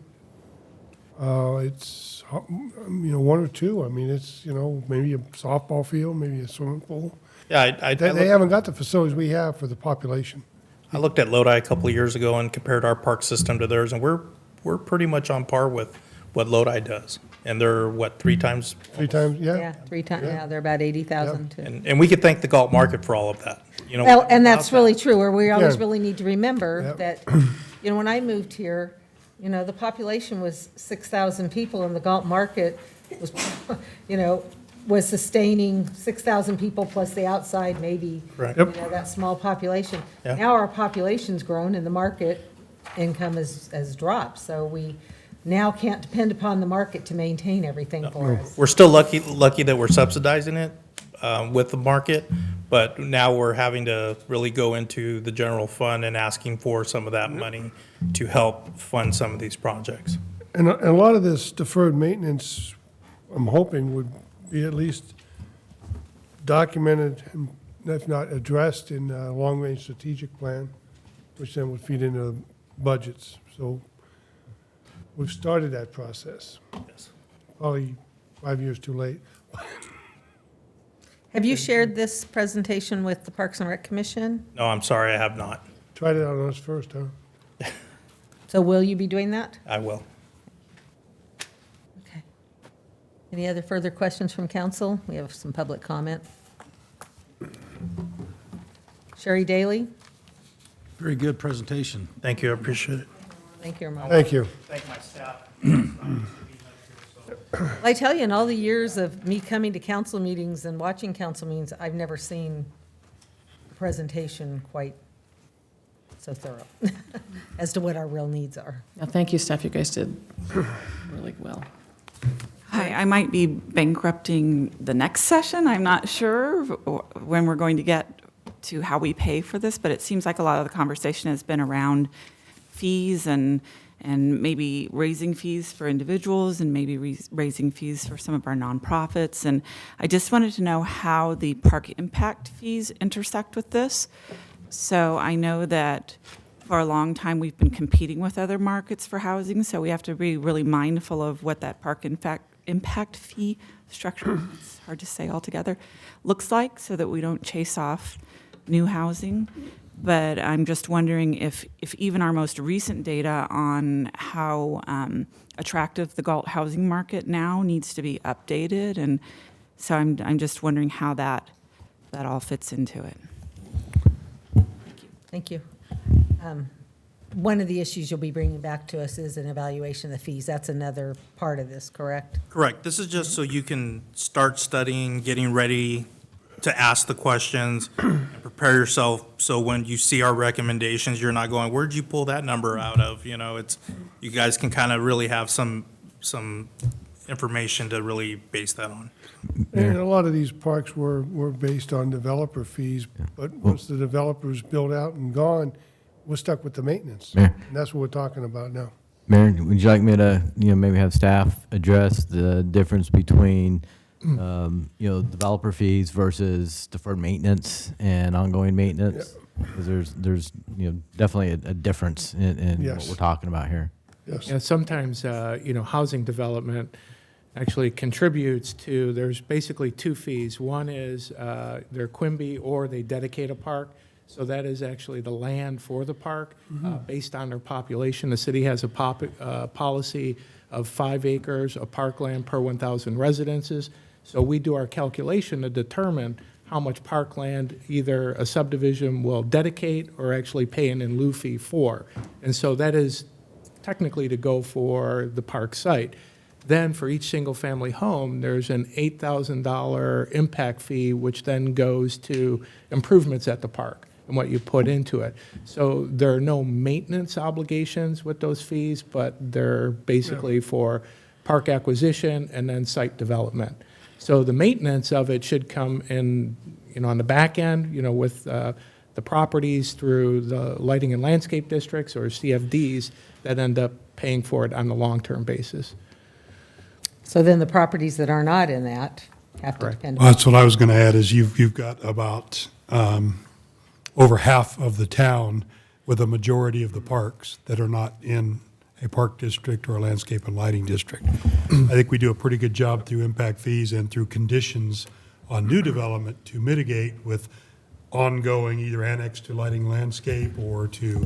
it's, you know, one or two. I mean, it's, you know, maybe a softball field, maybe a swimming pool. Yeah, They haven't got the facilities we have for the population. I looked at Lodi a couple of years ago and compared our park system to theirs, and we're pretty much on par with what Lodi does. And they're, what, three times? 3 times, yeah. Yeah, 3 times, yeah, they're about 80,000 too. And we could thank the Galt market for all of that. You know, Well, and that's without really true, where we always Yeah. really need to remember Yep. that, you know, when I moved here, you know, the population was 6,000 people, and the Galt market was, you know, was sustaining 6,000 people plus the outside, maybe, Right. you Yep. know, that small population. Yeah. Now our population's grown and the market income has dropped, so we now can't depend upon the market to maintain everything for us. We're still lucky that we're subsidizing it with the market, but now we're having to really go into the general fund and asking for some of that money to help fund some of these projects. And a lot of this deferred maintenance, I'm hoping, would be at least documented, and if not addressed, in a long-range strategic plan, which then would feed into budgets. So we've started that process. Yes. Probably 5 years too late. Have you shared this presentation with the Parks and Rec Commission? No, I'm sorry, I have not. Tried it out on us first, huh? So will you be doing that? I will. Okay. Any other further questions from council? We have some public comment. Sherry Daly? Very good presentation. Thank you, I appreciate it. Thank you, Armand. Thank you. Thank my staff. I tell you, in all the years of me coming to council meetings and watching council meetings, I've never seen a presentation quite so thorough as to what our real needs are. Yeah, thank you, Steph. You guys did really well. Hi, I might be bankrupting the next session. I'm not sure when we're going to get to how we pay for this, but it seems like a lot of the conversation has been around fees and maybe raising fees for individuals and maybe raising fees for some of our nonprofits. And I just wanted to know how the park impact fees intersect with this. So I know that for a long time we've been competing with other markets for housing, so we have to be really mindful of what that park impact fee structure, it's hard to say altogether, looks like, so that we don't chase off new housing. But I'm just wondering if even our most recent data on how attractive the Galt housing market now needs to be updated. And so I'm just wondering how that all fits into it. Thank you. one of the issues you'll be bringing back to us is an evaluation of the fees. That's another part of this, correct? Correct. This is just so you can start studying, getting ready to ask the questions, and prepare yourself, so when you see our recommendations, you're not going, where'd you pull that number out of? You know, you guys can kind of really have some information to really base that on. And a lot of these parks were based on developer fees, but once the developer's built out and gone, we're stuck with the maintenance. Mayor. And that's what we're talking about now. Mayor, would you like me to, maybe have staff address the difference between, developer fees versus deferred maintenance and ongoing maintenance? Because there's definitely a difference in what we're talking about here. Yes. Yeah, sometimes, housing development actually contributes to, there's basically two fees. One is they're Quimby or they dedicate a park. So that is actually the land for the park based on their population. The city has a policy of 5 acres of parkland per 1,000 residences. So we do our calculation to determine how much parkland either a subdivision will dedicate or actually pay an in lieu fee for. And so that is technically to go for the park site. Then for each single-family home, there's an $8,000 impact fee, which then goes to improvements at the park and what you put into it. So there are no maintenance obligations with those fees, but they're basically for park acquisition and then site development. So the maintenance of it should come in, on the back end, with the properties through the lighting and landscape districts or CFDs that end up paying for it on a long-term basis. So then the properties that are not in that have to depend. Well, that's what I was going to add, is you've got about over half of the town with a majority of the parks that are not in a park district or a landscape and lighting district. I think we do a pretty good job through impact fees and through conditions on new development to mitigate with ongoing either annex to lighting landscape or to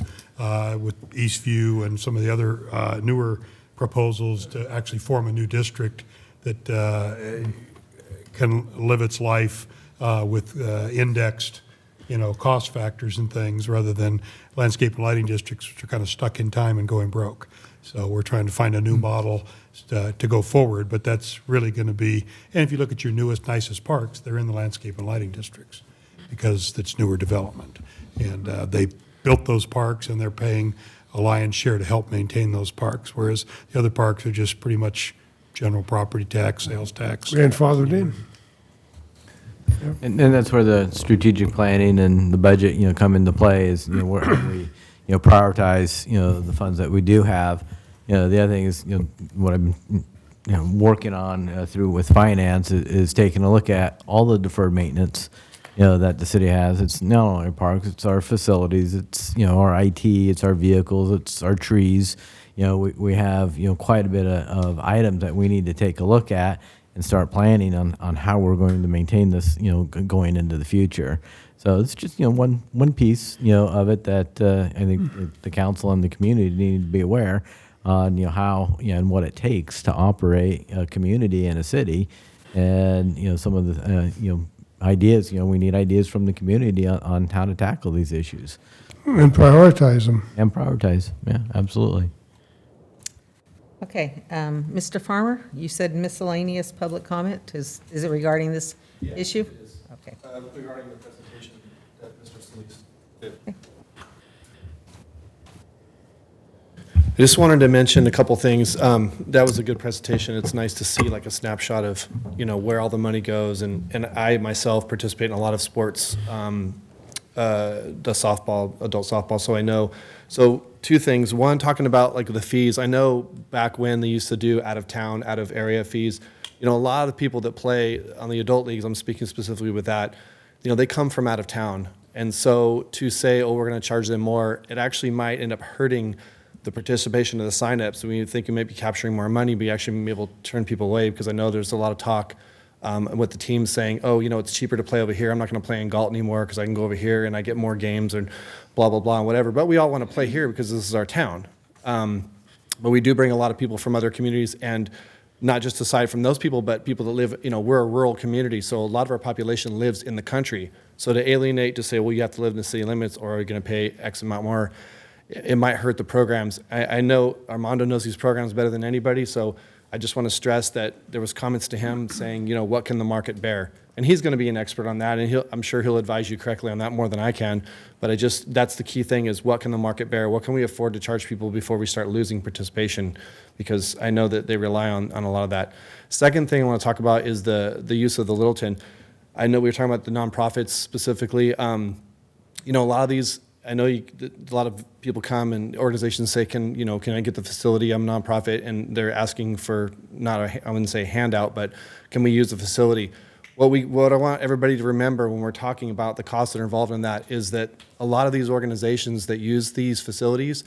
with Eastview and some of the other newer proposals to actually form a new district that can live its life with indexed cost factors and things, rather than landscape and lighting districts, which are kind of stuck in time and going broke. So we're trying to find a new model to go forward, but that's really going to be, and if you look at your newest, nicest parks, they're in the landscape and lighting districts because it's newer development. And they built those parks and they're paying a lion's share to help maintain those parks, whereas the other parks are just pretty much general property tax, sales tax. Grandfathered in. And that's where the strategic planning and the budget, come into play, is, where we, prioritize, the funds that we do have. The other thing is, what I've been, working on through with finance is taking a look at all the deferred maintenance, that the city has. It's not only our parks, it's our facilities, it's, our IT, it's our vehicles, it's our trees. We have, quite a bit of items that we need to take a look at and start planning on how we're going to maintain this, going into the future. So it's just, one piece, of it that I think the council and the community need to be aware on, how, and what it takes to operate a community and a city. And, some of the, ideas, we need ideas from the community on how to tackle these issues. And prioritize them. And prioritize, yeah, absolutely. Okay, Mr. Farmer, you said miscellaneous public comment. Is it regarding this issue? It is. Okay. Regarding the presentation that Mr. Solis did. Okay. I just wanted to mention a couple things. That was a good presentation. It's nice to see like a snapshot of, where all the money goes. And I myself participate in a lot of sports, the softball, adult softball, so I know. So two things. One, talking about like the fees. I know back when they used to do out of town, out of area fees, a lot of the people that play on the adult leagues, I'm speaking specifically with that, they come from out of town. And so to say, oh, we're going to charge them more, it actually might end up hurting the participation of the signups. We think we might be capturing more money, but you actually may be able to turn people away, because I know there's a lot of talk with the teams saying, oh, it's cheaper to play over here. I'm not going to play in Galt anymore because I can go over here and I get more games and blah, blah, blah, and whatever. But we all want to play here because this is our town. But we do bring a lot of people from other communities, and not just aside from those people, but people that live, we're a rural community, so a lot of our population lives in the country. So to alienate, to say, well, you have to live in the city limits or are you going to pay X amount more, it might hurt the programs. I know Armando knows these programs better than anybody, so I just want to stress that there was comments to him saying, you know, what can the market bear? And he's going to be an expert on that, and I'm sure he'll advise you correctly on that more than I can. But that's the key thing is what can the market bear? What can we afford to charge people before we start losing participation? Because I know that they rely on a lot of that. Second thing I want to talk about is the use of the Littleton. I know we were talking about the nonprofits specifically. You know, a lot of these, I know a lot of people come and organizations say, can I get the facility? I'm a nonprofit, and they're asking for I wouldn't say handout, but can we use the facility? What I want everybody to remember when we're talking about the costs that are involved in that is that a lot of these organizations that use these facilities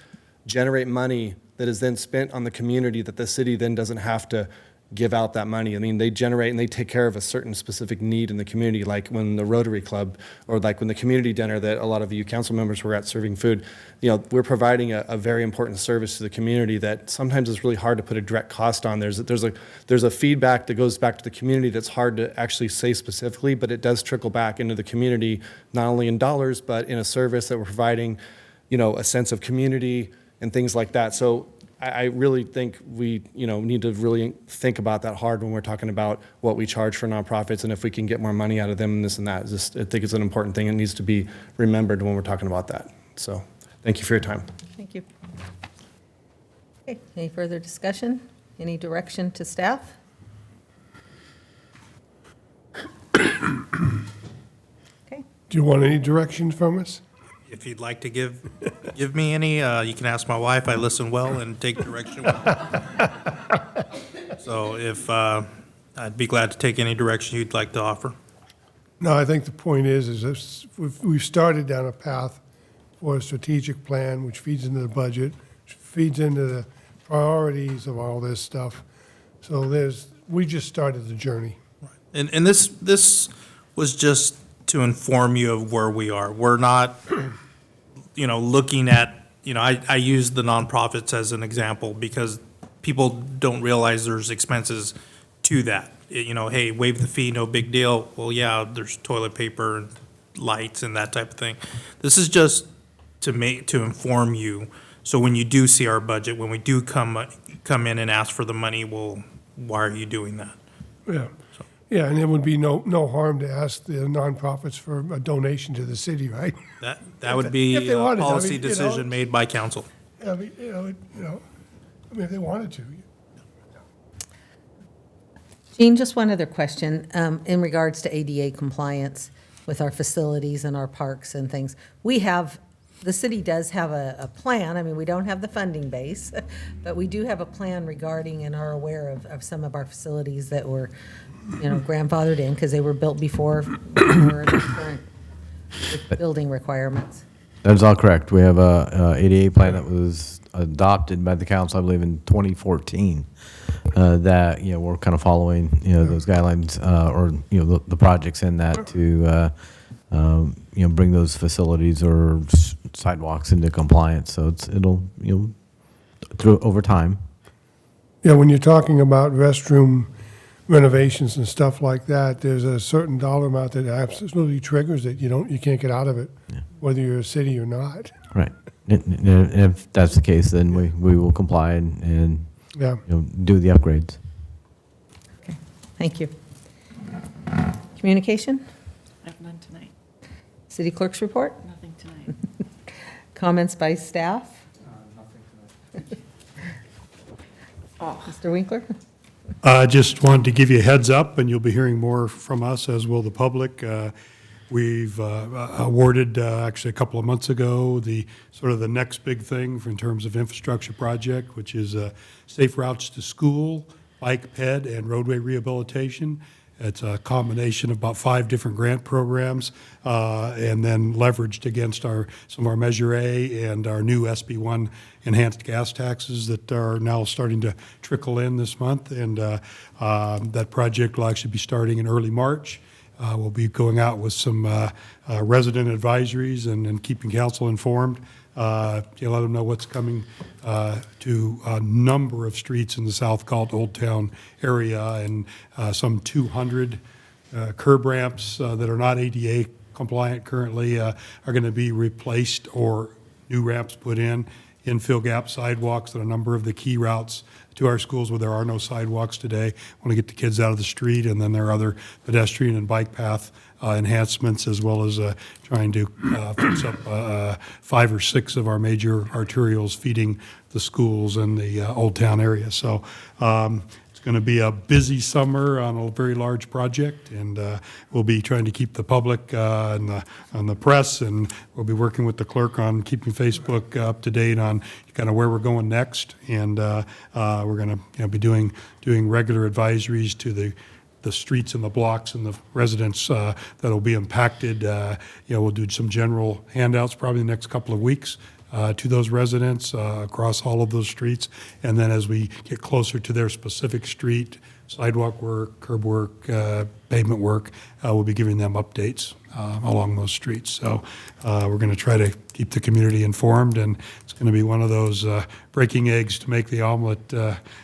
generate money that is then spent on the community that the city then doesn't have to give out that money. I mean, they generate and they take care of a certain specific need in the community, like when the Rotary Club or like when the community dinner that a lot of you council members were at serving food, you know, we're providing a very important service to the community that sometimes is really hard to put a direct cost on. There's a feedback that goes back to the community that's hard to actually say specifically, but it does trickle back into the community, not only in dollars, but in a service that we're providing, you know, a sense of community and things like that. So I really think we, you know, need to really think about that hard when we're talking about what we charge for nonprofits and if we can get more money out of them and this and that. I think it's an important thing. It needs to be remembered when we're talking about that. So thank you for your time. Thank you. Okay, any further discussion? Any direction to staff? Okay. Do you want any direction from us? If you'd like to give me any, you can ask my wife. I listen well and take direction. So if, I'd be glad to take any direction you'd like to offer. No, I think the point is this, we've started down a path for a strategic plan, which feeds into the budget, which feeds into the priorities of all this stuff. So we just started the journey. And this was just to inform you of where we are. We're not, you know, looking at, you know, I use the nonprofits as an example because people don't realize there's expenses to that. You know, hey, waive the fee, no big deal. Well, yeah, there's toilet paper and lights and that type of thing. This is just to inform you. So when you do see our budget, when we do come in and ask for the money, well, why are you doing that? Yeah. Yeah, and it would be no harm to ask the nonprofits for a donation to the city, right? That would be If they a wanted, policy decision made by council. I mean, if they wanted to. Jean, just one other question in regards to ADA compliance with our facilities and our parks and things. The city does have a plan. I mean, we don't have the funding base, but we do have a plan regarding and are aware of some of our facilities that were, you know, grandfathered in because they were built before the current building requirements. That's all correct. We have a ADA plan that was adopted by the council, I believe, in 2014. That, you know, we're kind of following, you know, those guidelines or, you know, the projects in that to, you know, bring those facilities or sidewalks into compliance. So it'll, you know, over time. Yeah, when you're talking about restroom renovations and stuff like that, there's a certain dollar amount that absolutely triggers it. You can't get out of it, whether you're a city or not. Right. And if that's the case, then we will comply and Yeah. you know, do the upgrades. Okay, thank you. Communication? I have none tonight. City clerk's report? Nothing tonight. Comments by staff? Nothing tonight. Mr. Winkler? I just wanted to give you a heads up, and you'll be hearing more from us, as will the public. We've awarded, actually a couple of months ago, the sort of the next big thing in terms of infrastructure project, which is safe routes to school, bike ped, and roadway rehabilitation. It's a combination of about 5 different grant programs, and then leveraged against some of our Measure A and our new SB1 enhanced gas taxes that are now starting to trickle in this month. And that project will actually be starting in early March. We'll be going out with some resident advisories and keeping council informed to let them know what's coming to a number of streets in the South Galt Old Town area, and some 200 curb ramps that are not ADA compliant currently are going to be replaced or new ramps put in, infill gap sidewalks at a number of the key routes to our schools where there are no sidewalks today. Want to get the kids out of the street, and then there are other pedestrian and bike path enhancements, as well as trying to fix up 5 or 6 of our major arterials feeding the schools in the Old Town area. So it's going to be a busy summer on a very large project, and we'll be trying to keep the public and the press, and we'll be working with the clerk on keeping Facebook up to date on kind of where we're going next. And we're going to be doing regular advisories to the streets and the blocks and the residents that'll be impacted. We'll do some general handouts probably the next couple of weeks to those residents across all of those streets. And then as we get closer to their specific street, sidewalk work, curb work, pavement work, we'll be giving them updates along those streets. So we're going to try to keep the community informed, and it's going to be one of those breaking eggs to make the omelet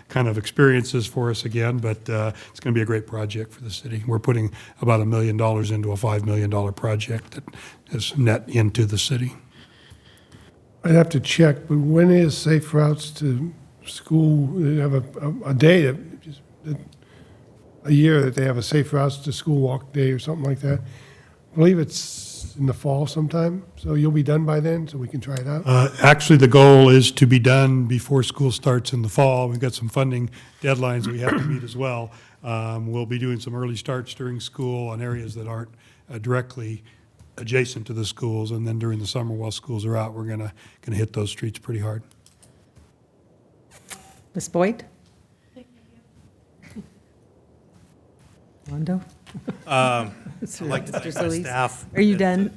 kind of experiences for us again, but it's going to be a great project for the city. We're putting about $1 million into a $5 million project that is net into the city. I'd have to check, but when is Safe Routes to School, they have a day, a year that they have a Safe Routes to School Walk Day or something like that. I believe it's in the fall sometime, so you'll be done by then, so we can try it out? Actually, the goal is to be done before school starts in the fall. We've got some funding deadlines we have to meet as well. We'll be doing some early starts during school on areas that aren't directly adjacent to the schools, and then during the summer while schools are out, we're gonna hit those streets pretty hard. Ms. Boyd? Wando? I'd like to thank my staff. Are you done?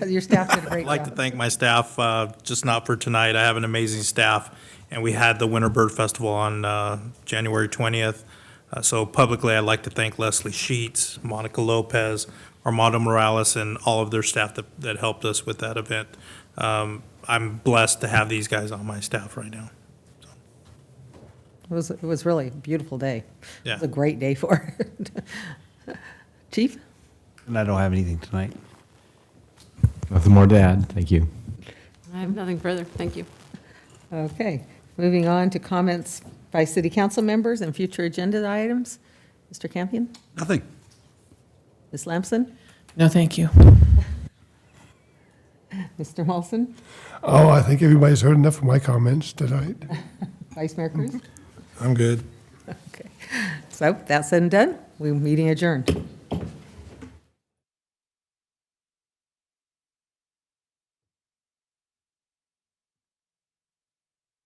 Your staff did a great I'd like job. to thank my staff, just not for tonight. I have an amazing staff, and we had the Winter Bird Festival on January 20th. So publicly, I'd like to thank Leslie Sheets, Monica Lopez, Armando Morales, and all of their staff that helped us with that event. I'm blessed to have these guys on my staff right now. It was really a beautiful day. Yeah. It was a great day for it. Chief? And I don't have anything tonight. Nothing more to add. Thank you. I have nothing further. Thank you. Okay, moving on to comments by city council members and future agenda items. Mr. Campion? Nothing. Ms. Lamson? No, thank you. Mr. Molson? Oh, I think everybody's heard enough of my comments tonight. Vice Mayor Cruz? I'm good. Okay. So, that said and done, we're meeting adjourned.